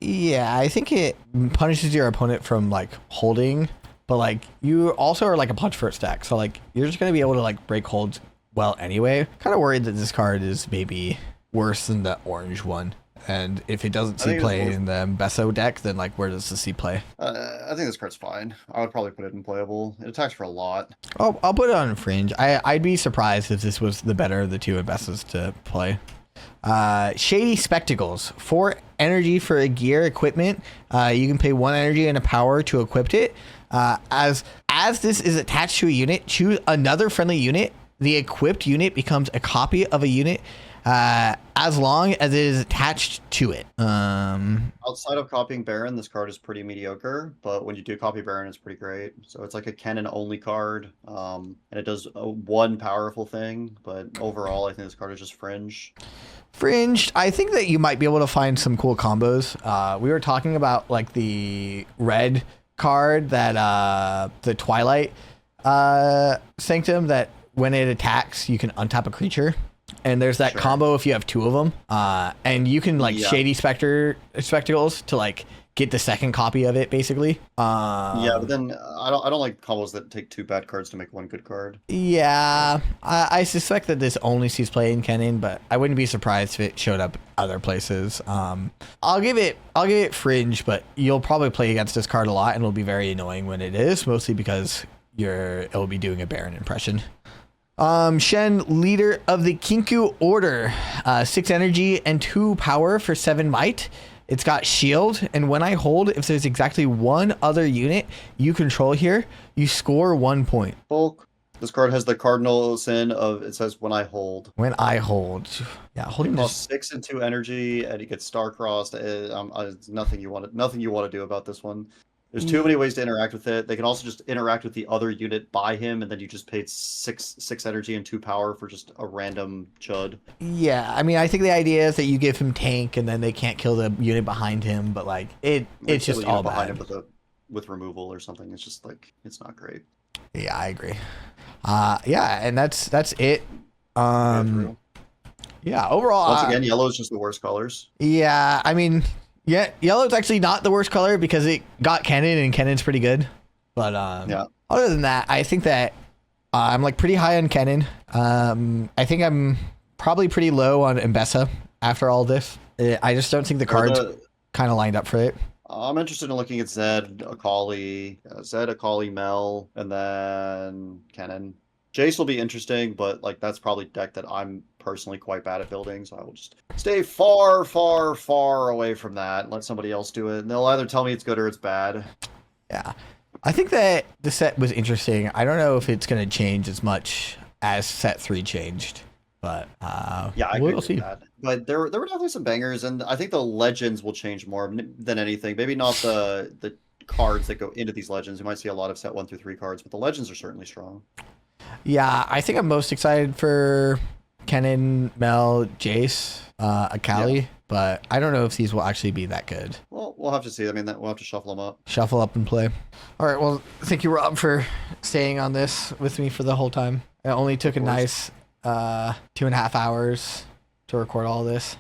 Yeah, I think it punishes your opponent from like holding, but like you also are like a punch first deck, so like you're just gonna be able to like break holds well anyway. Kind of worried that this card is maybe worse than the orange one. And if it doesn't see play in the Besso deck, then like where does the see play? I think this card's fine. I would probably put it in playable. It attacks for a lot. Oh, I'll put it on fringe. I'd be surprised if this was the better of the two Bessos to play. Shady Spectacles. 4 energy for a gear equipment. You can pay 1 energy and a power to equip it. As this is attached to a unit, choose another friendly unit. The equipped unit becomes a copy of a unit as long as it is attached to it. Outside of copying Baron, this card is pretty mediocre, but when you do copy Baron, it's pretty great. So it's like a Kennen only card, and it does one powerful thing, but overall, I think this card is just fringe. Fringed. I think that you might be able to find some cool combos. We were talking about like the red card that the Twilight Sanctum, that when it attacks, you can untap a creature. And there's that combo if you have 2 of them. And you can like Shady Spectacles to like get the second copy of it, basically. Yeah, but then I don't like combos that take 2 bad cards to make 1 good card. Yeah, I suspect that this only sees play in Kennen, but I wouldn't be surprised if it showed up other places. I'll give it fringe, but you'll probably play against this card a lot, and it'll be very annoying when it is, mostly because it'll be doing a Baron impression. Shen, leader of the Kinku Order, 6 energy and 2 power for 7 might. It's got shield, and when I hold, if there's exactly 1 other unit you control here, you score 1 point. Bulk. This card has the cardinal sin of, it says when I hold. When I hold. Yeah, holding costs 6 and 2 energy, and he gets star-crossed. Nothing you want to do about this one. There's too many ways to interact with it. They can also just interact with the other unit by him, and then you just paid 6 energy and 2 power for just a random chud. Yeah, I mean, I think the idea is that you give him tank, and then they can't kill the unit behind him. But like, it's just all bad. Behind him with removal or something. It's just like, it's not great. Yeah, I agree. Yeah, and that's it. Yeah, overall. Once again, yellow is just the worst colors. Yeah, I mean. Yeah, yellow's actually not the worst color because it got Kennen, and Kennen's pretty good. But yeah. Other than that, I think that I'm like pretty high on Kennen. I think I'm probably pretty low on Mbessa after all this. I just don't think the cards kind of lined up for it. I'm interested in looking at Zed, Akali, Mel, and then Kennen. Jace will be interesting, but like that's probably a deck that I'm personally quite bad at building, so I will just stay far, far, far away from that and let somebody else do it. And they'll either tell me it's good or it's bad. Yeah. I think that the set was interesting. I don't know if it's going to change as much as set 3 changed, but yeah, I we'll see. That. But there were definitely some bangers, and I think the legends will change more than anything. Maybe not the cards that go into these legends. You might see a lot of set 1 through 3 cards, but the legends are certainly strong. Yeah, I think I'm most excited for Kennen, Mel, Jace, Akali, but I don't know if these will actually be that good. Well, we'll have to see. I mean, we'll have to shuffle them up. Shuffle up and play. All right, well, thank you, Rob, for staying on this with me for the whole time. It only took a nice 2.5 hours to record all this.